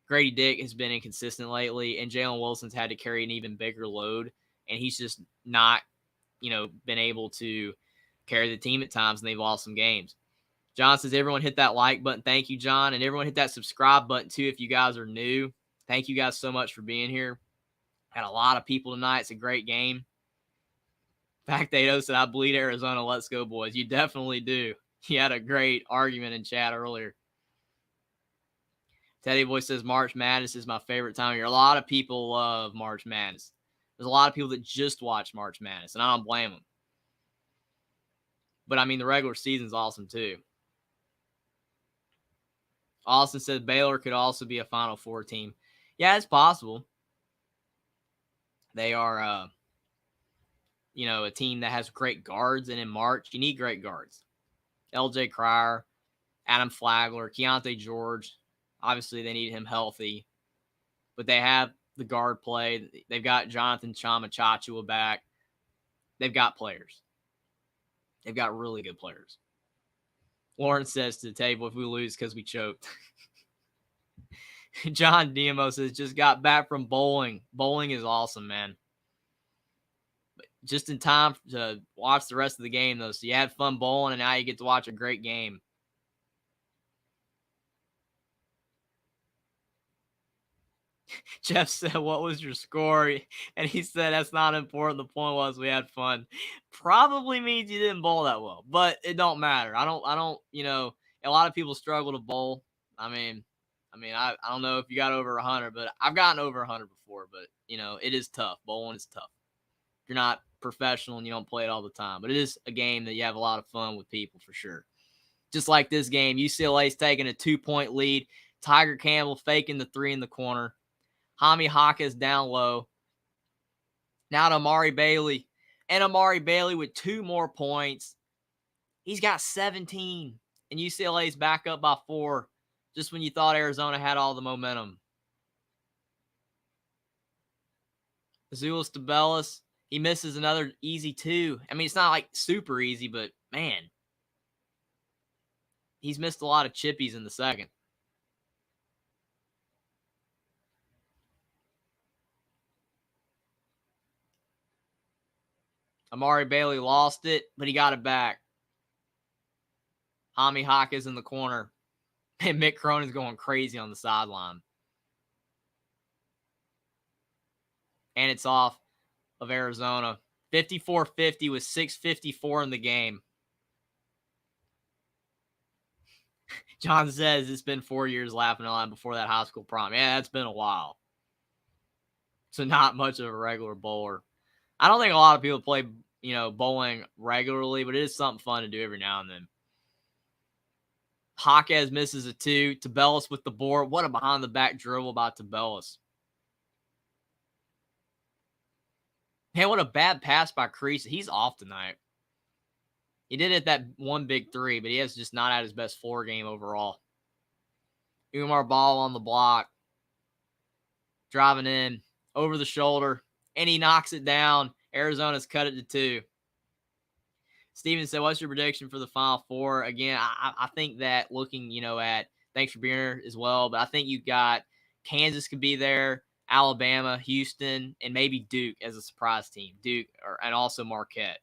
Grady Dick has been inconsistent lately, and Jalen Wilson's had to carry an even bigger load, and he's just not, been able to carry the team at times, and they've lost some games. John says, everyone hit that like button. Thank you, John. And everyone hit that subscribe button, too, if you guys are new. Thank you guys so much for being here. Had a lot of people tonight. It's a great game. Fact 80 said, I bleed Arizona. Let's go, boys. You definitely do. You had a great argument in chat earlier. Teddy Boy says, March Madness is my favorite time of year. A lot of people love March Madness. There's a lot of people that just watch March Madness, and I don't blame them. But, the regular season's awesome, too. Austin said Baylor could also be a Final Four team. Yeah, it's possible. They are, a team that has great guards, and in March, you need great guards. LJ Cryer, Adam Flagler, Keontae George. Obviously, they need him healthy. But they have the guard play. They've got Jonathan Chama-Chachua back. They've got players. They've got really good players. Lauren says to the table, if we lose because we choked. John Demo says, just got back from bowling. Bowling is awesome, man. But just in time to watch the rest of the game, though. So you had fun bowling, and now you get to watch a great game. Jeff said, what was your score? And he said, that's not important. The point was we had fun. Probably means you didn't bowl that well, but it don't matter. I don't, a lot of people struggle to bowl. I don't know if you got over 100, but I've gotten over 100 before, but it is tough. Bowling is tough. You're not professional and you don't play it all the time, but it is a game that you have a lot of fun with people for sure. Just like this game, UCLA's taking a 2-point lead. Tiger Campbell faking the 3 in the corner. Hami Hawkins down low. Now to Amari Bailey. And Amari Bailey with 2 more points. He's got 17. And UCLA's back up by 4. Just when you thought Arizona had all the momentum. Azuolas Tubelis. He misses another easy 2. It's not like super easy, but man. He's missed a lot of chippies in the second. Amari Bailey lost it, but he got it back. Hami Hawkins in the corner. And Mick Cronin's going crazy on the sideline. And it's off of Arizona. 54-50 with 6:54 in the game. John says it's been 4 years laughing on before that high school prom. Yeah, that's been a while. So not much of a regular bowler. I don't think a lot of people play, bowling regularly, but it is something fun to do every now and then. Jaquez misses a 2. Tabellis with the board. What a behind-the-back dribble by Tabellis. Man, what a bad pass by Crease. He's off tonight. He did hit that one big 3, but he has just not had his best floor game overall. Umar Ball on the block. Driving in. Over the shoulder. And he knocks it down. Arizona's cut it to 2. Steven said, what's your prediction for the Final Four? Again, I think that looking, at thanks for being here as well, but I think you got Kansas could be there, Alabama, Houston, and maybe Duke as a surprise team. Duke and also Marquette.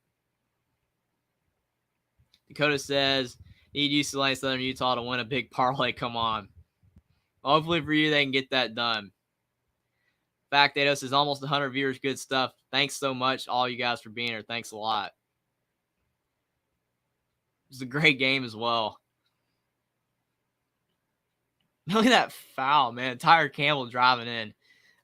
Dakota says, need UCLA and Southern Utah to win a big parlay. Come on. Hopefully for you, they can get that done. Fact Datos is almost 100 viewers. Good stuff. Thanks so much, all you guys, for being here. Thanks a lot. It was a great game as well. Look at that foul, man. Tyler Campbell driving in.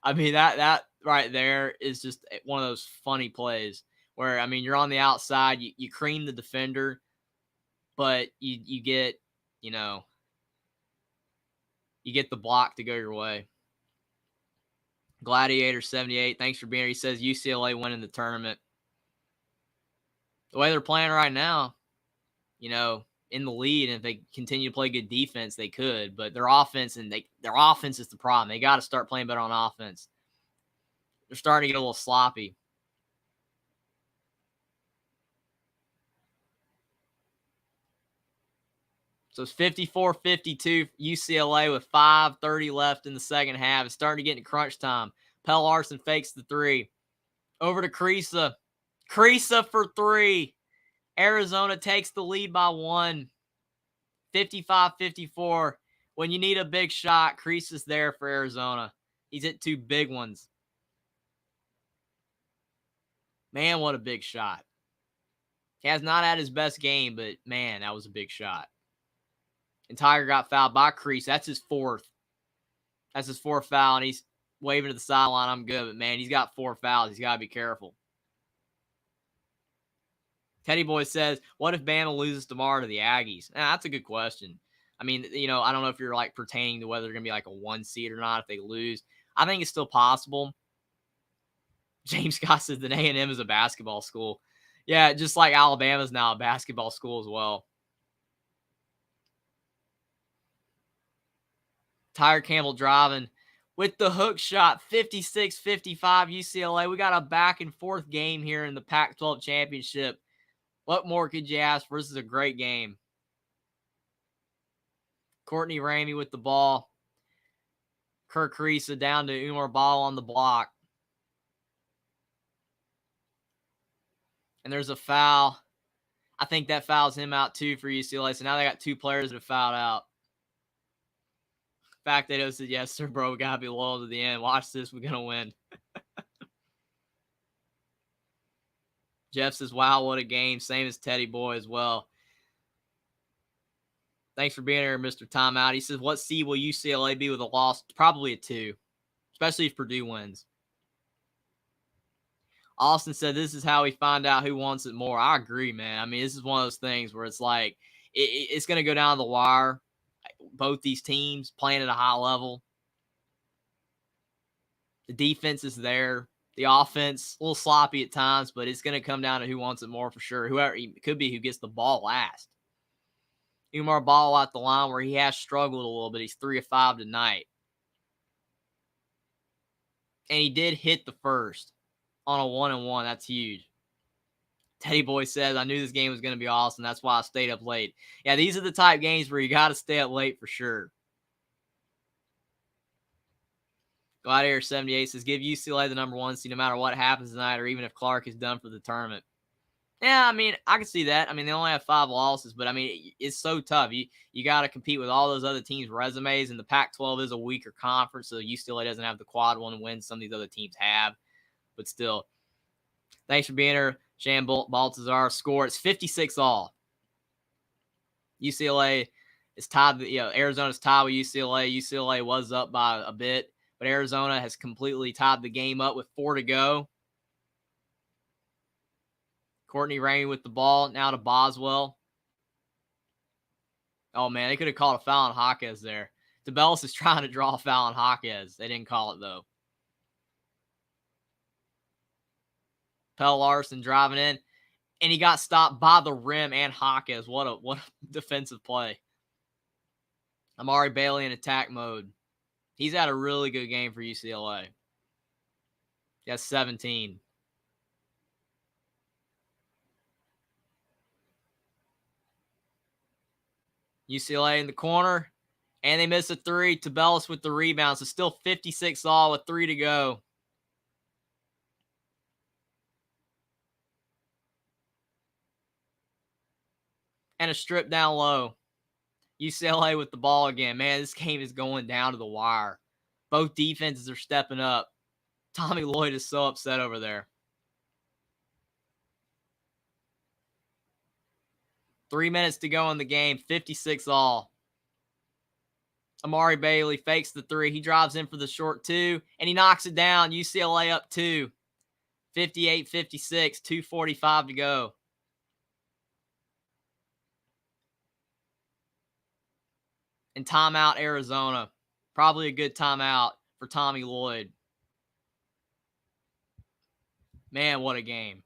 I mean, that right there is just one of those funny plays where, you're on the outside, you cream the defender, but you get, you get the block to go your way. Gladiator 78, thanks for being here. He says UCLA winning the tournament. The way they're playing right now, in the lead, and if they continue to play good defense, they could. But their offense is the problem. They got to start playing better on offense. They're starting to get a little sloppy. So it's 54-52 UCLA with 5:30 left in the second half. It's starting to get into crunch time. Pell Larson fakes the 3. Over to Creasa. Creasa for 3. Arizona takes the lead by 1. 55-54. When you need a big shot, Creasa's there for Arizona. He's hit 2 big ones. Man, what a big shot. He has not had his best game, but man, that was a big shot. And Tiger got fouled by Crease. That's his 4th. That's his 4th foul, and he's waving to the sideline. I'm good, but man, he's got 4 fouls. He's got to be careful. Teddy Boy says, what if Bama loses tomorrow to the Aggies? That's a good question. I don't know if you're pertaining to whether they're going to be a 1 seed or not if they lose. I think it's still possible. James Scott says that A&M is a basketball school. Yeah, just like Alabama's now a basketball school as well. Tyler Campbell driving with the hook shot, 56-55 UCLA. We got a back and forth game here in the Pac-12 championship. What more could you ask for? This is a great game. Courtney Ramey with the ball. Kirk Creasa down to Umar Ball on the block. And there's a foul. I think that fouls him out too for UCLA. So now they got 2 players that have fouled out. Fact Dato said, yes, sir, bro. We got to be loyal to the end. Watch this. We're going to win. Jeff says, wow, what a game. Same as Teddy Boy as well. Thanks for being here, Mr. Timeout. He says, what seed will UCLA be with a loss? Probably a 2, especially if Purdue wins. Austin said, this is how we find out who wants it more. I agree, man. This is one of those things where it's it's going to go down the wire. Both these teams playing at a high level. The defense is there. The offense, a little sloppy at times, but it's going to come down to who wants it more for sure. Whoever it could be who gets the ball last. Umar Ball at the line where he has struggled a little bit. He's 3 of 5 tonight. And he did hit the first on a 1-and-1. That's huge. Teddy Boy says, I knew this game was going to be awesome. That's why I stayed up late. Yeah, these are the type games where you got to stay up late for sure. Gladiator 78 says, give UCLA the number 1 seed no matter what happens tonight or even if Clark is done for the tournament. Yeah, I can see that. They only have 5 losses, but, it's so tough. You got to compete with all those other teams' resumes, and the Pac-12 is a weaker conference, so UCLA doesn't have the quad 1 win some of these other teams have. But still, Thanks for being here, Shan Baltazar. Score, it's 56-all. UCLA is tied. Arizona's tied with UCLA. UCLA was up by a bit, but Arizona has completely tied the game up with 4 to go. Courtney Ramey with the ball, now to Boswell. Oh, man, they could have called a foul on Jaquez there. DeBellis is trying to draw a foul on Jaquez. They didn't call it, though. Pell Larson driving in, and he got stopped by the rim and Jaquez. What a defensive play. Amari Bailey in attack mode. He's had a really good game for UCLA. He has 17. UCLA in the corner, and they miss a 3. Tabellis with the rebound, so still 56-all with 3 to go. And a strip down low. UCLA with the ball again. Man, this game is going down to the wire. Both defenses are stepping up. Tommy Lloyd is so upset over there. 3 minutes to go in the game, 56-all. Amari Bailey fakes the 3. He drives in for the short 2, and he knocks it down. UCLA up 2. 58-56, 2:45 to go. And timeout, Arizona. Probably a good timeout for Tommy Lloyd. Man, what a game.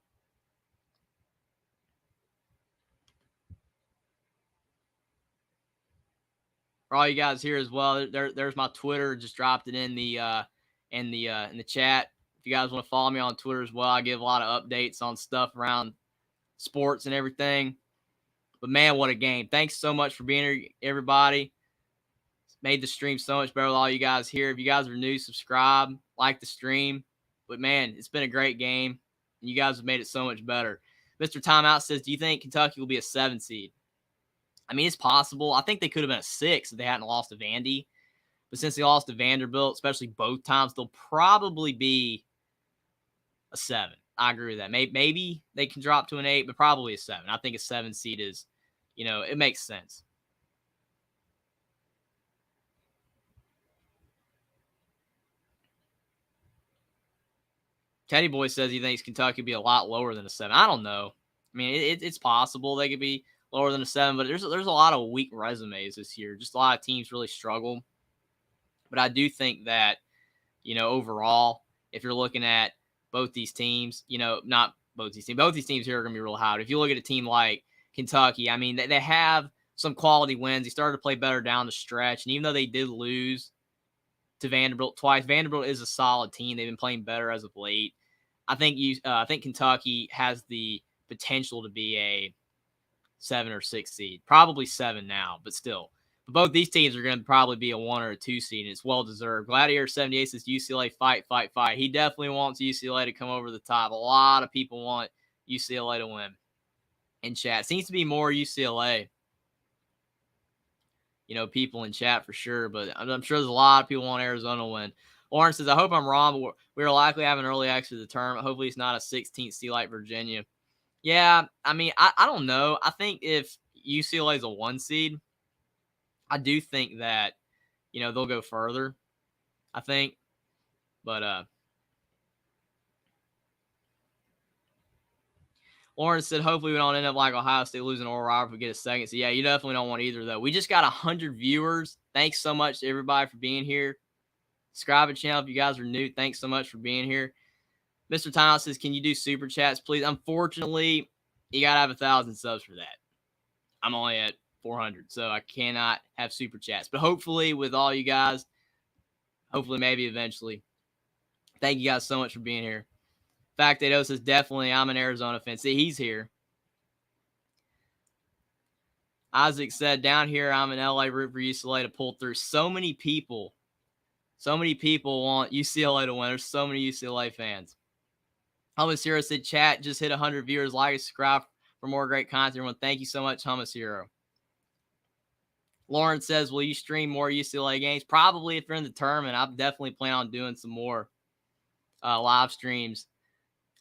For all you guys here as well, there's my Twitter. Just dropped it in the chat. If you guys want to follow me on Twitter as well, I give a lot of updates on stuff around sports and everything. But man, what a game. Thanks so much for being here, everybody. Made the stream so much better with all you guys here. If you guys are new, subscribe, like the stream. But man, it's been a great game, and you guys have made it so much better. Mr. Timeout says, do you think Kentucky will be a 7 seed? I mean, it's possible. I think they could have been a 6 if they hadn't lost to Vandy. But since they lost to Vanderbilt, especially both times, they'll probably be a 7. I agree with that. Maybe they can drop to an 8, but probably a 7. I think a 7 seed is, it makes sense. Teddy Boy says he thinks Kentucky would be a lot lower than a 7. I don't know. I mean, it's possible they could be lower than a 7, but there's a lot of weak resumes this year. Just a lot of teams really struggle. But I do think that, overall, if you're looking at both these teams, not both these teams here are going to be real high. But if you look at a team like Kentucky, I mean, they have some quality wins. They started to play better down the stretch. And even though they did lose to Vanderbilt twice, Vanderbilt is a solid team. They've been playing better as of late. I think Kentucky has the potential to be a 7 or 6 seed. Probably 7 now, but still. But both these teams are going to probably be a 1 or a 2 seed, and it's well-deserved. Gladiator 78 says UCLA fight. He definitely wants UCLA to come over the top. A lot of people want UCLA to win in chat. Seems to be more UCLA, people in chat for sure, but I'm sure there's a lot of people want Arizona to win. Lauren says, I hope I'm wrong, but we're likely having an early exit of the tournament. Hopefully it's not a 16th seed like Virginia. Yeah, I mean, I don't know. I think if UCLA is a 1 seed, I do think that, they'll go further, I think. But Lauren said, hopefully we don't end up like Ohio State losing Oral Roberts if we get a second. So, yeah, you definitely don't want either, though. We just got 100 viewers. Thanks so much to everybody for being here. Subscribe to the channel if you guys are new. Thanks so much for being here. Mr. Timeout says, can you do super chats, please? Unfortunately, you got to have 1,000 subs for that. I'm only at 400, so I cannot have super chats. But hopefully, with all you guys, maybe eventually. Thank you guys so much for being here. Fact Ado says, definitely, I'm an Arizona fan. See, he's here. Isaac said, down here, I'm in LA, root for UCLA to pull through. So many people want UCLA to win. There's so many UCLA fans. Hummus Hero said, chat just hit 100 viewers. Like and subscribe for more great content. Everyone, thank you so much, Hummus Hero. Lauren says, will you stream more UCLA games? Probably if you're in the tournament. I'm definitely planning on doing some more live streams.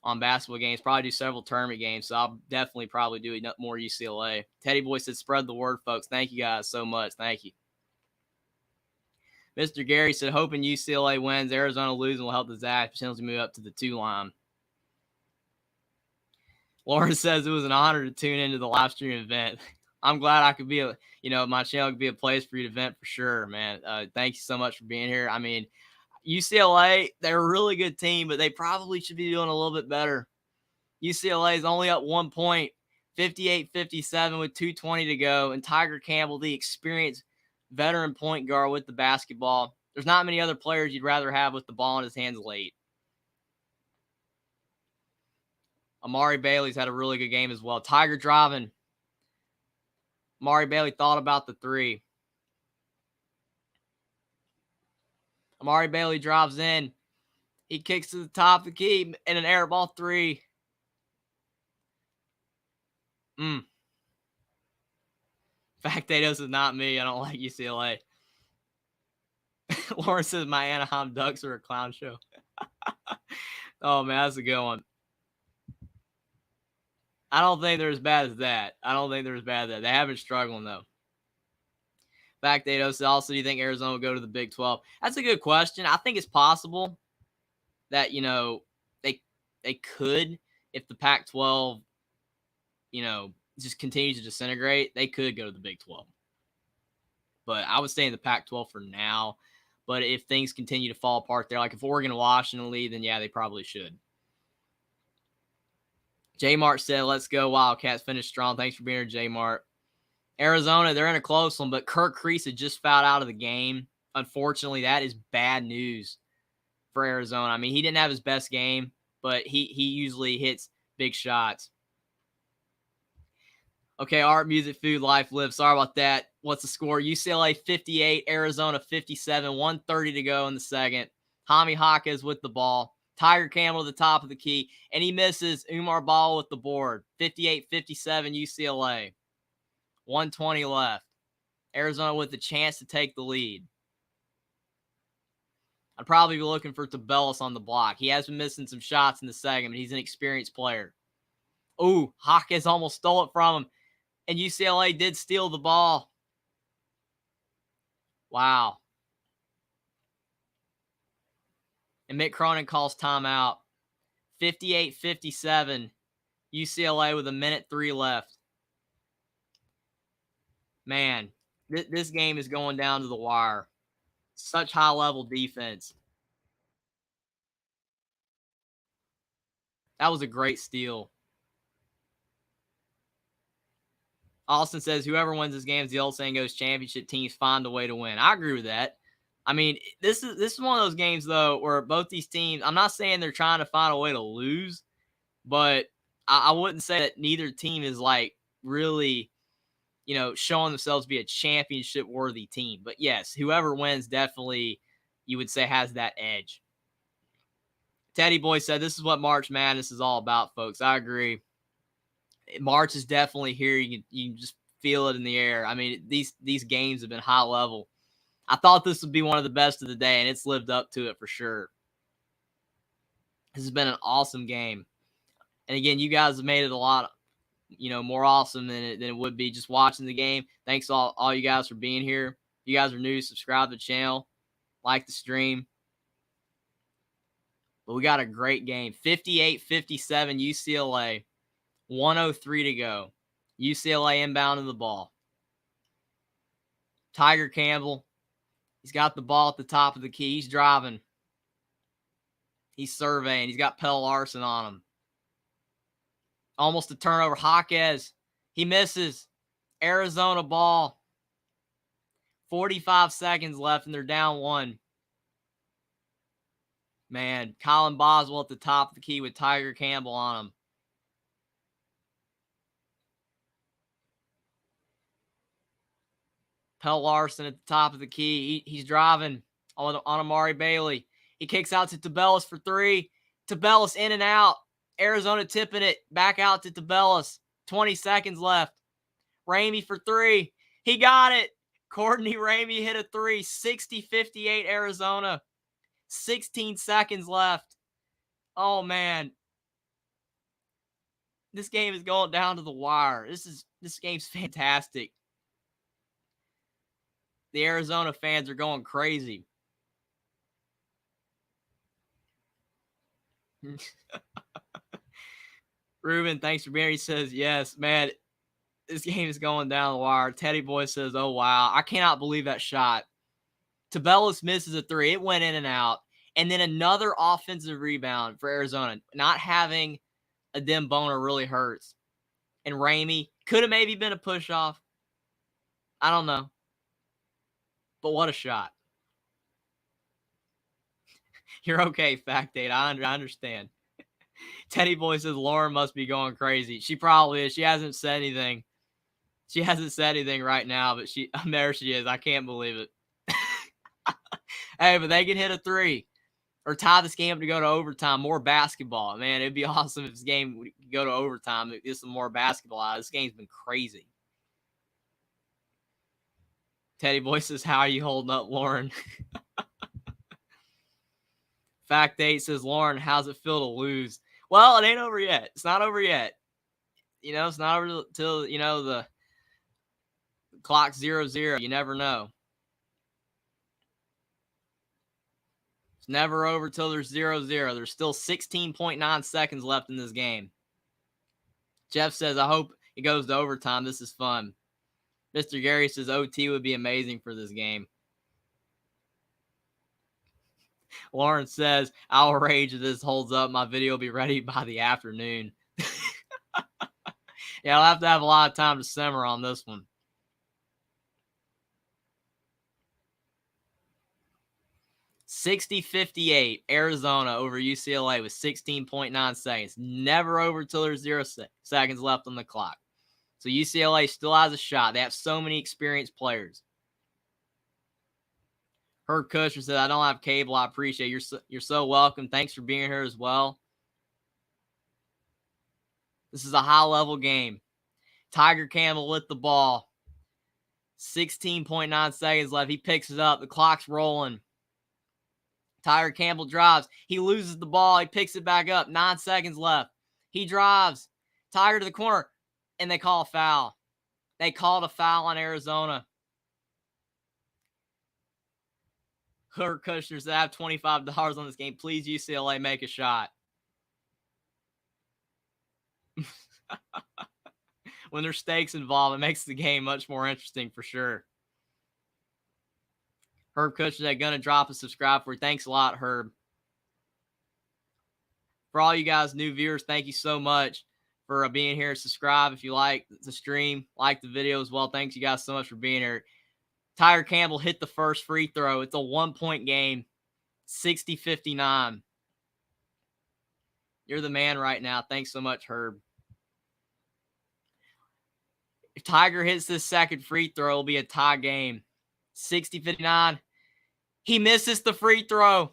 on basketball games. Probably do several tournament games. So I'll definitely probably do more UCLA. Teddy Boy said, spread the word, folks. Thank you guys so much. Thank you. Mr. Gary said, hoping UCLA wins. Arizona losing will help the Zags potentially move up to the 2 line. Lauren says it was an honor to tune into the live stream event. I'm glad I could be my channel could be a place for you to vent for sure, man. Thank you so much for being here. I mean, UCLA, they're a really good team, but they probably should be doing a little bit better. UCLA is only up 1 point, 58-57 with 2:20 to go. And Tiger Campbell, the experienced veteran point guard with the basketball. There's not many other players you'd rather have with the ball in his hands late. Amari Bailey's had a really good game as well. Tiger driving. Amari Bailey thought about the 3. Amari Bailey drives in. He kicks to the top of the key and an air ball 3. Factatos is not me. I don't like UCLA. Lauren says my Anaheim Ducks are a clown show. Oh, man, that's a good one. I don't think they're as bad as that. They have been struggling, though. Factatos says, also, do you think Arizona will go to the Big 12? That's a good question. I think it's possible that, they could, if the Pac-12, just continues to disintegrate, they could go to the Big 12. But I would stay in the Pac-12 for now. But if things continue to fall apart there, like if Oregon and Washington lead, then yeah, they probably should. J Mart said, let's go Wildcats, finish strong. Thanks for being here, J Mart. Arizona, they're in a close one, but Kirk Creasy just fouled out of the game. Unfortunately, that is bad news for Arizona. I mean, he didn't have his best game, but he usually hits big shots. Okay, art, music, food, life, live. Sorry about that. What's the score? UCLA 58, Arizona 57, 1:30 to go in the second. Hami Hawkes with the ball. Tiger Campbell at the top of the key, and he misses. Umar Ball with the board. 58-57 UCLA. 1:20 left. Arizona with the chance to take the lead. I'd probably be looking for Tabellis on the block. He has been missing some shots in the second, but he's an experienced player. Ooh, Hawkes almost stole it from him. And UCLA did steal the ball. Wow. And Mick Cronin calls timeout. 58-57. UCLA with 1:03 left. Man, this game is going down to the wire. Such high-level defense. That was a great steal. Austin says, whoever wins this game, as the old saying goes, championship teams find a way to win. I agree with that. I mean, this is one of those games, though, where both these teams, I'm not saying they're trying to find a way to lose, but I wouldn't say that neither team is, like, really, showing themselves to be a championship-worthy team. But, yes, whoever wins definitely, you would say, has that edge. Teddy Boy said, this is what March Madness is all about, folks. I agree. March is definitely here. You can just feel it in the air. I mean, these games have been high level. I thought this would be one of the best of the day, and it's lived up to it for sure. This has been an awesome game. And again, you guys have made it a lot, more awesome than it would be just watching the game. Thanks all you guys for being here. If you guys are new, subscribe to the channel, like the stream. But we got a great game. 58-57 UCLA. 1:03 to go. UCLA inbounding the ball. Tiger Campbell. He's got the ball at the top of the key. He's driving. He's surveying. He's got Pell Larson on him. Almost a turnover. Hawkes. He misses. Arizona ball. 45 seconds left, and they're down 1. Man, Colin Boswell at the top of the key with Tiger Campbell on him. Pell Larson at the top of the key. He's driving on Amari Bailey. He kicks out to Tabellis for 3. Tabellis in and out. Arizona tipping it back out to Tabellis. 20 seconds left. Ramey for 3. He got it. Courtney Ramey hit a 3. 60-58 Arizona. 16 seconds left. Oh, man. This game is going down to the wire. This game's fantastic. The Arizona fans are going crazy. Ruben, thanks for being here. He says, yes, man, this game is going down the wire. Teddy Boy says, oh, wow. I cannot believe that shot. Tabellis misses a three. It went in and out. And then another offensive rebound for Arizona. Not having a Dem Boner really hurts. And Ramey could have maybe been a push-off. I don't know. But what a shot. You're okay, Fact Date. I understand. Teddy Boy says Lauren must be going crazy. She probably is. She hasn't said anything. She hasn't said anything right now, but there she is. I can't believe it. Hey, but they can hit a three or tie this game up to go to overtime. More basketball. Man, it'd be awesome if this game would go to overtime. Get some more basketball out. This game's been crazy. Teddy Boy says, how are you holding up, Lauren? Fact 8 says, Lauren, how's it feel to lose? Well, it ain't over yet. It's not over yet. It's not over till, the clock's 0-0. You never know. It's never over till there's 0-0. There's still 16.9 seconds left in this game. Jeff says, I hope it goes to overtime. This is fun. Mr. Gary says, OT would be amazing for this game. Lauren says, I'll rage if this holds up. My video will be ready by the afternoon. Yeah, I'll have to have a lot of time to simmer on this one. (60-58) Arizona over UCLA with 16.9 seconds. Never over till there's 0 seconds left on the clock. So UCLA still has a shot. They have so many experienced players. Herb Kushner said, I don't have cable. I appreciate it. You're so welcome. Thanks for being here as well. This is a high-level game. Tiger Campbell with the ball. 16.9 seconds left. He picks it up. The clock's rolling. Tiger Campbell drives. He loses the ball. He picks it back up. 9 seconds left. He drives. Tiger to the corner. And they call a foul. They called a foul on Arizona. Herb Kushner said, I have $25 on this game. Please, UCLA, make a shot. When there's stakes involved, it makes the game much more interesting for sure. Herb Kushner going to drop a subscribe for you. Thanks a lot, Herb. For all you guys, new viewers, thank you so much for being here. Subscribe if you like the stream, like the video as well. Thanks you guys so much for being here. Tiger Campbell hit the first free throw. It's a 1-point game, 60-59. You're the man right now. Thanks so much, Herb. If Tiger hits this second free throw, it'll be a tie game. 60-59. He misses the free throw.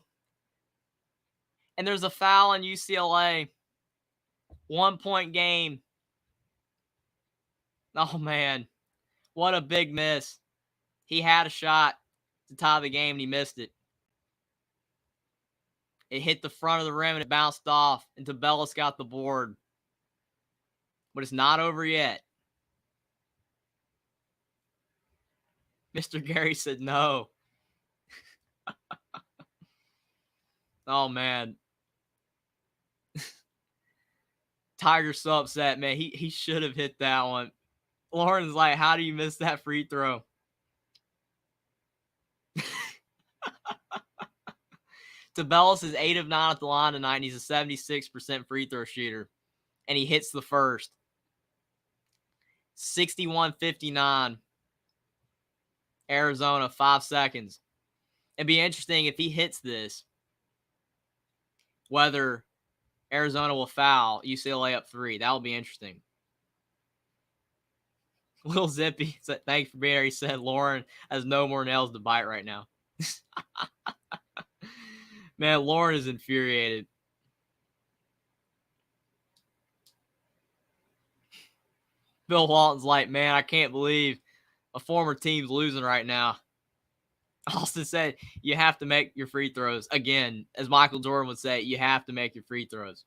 And there's a foul on UCLA. 1-point game. Oh, man. What a big miss. He had a shot to tie the game, and he missed it. It hit the front of the rim, and it bounced off, and Tabellis got the board. But it's not over yet. Mr. Gary said no. Oh, man. Tiger's so upset, man. He should have hit that one. Lauren's like, how do you miss that free throw? Tabellis is 8 of 9 at the line tonight, and he's a 76% free throw shooter. And he hits the first. 61-59. Arizona, 5 seconds. It'd be interesting if he hits this, whether Arizona will foul UCLA up 3. That will be interesting. Little Zippy said, thanks for being here. He said Lauren has no more nails to bite right now. Man, Lauren is infuriated. Bill Walton's like, man, I can't believe a former team's losing right now. Austin said, you have to make your free throws. Again, as Michael Jordan would say, you have to make your free throws.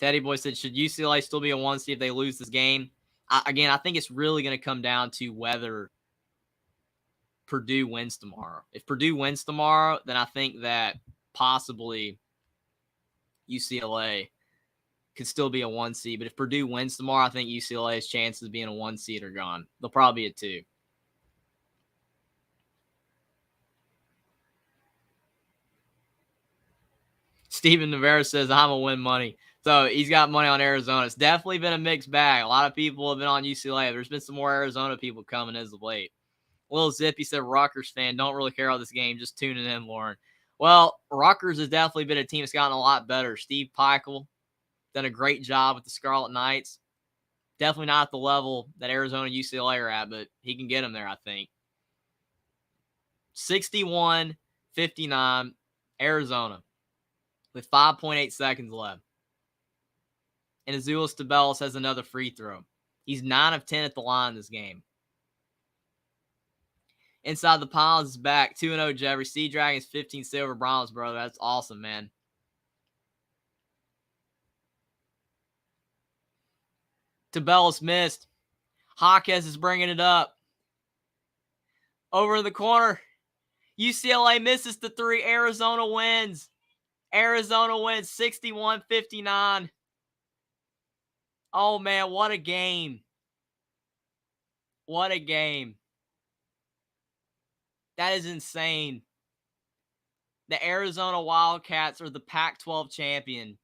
Teddy Boy said, should UCLA still be a 1 seed if they lose this game? I think it's really going to come down to whether Purdue wins tomorrow. If Purdue wins tomorrow, then I think that possibly UCLA could still be a 1 seed. But if Purdue wins tomorrow, I think UCLA's chances of being a 1 seed are gone. They'll probably be a 2. Steven Navarro says, I'm going to win money. So he's got money on Arizona. It's definitely been a mixed bag. A lot of people have been on UCLA. There's been some more Arizona people coming as of late. Lil Zippy said, Rutgers fan, don't really care about this game. Just tuning in, Lauren. Well, Rutgers has definitely been a team that's gotten a lot better. Steve Peichel done a great job with the Scarlet Knights. Definitely not at the level that Arizona and UCLA are at, but he can get them there, I think. 61-59, Arizona, with 5.8 seconds left. And Azuolas Tubelis has another free throw. He's 9 of 10 at the line this game. Inside the Pylons is back. 2-0 Jeffrey. Sea Dragons 15 silver bronze, brother. That's awesome, man. Tubelis missed. Jaquez is bringing it up. Over in the corner. UCLA misses the 3. Arizona wins. Arizona wins 61-59. Oh, man, what a game. What a game. That is insane. The Arizona Wildcats are the Pac-12 champion.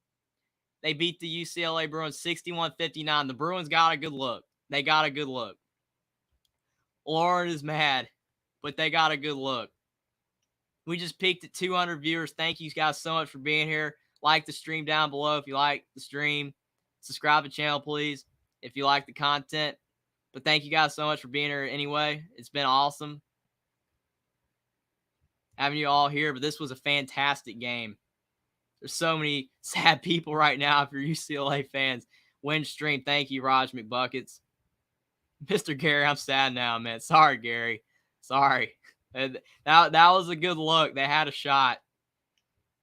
They beat the UCLA Bruins 61-59. The Bruins got a good look. They got a good look. Lauren is mad, but they got a good look. We just peaked at 200 viewers. Thank you guys so much for being here. Like the stream down below if you like the stream. Subscribe to the channel, please, if you like the content. But thank you guys so much for being here anyway. It's been awesome having you all here, but this was a fantastic game. There's so many sad people right now if you're UCLA fans. Win stream. Thank you, Raj McBuckets. Mr. Gary, I'm sad now, man. Sorry, Gary. Sorry. That was a good look. They had a shot.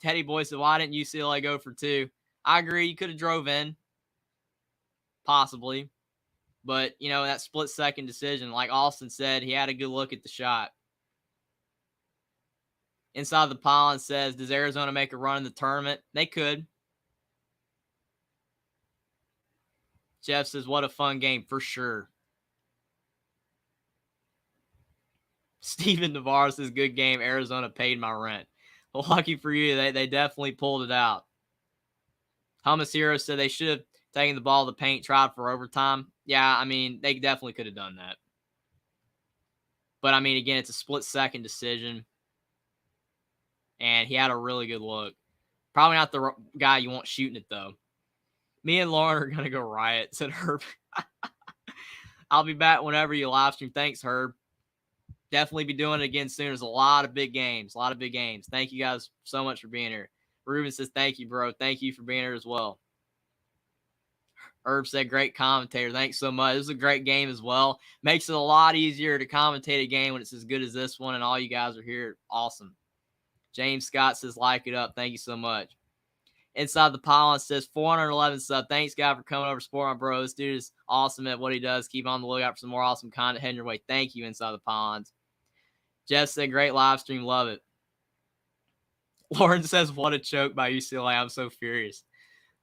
Teddy Boy said, why didn't UCLA go for 2? I agree. You could have drove in. Possibly. But, you know, that split-second decision, like Austin said, he had a good look at the shot. Inside the Pylon says, does Arizona make a run in the tournament? They could. Jeff says, what a fun game, for sure. Steven Navarro says, good game. Arizona paid my rent. Well, lucky for you, they definitely pulled it out. Hummus Hero said they should have taken the ball to the paint, tried for overtime. Yeah, I mean, they definitely could have done that. But, I mean, again, it's a split-second decision. And he had a really good look. Probably not the guy you want shooting it, though. Me and Lauren are going to go riot, said Herb. I'll be back whenever you live stream. Thanks, Herb. Definitely be doing it again soon. There's a lot of big games. A lot of big games. Thank you guys so much for being here. Ruben says, thank you, bro. Thank you for being here as well. Herb said, great commentator. Thanks so much. This was a great game as well. Makes it a lot easier to commentate a game when it's as good as this one, and all you guys are here. Awesome. James Scott says, like it up. Thank you so much. Inside the Pylon says, 411 sub. Thanks, guy, for coming over to support my bro. This dude is awesome at what he does. Keep on the lookout for some more awesome content heading your way. Thank you, Inside the Pylons. Jeff said, great live stream. Love it. Lauren says, what a choke by UCLA. I'm so furious.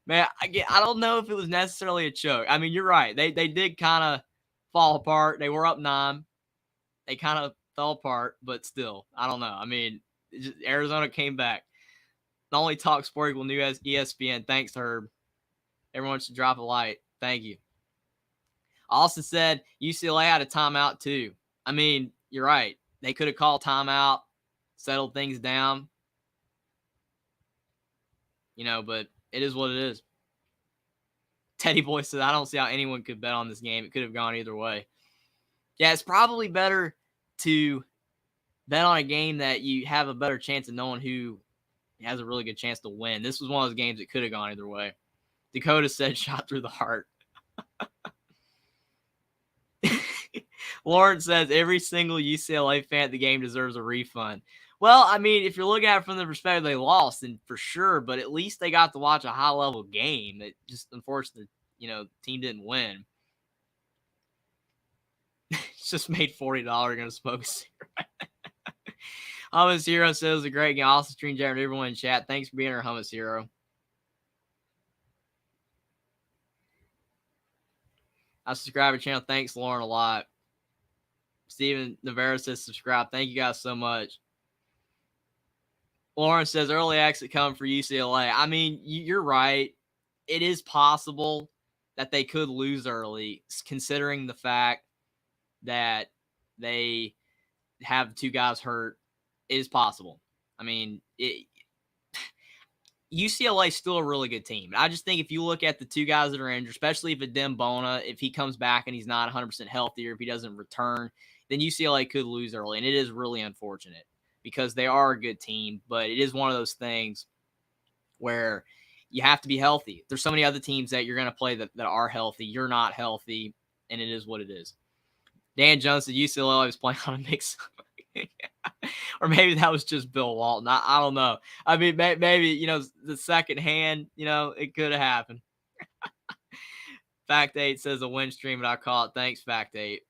Man, I don't know if it was necessarily a choke. I mean, you're right. They did kind of fall apart. They were up 9. They kind of fell apart, but still, I don't know. I mean, Arizona came back. The only talk sport equal new as ESPN. Thanks, Herb. Everyone should drop a like. Thank you. Austin said UCLA had a timeout too. I mean, you're right. They could have called timeout, settled things down. You know, but it is what it is. Teddy Boy said, I don't see how anyone could bet on this game. It could have gone either way. Yeah, it's probably better to bet on a game that you have a better chance of knowing who has a really good chance to win. This was one of those games that could have gone either way. Dakota said, shot through the heart. Lawrence says, every single UCLA fan at the game deserves a refund. Well, I mean, if you're looking at it from the perspective they lost, then for sure, but at least they got to watch a high-level game. It just, unfortunately, team didn't win. It's just made $40 going to smoke a cigarette. Hummus Hero says it was a great game. Awesome stream, Jared, everyone in chat. Thanks for being here, Hummus Hero. I subscribe to the channel. Thanks, Lauren, a lot. Steven Navarro says subscribe. Thank you guys so much. Lauren says early exit coming for UCLA. I mean, you're right. It is possible that they could lose early, considering the fact that they have two guys hurt. It is possible. I mean, UCLA is still a really good team. I just think if you look at the two guys that are injured, especially if Adem Bona, if he comes back and he's not 100% healthy, or if he doesn't return, then UCLA could lose early. And it is really unfortunate because they are a good team. But it is one of those things where you have to be healthy. There's so many other teams that you're going to play that are healthy. You're not healthy, and it is what it is. Dan Jones said UCLA was playing on a mix. Or maybe that was just Bill Walton. I don't know. I mean, maybe, the second hand, it could have happened. Fact 8 says a win stream, and I call it. Thanks, Fact 8.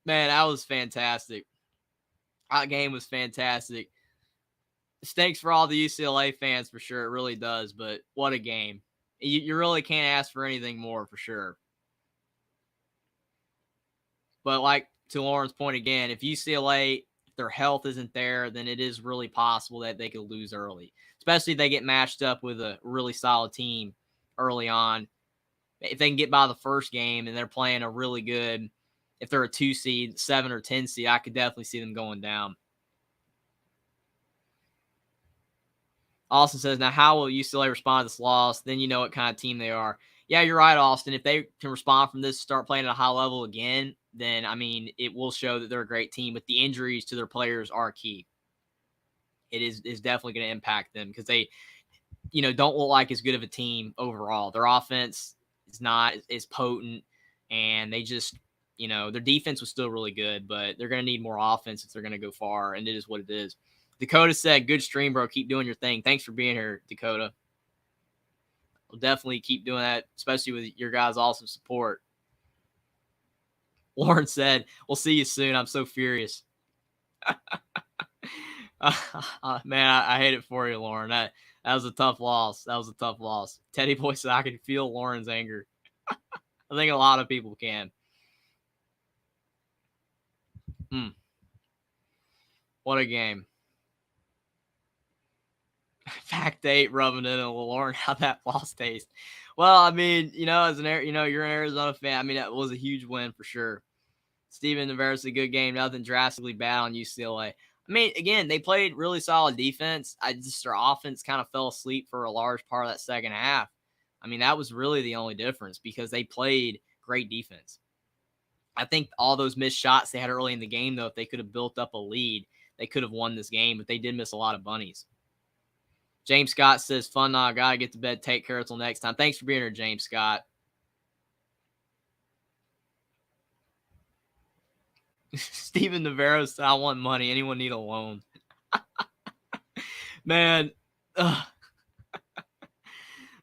Man, that was fantastic. That game was fantastic. Stinks for all the UCLA fans for sure. It really does, but what a game. You really can't ask for anything more for sure. But like to Lauren's point again, if UCLA, their health isn't there, then it is really possible that they could lose early, especially if they get matched up with a really solid team early on. If they can get by the first game and they're playing a really good, if they're a 2 seed, 7 or 10 seed, I could definitely see them going down. Austin says, now how will UCLA respond to this loss? Then you know what kind of team they are. Yeah, you're right, Austin. If they can respond from this, start playing at a high level again, then, I mean, it will show that they're a great team. But the injuries to their players are key. It is definitely going to impact them because they, don't look like as good of a team overall. Their offense is not as potent, and they just, their defense was still really good, but they're going to need more offense if they're going to go far, and it is what it is. Dakota said, good stream, bro. Keep doing your thing. Thanks for being here, Dakota. We'll definitely keep doing that, especially with your guys' awesome support. Lauren said, we'll see you soon. I'm so furious. Man, I hate it for you, Lauren. That was a tough loss. Teddy Boy said, I can feel Lauren's anger. I think a lot of people can. What a game. Fact 8 rubbing it in, Lauren, how that loss taste. Well, I mean, as you're an Arizona fan, I mean, that was a huge win for sure. Steven Navarro's a good game. Nothing drastically bad on UCLA. I mean, again, they played really solid defense. Their offense kind of fell asleep for a large part of that second half. I mean, that was really the only difference because they played great defense. I think all those missed shots they had early in the game, though, if they could have built up a lead, they could have won this game, but they did miss a lot of bunnies. James Scott says, fun now. Got to get to bed. Take care until next time. Thanks for being here, James Scott. Steven Navarro said, I want money. Anyone need a loan? Man, there's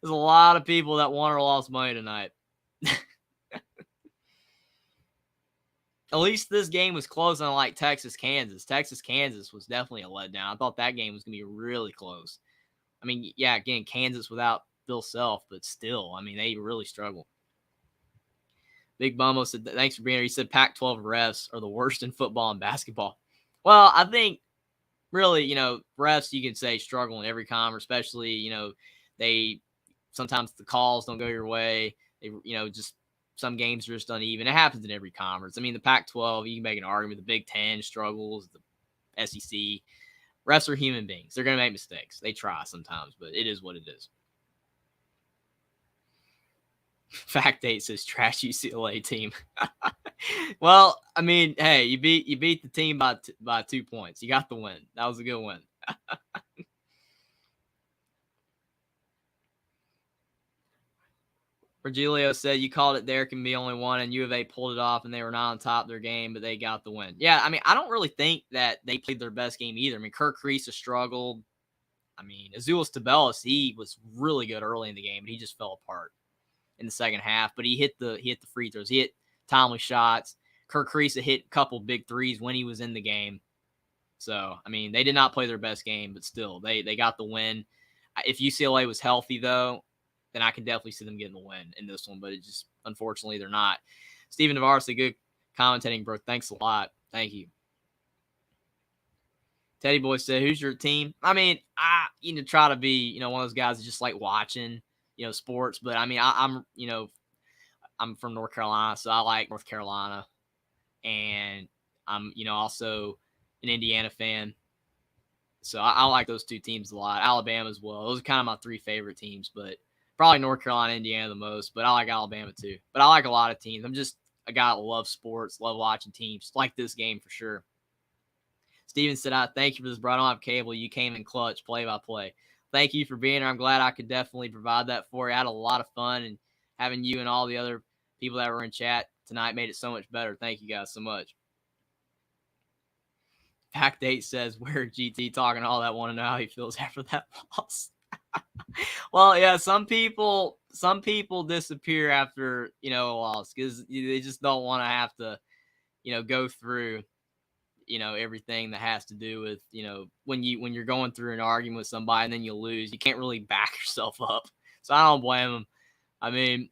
a lot of people that won or lost money tonight. At least this game was close, unlike Texas-Kansas. Texas-Kansas was definitely a letdown. I thought that game was going to be really close. I mean, yeah, again, Kansas without Bill Self, but still, I mean, they really struggle. Big Bumbo said, thanks for being here. He said Pac-12 refs are the worst in football and basketball. Well, I think really, refs, you can say, struggle in every conference, especially, they sometimes the calls don't go your way. They, just some games are just uneven. It happens in every conference. I mean, the Pac-12, you can make an argument. The Big Ten struggles, the SEC. Refs are human beings. They're going to make mistakes. They try sometimes, but it is what it is. Fact 8 says trash UCLA team. Well, I mean, hey, you beat the team by 2 points. You got the win. That was a good win. Virgilio said, you called it there can be only one, and U of A pulled it off, and they were not on top of their game, but they got the win. Yeah, I mean, I don't really think that they played their best game either. I mean, Kirk Creesa struggled. I mean, Azuolas Tubelis, he was really good early in the game, but he just fell apart in the second half. But he hit the free throws. He hit timely shots. Kirk Creesa hit a couple big threes when he was in the game. So, I mean, they did not play their best game, but still, they got the win. If UCLA was healthy, though, then I can definitely see them getting the win in this one. But it just, unfortunately, they're not. Stephen Navarro, a good commentating, bro. Thanks a lot. Thank you. Teddy Boy said, who's your team? I mean, I try to be, one of those guys that just like watching, sports. But I mean, I'm from North Carolina, so I like North Carolina. And I'm, also an Indiana fan. So I like those two teams a lot. Alabama as well. Those are kind of my three favorite teams, but probably North Carolina, Indiana the most. But I like Alabama too. But I like a lot of teams. I'm just a guy that loves sports, love watching teams, like this game for sure. Steven said, I thank you for this, bro. I don't have cable. You came in clutch, play-by-play. Thank you for being here. I'm glad I could definitely provide that for you. I had a lot of fun, and having you and all the other people that were in chat tonight made it so much better. Thank you guys so much. Pack Date says, where GT talking all that, want to know how he feels after that loss. Well, yeah, some people disappear after, a loss because they just don't want to have to, go through, everything that has to do with, when you're going through an argument with somebody and then you lose, you can't really back yourself up. So I don't blame them. I mean,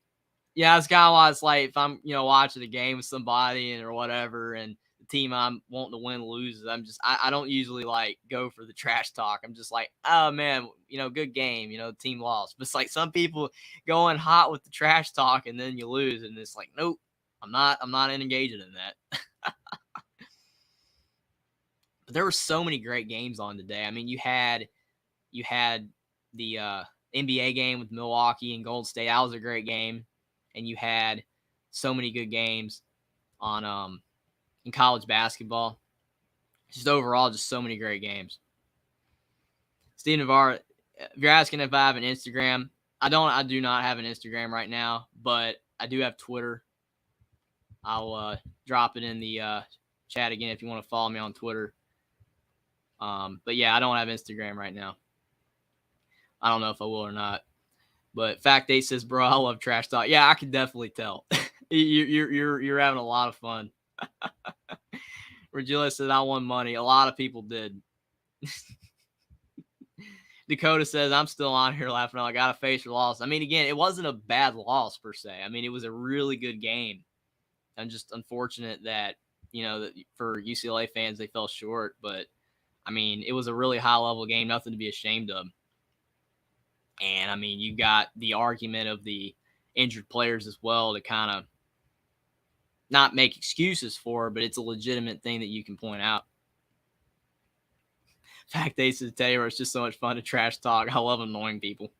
yeah, it's kind of why it's like if I'm, watching a game with somebody or whatever, and the team I'm wanting to win loses, I don't usually like go for the trash talk. I'm just like, oh man, good game, the team lost. But it's like some people going hot with the trash talk and then you lose, and it's like, nope, I'm not engaging in that. But there were so many great games on today. I mean, you had the NBA game with Milwaukee and Golden State. That was a great game. And you had so many good games on in college basketball. Just overall, just so many great games. Steve Navarre, if you're asking if I have an Instagram, I do not have an Instagram right now, but I do have Twitter. I'll drop it in the chat again if you want to follow me on Twitter. But yeah, I don't have Instagram right now. I don't know if I will or not. But Fact 8 says, bro, I love trash talk. Yeah, I can definitely tell. you're having a lot of fun. Regilla said, I won money. A lot of people did. Dakota says, I'm still on here laughing. I got to face your loss. I mean, again, it wasn't a bad loss per se. I mean, it was a really good game. I'm just unfortunate that, that for UCLA fans, they fell short. But, I mean, it was a really high-level game, nothing to be ashamed of. And, I mean, you got the argument of the injured players as well to kind of not make excuses for, but it's a legitimate thing that you can point out. Fact Ace says, Taylor, it's just so much fun to trash talk. I love annoying people.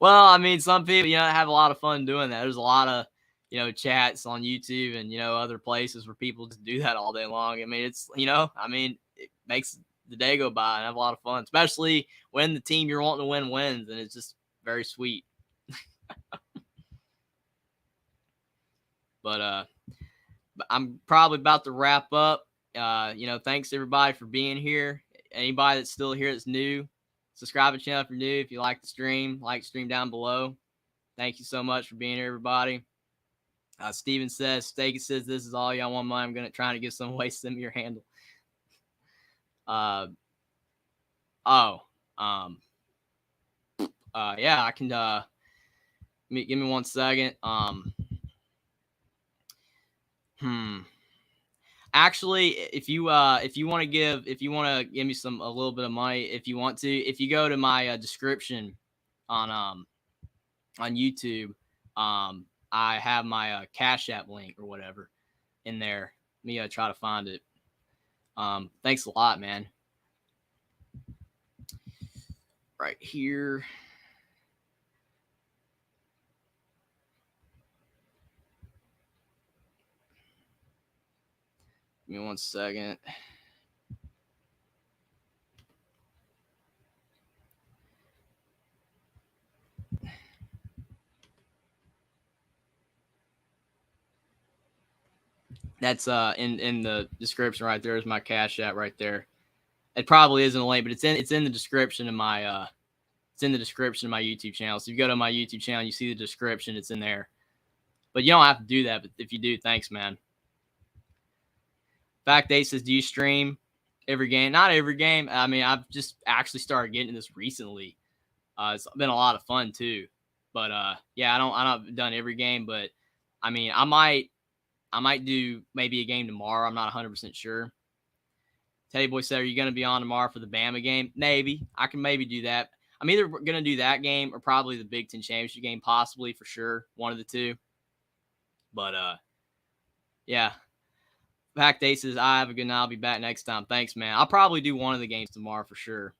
Well, I mean, some people, have a lot of fun doing that. There's a lot of, chats on YouTube and, other places where people just do that all day long. I mean, it's, it makes the day go by and have a lot of fun, especially when the team you're wanting to win wins, and it's just very sweet. But I'm probably about to wrap up. Thanks everybody for being here. Anybody that's still here that's new, subscribe to the channel if you're new. If you like the stream, like stream down below. Thank you so much for being here, everybody. Steven says, Steak says, this is all y'all want money. I'm going to try to give some away. Send me your handle. Yeah, I can, give me 1 second. Actually, if you want to give me a little bit of money, if you want to, if you go to my description on YouTube, I have my Cash App link or whatever in there. Let me try to find it. Thanks a lot, man. Right here. Give me 1 second. That's in the description right there is my Cash App right there. It probably isn't a link, but it's in the description of my it's in the description of my YouTube channel. So if you go to my YouTube channel, you see the description, it's in there. But you don't have to do that, but if you do, thanks, man. Fact 8 says, do you stream every game? Not every game. I mean, I've just actually started getting this recently. It's been a lot of fun too. But yeah, I don't done every game, but I mean, I might do maybe a game tomorrow. I'm not 100% sure. Teddy Boy said, are you going to be on tomorrow for the Bama game? Maybe. I can maybe do that. I'm either going to do that game or probably the Big Ten Championship game, possibly, for sure. One of the two. But yeah. Fact 8 says, I have a good night. I'll be back next time. Thanks, man. I'll probably do one of the games tomorrow for sure.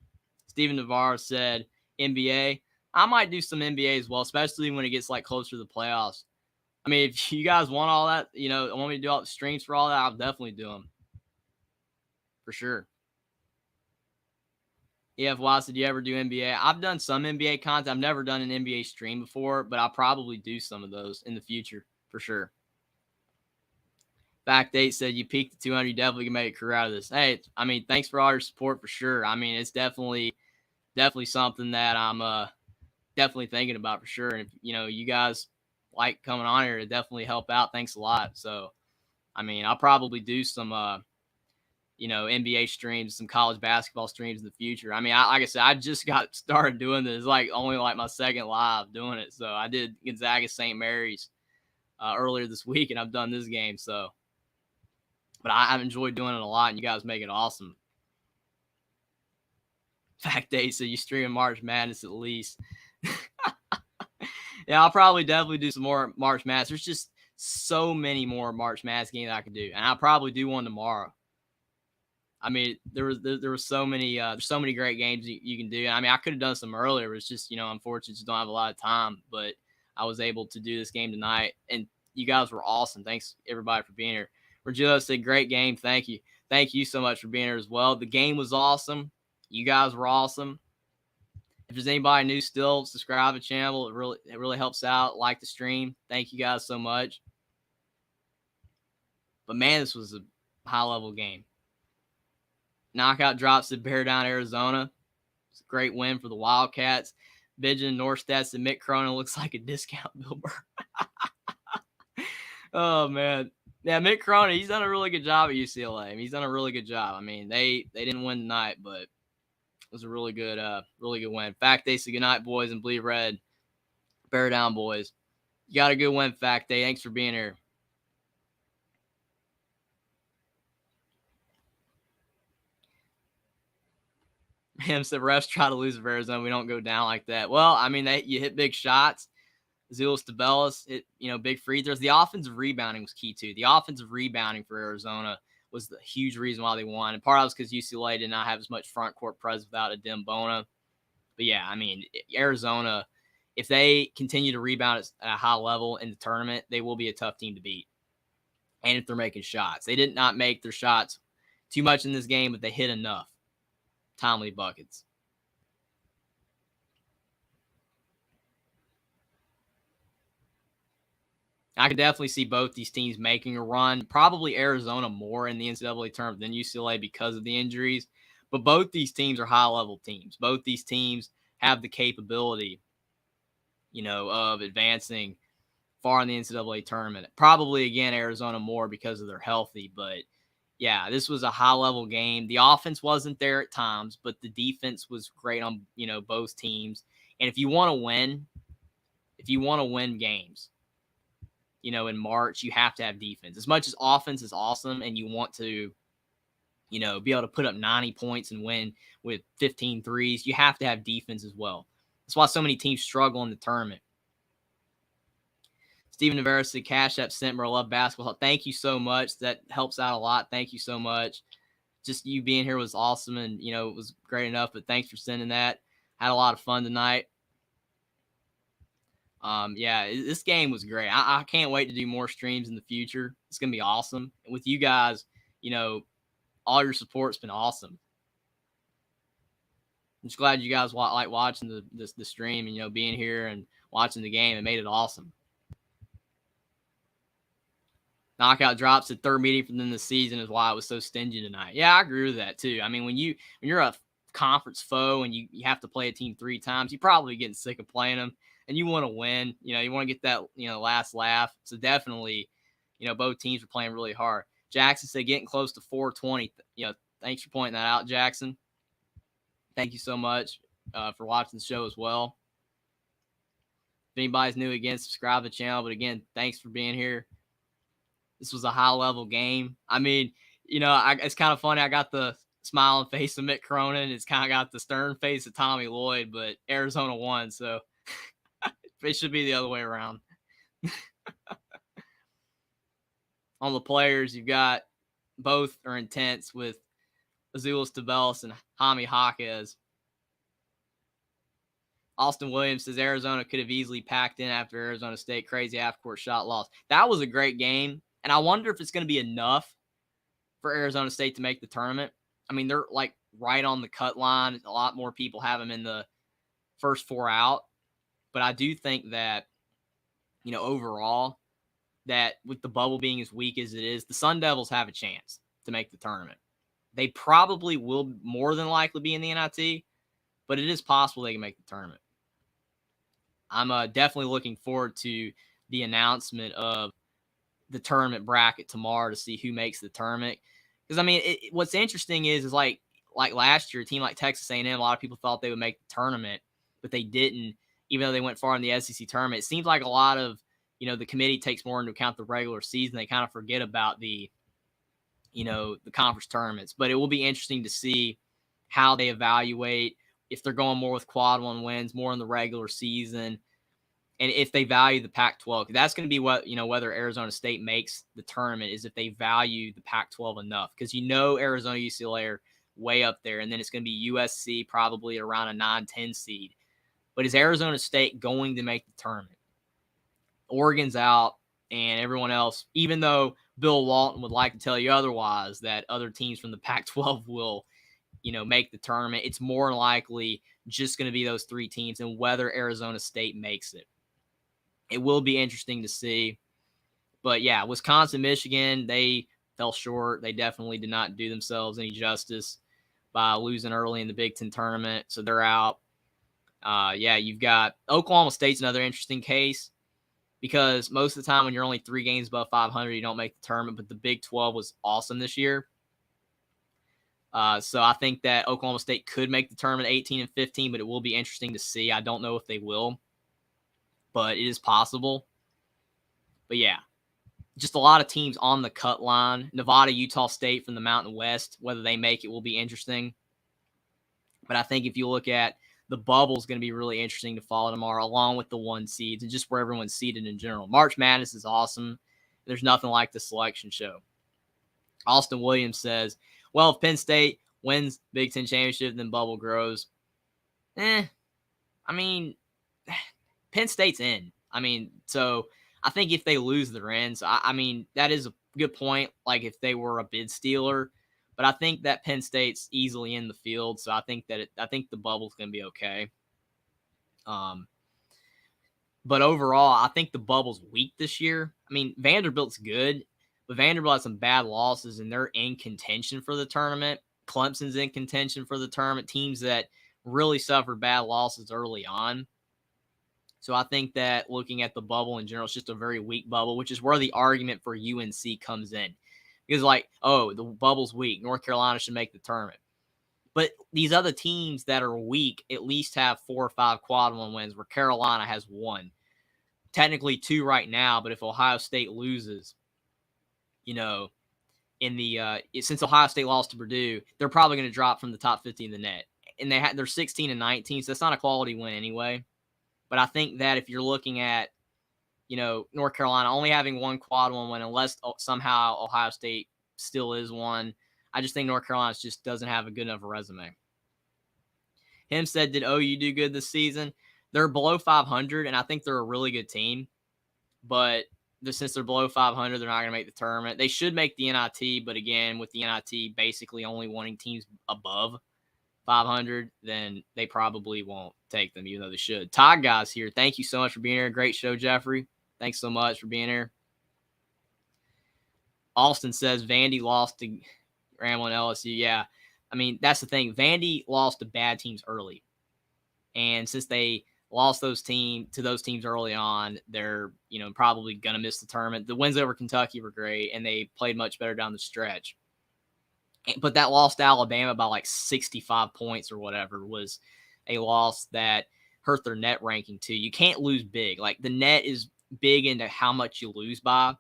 Steven Navarro said, NBA. I might do some NBA as well, especially when it gets like closer to the playoffs. I mean, if you guys want all that, want me to do all the streams for all that, I'll definitely do them. For sure. EF Watts, did you ever do NBA? I've done some NBA content. I've never done an NBA stream before, but I'll probably do some of those in the future for sure. Fact 8 said you peaked at 200. You definitely can make a career out of this. Hey, I mean, thanks for all your support for sure. I mean, it's definitely something that I'm definitely thinking about for sure. And if you guys like coming on here, to definitely help out. Thanks a lot. So, I mean, I'll probably do some NBA streams, some college basketball streams in the future. I mean, like I said, I just got started doing this. It's like only like my second live doing it. So I did Gonzaga St. Mary's earlier this week, and I've done this game. So, but I've enjoyed doing it a lot, and you guys make it awesome. Fact 8, so you stream March Madness at least. Yeah, I'll probably definitely do some more March Madness. There's just so many more March Madness games I can do, and I'll probably do one tomorrow. I mean, there was so many there's so many great games you can do. I mean, I could have done some earlier. It's just unfortunately just don't have a lot of time. But I was able to do this game tonight, and you guys were awesome. Thanks everybody for being here. Virgilio said, "Great game, thank you so much for being here as well. The game was awesome. You guys were awesome. If there's anybody new still, subscribe to the channel. It really helps out. Like the stream. Thank you guys so much. But man, this was a high level game. Knockout drops at Bear Down, Arizona. It's a great win for the Wildcats. Bijan Norstad and Mick Cronin looks like a discount Bill Burr. Oh, man. Yeah, Mick Cronin, he's done a really good job at UCLA. I mean, he's done a really good job. I mean, they didn't win tonight, but it was a really good win. Fact Day, so good night, boys, and bleed red. Bear Down, boys. You got a good win, Fact Day. Thanks for being here. Him said, refs try to lose to Arizona. We don't go down like that. Well, I mean, you hit big shots. Zulis Tabelis hit, big free throws. The offensive rebounding was key, too. The offensive rebounding for Arizona was the huge reason why they won. And part of it was because UCLA did not have as much front court presence without Adem Bona. But, yeah, I mean, Arizona, if they continue to rebound at a high level in the tournament, they will be a tough team to beat. And if they're making shots. They did not make their shots too much in this game, but they hit enough. Timely buckets. I could definitely see both these teams making a run. Probably Arizona more in the NCAA tournament than UCLA because of the injuries. But both these teams are high-level teams. Both these teams have the capability, of advancing far in the NCAA tournament. Probably, again, Arizona more because of they're healthy. But, yeah, this was a high-level game. The offense wasn't there at times, but the defense was great on, both teams. And if you want to win games, in March, you have to have defense. As much as offense is awesome and you want to, be able to put up 90 points and win with 15 threes, you have to have defense as well. That's why so many teams struggle in the tournament. Steven Navarro said, Cash App sent me. I love basketball. Thank you so much. That helps out a lot. Thank you so much. Just you being here was awesome, and, it was great enough, but thanks for sending that. Had a lot of fun tonight. Yeah, this game was great. I can't wait to do more streams in the future. It's going to be awesome. And with you guys, all your support's been awesome. I'm just glad you guys like watching the stream and, being here and watching the game. It made it awesome. Knockout drops at third meeting from them this season is why it was so stingy tonight. Yeah, I agree with that too. I mean, when you're a conference foe and you have to play a team 3 times, you're probably getting sick of playing them and you want to win. You want to get that, last laugh. So definitely, both teams are playing really hard. Jackson said getting close to 420. Thanks for pointing that out, Jackson. Thank you so much for watching the show as well. If anybody's new again, subscribe to the channel. But again, thanks for being here. This was a high-level game. I mean, it's kind of funny. I got the smiling face of Mick Cronin. It's kind of got the stern face of Tommy Lloyd, but Arizona won, so it should be the other way around. On the players, you've got both are intense with Azuolas Tubelis and Jaime Jaquez. Austin Williams says Arizona could have easily packed in after Arizona State. Crazy half-court shot loss. That was a great game, and I wonder if it's going to be enough for Arizona State to make the tournament. I mean, they're like right on the cut line. A lot more people have them in the first 4 out. But I do think that, overall, that with the bubble being as weak as it is, the Sun Devils have a chance to make the tournament. They probably will more than likely be in the NIT, but it is possible they can make the tournament. I'm definitely looking forward to the announcement of the tournament bracket tomorrow to see who makes the tournament. Because, I mean, what's interesting is like last year, a team like Texas A&M, a lot of people thought they would make the tournament, but they didn't, even though they went far in the SEC tournament. It seems like a lot of, the committee takes more into account the regular season. They kind of forget about the conference tournaments. But it will be interesting to see how they evaluate, if they're going more with quad 1 wins, more in the regular season, and if they value the Pac-12. That's going to be what, whether Arizona State makes the tournament, is if they value the Pac-12 enough. Because Arizona, UCLA are way up there, and then it's going to be USC probably around a 9-10 seed. But is Arizona State going to make the tournament? Oregon's out, and everyone else, even though Bill Walton would like to tell you otherwise, that other teams from the Pac-12 will make the tournament, it's more likely just going to be those 3 teams and whether Arizona State makes it. It will be interesting to see. But yeah, Wisconsin, Michigan, they fell short. They definitely did not do themselves any justice by losing early in the Big Ten tournament. So they're out. You've got Oklahoma State's another interesting case, because most of the time when you're only 3 games above 500, you don't make the tournament. But the Big 12 was awesome this year. So I think that Oklahoma State could make the tournament 18 and 15, but it will be interesting to see. I don't know if they will, but it is possible. But yeah, just a lot of teams on the cut line. Nevada, Utah State from the Mountain West, whether they make it will be interesting. But I think if you look at the bubble, is going to be really interesting to follow tomorrow, along with the 1 seeds and just where everyone's seated in general. March Madness is awesome. There's nothing like the selection show. Austin Williams says, well, if Penn State wins Big Ten championship, then bubble grows. I mean, Penn State's in. I mean, so I think if they lose, they're in. So, I mean, that is a good point, like if they were a bid stealer. But I think that Penn State's easily in the field. So I think that I think the bubble's going to be okay. But overall, I think the bubble's weak this year. I mean, Vanderbilt's good, but Vanderbilt has some bad losses, and they're in contention for the tournament. Clemson's in contention for the tournament, teams that really suffered bad losses early on. So I think that looking at the bubble in general, it's just a very weak bubble, which is where the argument for UNC comes in. Because the bubble's weak. North Carolina should make the tournament. But these other teams that are weak at least have 4 or 5 quad 1 wins, where Carolina has 1. Technically 2 right now, but if Ohio State loses, since Ohio State lost to Purdue, they're probably going to drop from the top 50 in the net. And they're 16 and 19, so that's not a quality win anyway. But I think that if you're looking at, North Carolina only having 1 quad 1 win, unless somehow Ohio State still is 1, I just think North Carolina just doesn't have a good enough resume. Him said, did OU do good this season? They're below 500, and I think they're a really good team. But since they're below 500, they're not going to make the tournament. They should make the NIT, but again, with the NIT basically only wanting teams above 500, then they probably won't take them, even though they should. Todd Guy's here. Thank you so much for being here. Great show, Jeffrey. Thanks so much for being here. Austin says Vandy lost to Grambling LSU. Yeah. I mean, that's the thing. Vandy lost to bad teams early. And since they lost those teams early on, they're, probably going to miss the tournament. The wins over Kentucky were great, and they played much better down the stretch. But that loss to Alabama by like 65 points or whatever was a loss that hurt their net ranking too. You can't lose big. Like, the net is big into how much you lose by.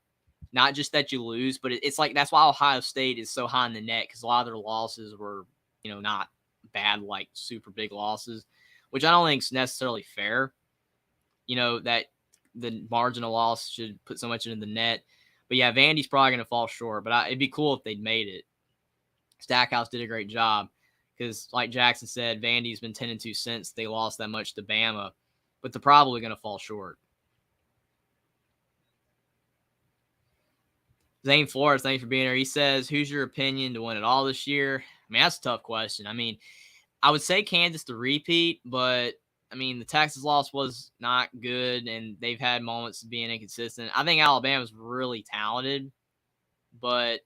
Not just that you lose, but it's like that's why Ohio State is so high in the net, because a lot of their losses were, not bad, like super big losses, which I don't think is necessarily fair. That the marginal loss should put so much into the net. But yeah, Vandy's probably going to fall short, but it'd be cool if they'd made it. Stackhouse did a great job because, like Jackson said, Vandy's been 10-2 since they lost that much to Bama, but they're probably going to fall short. Zane Flores, thanks for being here. He says, who's your opinion to win it all this year? I mean, that's a tough question. I mean, I would say Kansas to repeat, but I mean, the Texas loss was not good, and they've had moments of being inconsistent. I think Alabama's really talented, but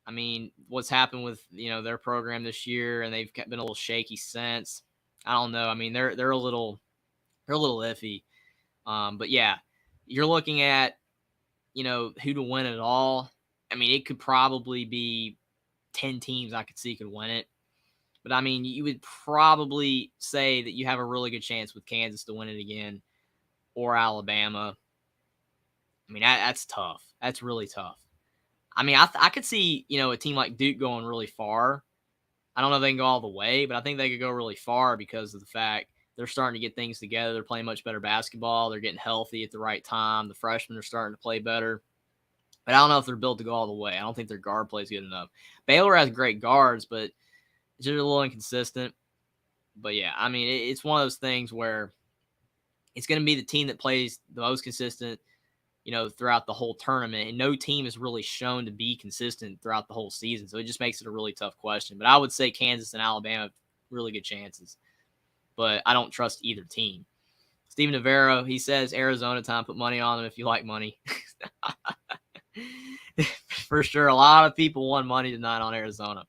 I mean, what's happened with, their program this year, and they've been a little shaky since. I don't know. I mean, they're a little iffy. But yeah, you're looking at, who to win it all. I mean, it could probably be 10 teams I could see could win it. But I mean, you would probably say that you have a really good chance with Kansas to win it again, or Alabama. I mean, that's tough. That's really tough. I mean, I could see, a team like Duke going really far. I don't know if they can go all the way, but I think they could go really far because of the fact they're starting to get things together. They're playing much better basketball. They're getting healthy at the right time. The freshmen are starting to play better. But I don't know if they're built to go all the way. I don't think their guard play is good enough. Baylor has great guards, but it's just a little inconsistent. But yeah, I mean, it's one of those things where it's going to be the team that plays the most consistent, throughout the whole tournament. And no team is really shown to be consistent throughout the whole season. So it just makes it a really tough question. But I would say Kansas and Alabama have really good chances. But I don't trust either team. Steven Navarro, he says Arizona time. Put money on them if you like money. For sure. A lot of people won money tonight on Arizona.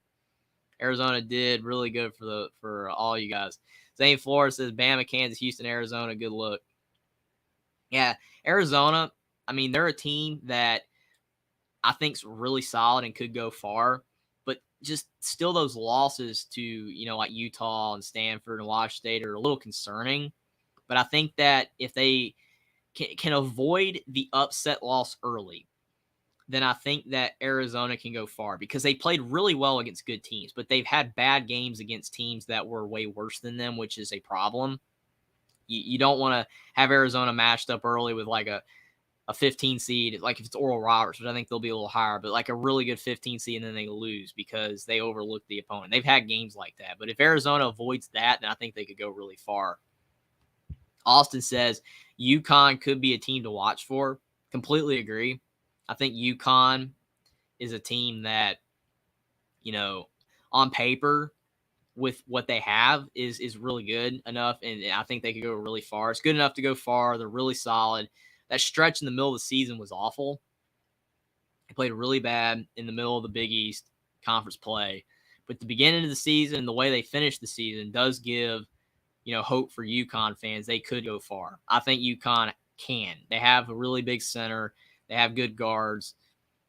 Arizona did really good for all you guys. Zane Flores says Bama, Kansas, Houston, Arizona. Good look. Yeah, Arizona, I mean, they're a team that I think is really solid and could go far, but just still those losses to, like Utah and Stanford and Washington State are a little concerning. But I think that if they can avoid the upset loss early, then I think that Arizona can go far because they played really well against good teams, but they've had bad games against teams that were way worse than them, which is a problem. You don't want to have Arizona matched up early with like a 15 seed, like if it's Oral Roberts, which I think they'll be a little higher, but like a really good 15 seed, and then they lose because they overlooked the opponent. They've had games like that. But if Arizona avoids that, then I think they could go really far. Austin says UConn could be a team to watch for. Completely agree. I think UConn is a team that, on paper, with what they have is really good enough, and I think they could go really far. It's good enough to go far. They're really solid. That stretch in the middle of the season was awful. They played really bad in the middle of the Big East conference play. But the beginning of the season and the way they finished the season does give, hope for UConn fans. They could go far. I think UConn can. They have a really big center. They have good guards.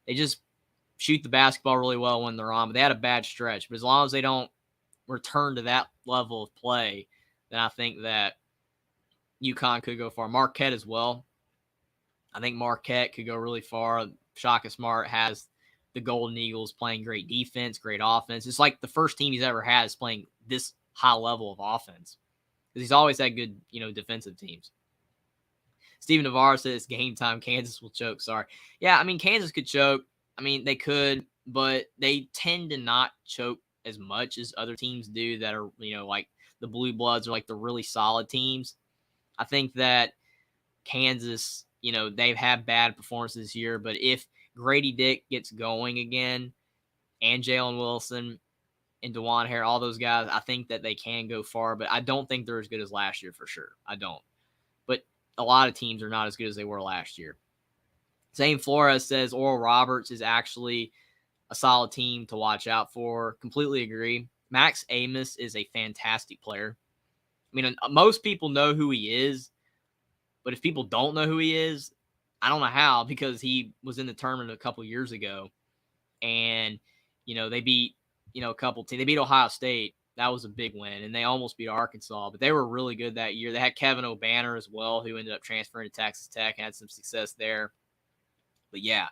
They just shoot the basketball really well when they're on, but they had a bad stretch. But as long as they don't return to that level of play, then I think that UConn could go far. Marquette as well. I think Marquette could go really far. Shaka Smart has the Golden Eagles playing great defense, great offense. It's like the first team he's ever had is playing this high level of offense because he's always had good, defensive teams. Steven Navarro says game time. Kansas will choke. Sorry. Yeah, I mean, Kansas could choke. I mean, they could, but they tend to not choke as much as other teams do that are, like the Blue Bloods or like the really solid teams. I think that Kansas, they've had bad performances this year, but if Grady Dick gets going again and Jalen Wilson and DeJuan Hare, all those guys, I think that they can go far, but I don't think they're as good as last year for sure. I don't. But a lot of teams are not as good as they were last year. Zane Flores says Oral Roberts is actually a solid team to watch out for. Completely agree. Max Amos is a fantastic player. I mean, most people know who he is, but if people don't know who he is, I don't know how, because he was in the tournament a couple years ago, and they beat a couple teams. They beat Ohio State. That was a big win, and they almost beat Arkansas, but they were really good that year. They had Kevin O'Banner as well, who ended up transferring to Texas Tech and had some success there. But yeah,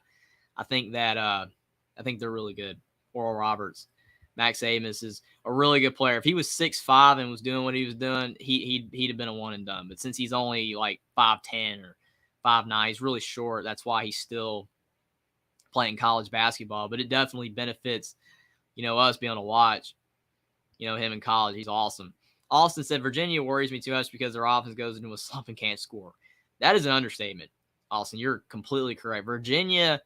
I think they're really good. Oral Roberts, Max Amos is a really good player. If he was 6'5" and was doing what he was doing, he'd have been a one and done. But since he's only like 5'10" or 5'9", he's really short. That's why he's still playing college basketball. But it definitely benefits, us being able to watch, him in college. He's awesome. Austin said, Virginia worries me too much because their offense goes into a slump and can't score. That is an understatement, Austin. You're completely correct. Virginia,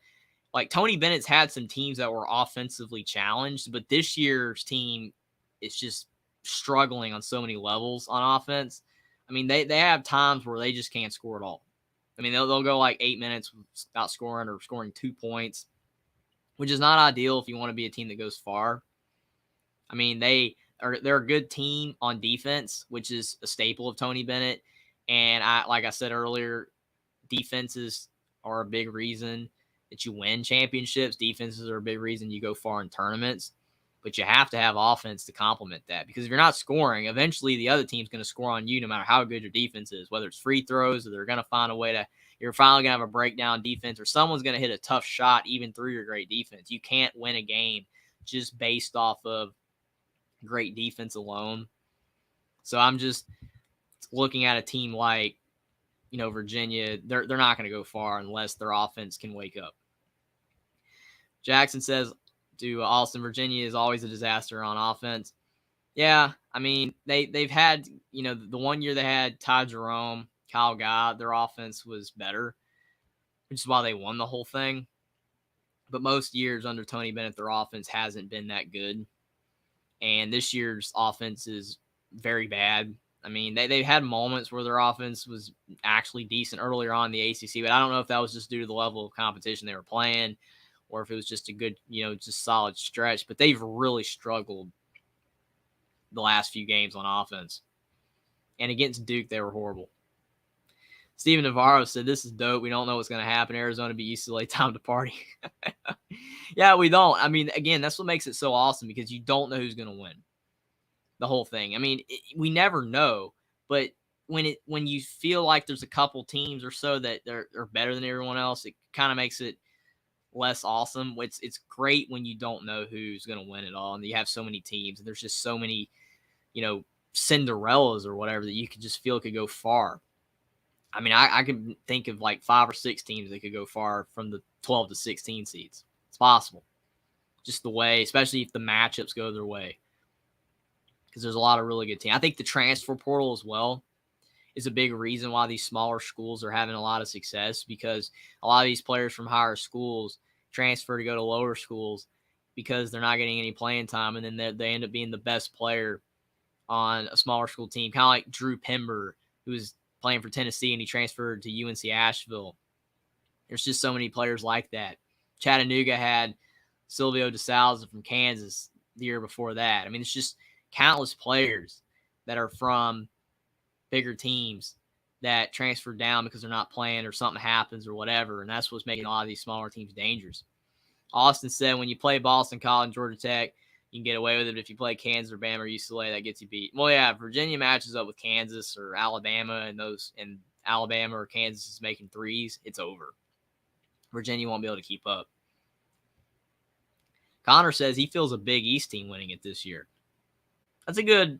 like Tony Bennett's had some teams that were offensively challenged, but this year's team is just struggling on so many levels on offense. I mean, they have times where they just can't score at all. I mean, they'll go like 8 minutes without scoring or scoring 2 points, which is not ideal if you want to be a team that goes far. I mean, they're a good team on defense, which is a staple of Tony Bennett. And like I said earlier, defenses are a big reason that you win championships. Defenses are a big reason you go far in tournaments. But you have to have offense to complement that, because if you're not scoring, eventually the other team's going to score on you no matter how good your defense is, whether it's free throws or they're going to find a way to – you're finally going to have a breakdown defense, or someone's going to hit a tough shot even through your great defense. You can't win a game just based off of great defense alone. So I'm just looking at a team like, Virginia. They're not going to go far unless their offense can wake up. Jackson says, Austin, Virginia is always a disaster on offense. Yeah, I mean, they've had, the one year they had Ty Jerome, Kyle Guy, their offense was better, which is why they won the whole thing. But most years under Tony Bennett, their offense hasn't been that good. And this year's offense is very bad. I mean, they've had moments where their offense was actually decent earlier on in the ACC, but I don't know if that was just due to the level of competition they were playing or if it was just a good, just solid stretch. But they've really struggled the last few games on offense. And against Duke, they were horrible. Steven Navarro said, this is dope. We don't know what's going to happen. Arizona beat UCLA, time to party. Yeah, we don't. I mean, again, that's what makes it so awesome, because you don't know who's going to win the whole thing. I mean, we never know, but when you feel like there's a couple teams or so that they're better than everyone else, it kind of makes it less awesome. It's great when you don't know who's going to win it all, and you have so many teams, and there's just so many, Cinderellas or whatever that you could just feel could go far. I mean, I could think of like 5 or 6 teams that could go far from the 12 to 16 seeds. It's possible. Just the way, especially if the matchups go their way. Because there's a lot of really good teams. I think the transfer portal as well is a big reason why these smaller schools are having a lot of success, because a lot of these players from higher schools transfer to go to lower schools because they're not getting any playing time, and then they end up being the best player on a smaller school team. Kind of like Drew Pember, who was playing for Tennessee, and he transferred to UNC Asheville. There's just so many players like that. Chattanooga had Silvio DeSalza from Kansas the year before that. I mean, it's just countless players that are from bigger teams that transfer down because they're not playing or something happens or whatever, and that's what's making a lot of these smaller teams dangerous. Austin said, when you play Boston College and Georgia Tech, you can get away with it. But if you play Kansas or Bama or UCLA, that gets you beat. Well, yeah, Virginia matches up with Kansas or Alabama, and Alabama or Kansas is making threes, it's over. Virginia won't be able to keep up. Connor says he feels a Big East team winning it this year. That's a good,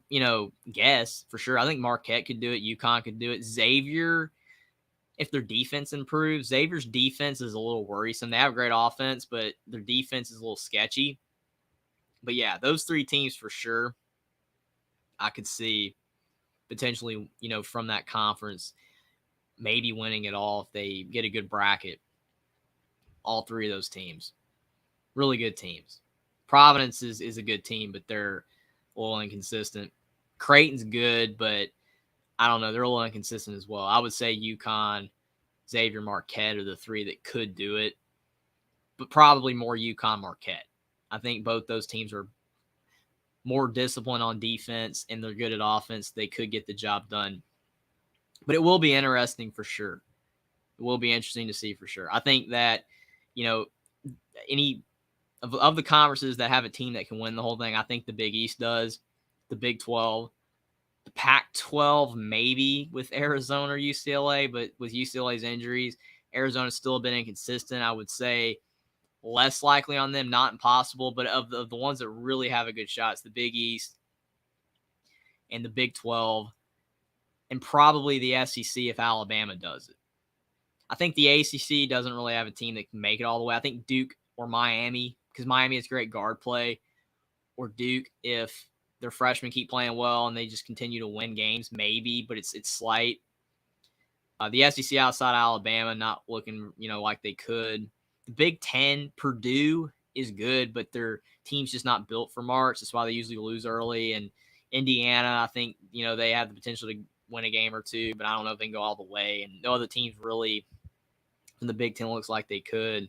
guess for sure. I think Marquette could do it. UConn could do it. Xavier, if their defense improves, Xavier's defense is a little worrisome. They have great offense, but their defense is a little sketchy. But yeah, those 3 teams for sure, I could see potentially, from that conference, maybe winning it all if they get a good bracket. All 3 of those teams. Really good teams. Providence is a good team, but they're a little inconsistent. Creighton's good, but I don't know. They're a little inconsistent as well. I would say UConn, Xavier, Marquette are the three that could do it, but probably more UConn, Marquette. I think both those teams are more disciplined on defense and they're good at offense. They could get the job done. But it will be interesting for sure. It will be interesting to see for sure. I think that, any of the conferences that have a team that can win the whole thing, I think the Big East does. The Big 12, the Pac-12 maybe with Arizona or UCLA, but with UCLA's injuries, Arizona's still been inconsistent. I would say less likely on them, not impossible, but of the ones that really have a good shot, it's the Big East and the Big 12 and probably the SEC if Alabama does it. I think the ACC doesn't really have a team that can make it all the way. I think Duke or Miami, because Miami has great guard play, or Duke if their freshmen keep playing well and they just continue to win games, maybe, but it's slight. The SEC outside Alabama not looking, like they could. The Big Ten, Purdue is good, but their team's just not built for March. That's why they usually lose early. And Indiana, I think, they have the potential to win a game or two, but I don't know if they can go all the way. And no other teams really from the Big Ten looks like they could.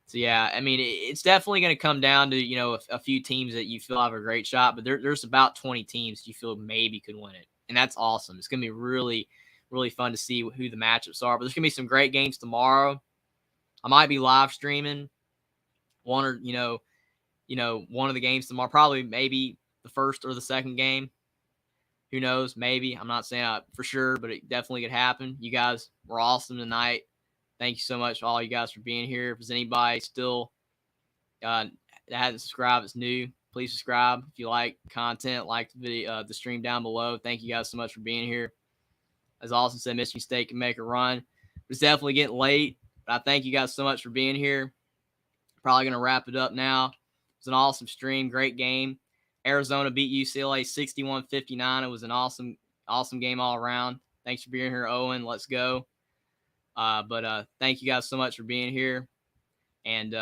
So, yeah, I mean, it's definitely going to come down to, a few teams that you feel have a great shot, but there's about 20 teams you feel maybe could win it. And that's awesome. It's going to be really, really fun to see who the matchups are. But there's going to be some great games tomorrow. I might be live streaming one or, one of the games tomorrow, probably maybe the first or the second game. Who knows? Maybe. I'm not saying for sure, but it definitely could happen. You guys were awesome tonight. Thank you so much, all you guys, for being here. If there's anybody still that hasn't subscribed, it's new, please subscribe. If you like content, like the video, the stream down below. Thank you guys so much for being here. As Austin said, Michigan State can make a run. It's definitely getting late, but I thank you guys so much for being here. Probably going to wrap it up now. It was an awesome stream, great game. Arizona beat UCLA 61-59. It was an awesome game all around. Thanks for being here, Owen. Let's go. But thank you guys so much for being here. And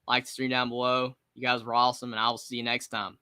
like the stream down below. You guys were awesome, and I will see you next time.